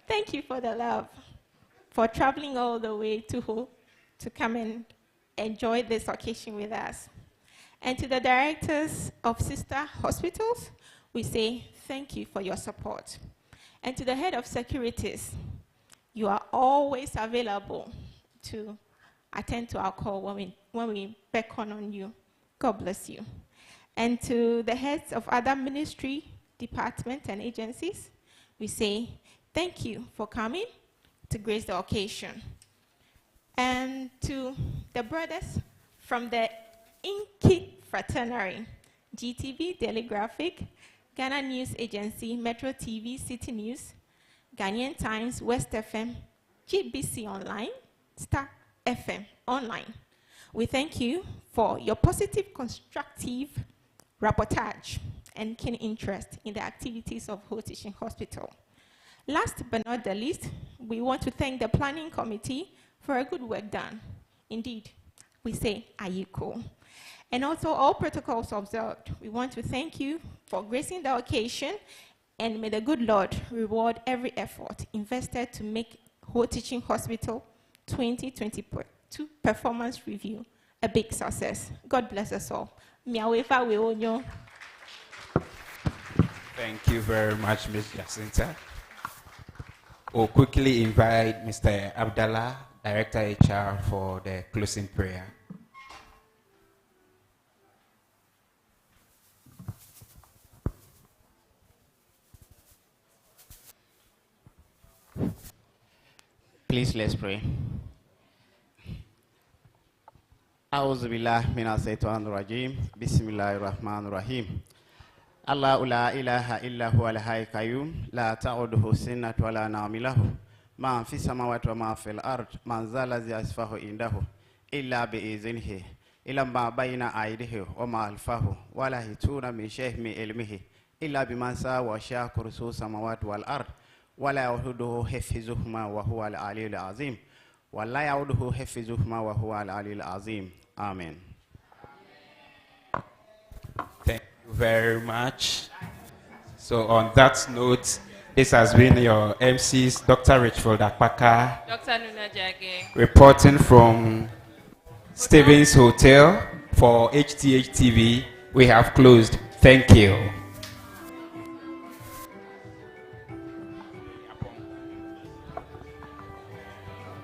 thank you for the love, for traveling all the way to Ho to come and enjoy this occasion with us. And to the directors of sister hospitals, we say thank you for your support. And to the head of securities, you are always available to attend to our call when we beckon on you. God bless you. And to the heads of other ministry, departments, and agencies, we say thank you for coming to grace the occasion. And to the brothers from the Inky Fraternary, GTV, Daily Graphic, Ghana News Agency, Metro TV, City News, Ghanaian Times, West FM, GBC Online, Star FM Online. We thank you for your positive, constructive rapportage and keen interest in the activities of Ho Teaching Hospital. Last but not the least, we want to thank the planning committee for a good work done. Indeed, we say Ayiko. And also all protocols observed. We want to thank you for gracing the occasion, and may the good Lord reward every effort invested to make Ho Teaching Hospital 2022 performance review a big success. God bless us all. Thank you very much, Ms. Jacinta. We'll quickly invite Mr. Abdallah, Director HR, for the closing prayer. Please, let's pray. أعوذ بالله من الشيطان الرجيم بسم الله الرحمن الرحيم الله لا إله إلا هو الحي القيوم لا تأخذه سنة ولا نوم له ما في السماوات وما في الأرض من ذا الذي يشفع عنده إلا بإذنه إلا ما بين أيديه وما خلفه ولا يحيطون من شيء من علمه إلا بما شاء وسع كرسيه السماوات والأرض ولا يؤوده حفظهما وهو العلي العظيم ولا يؤوده حفظهما وهو العلي العظيم. Amen. Thank you very much. So on that note, this has been your MCs, Dr. Richfield Akpaka, Dr. Nuna Jage, reporting from Stevens Hotel for HTH TV. We have closed. Thank you.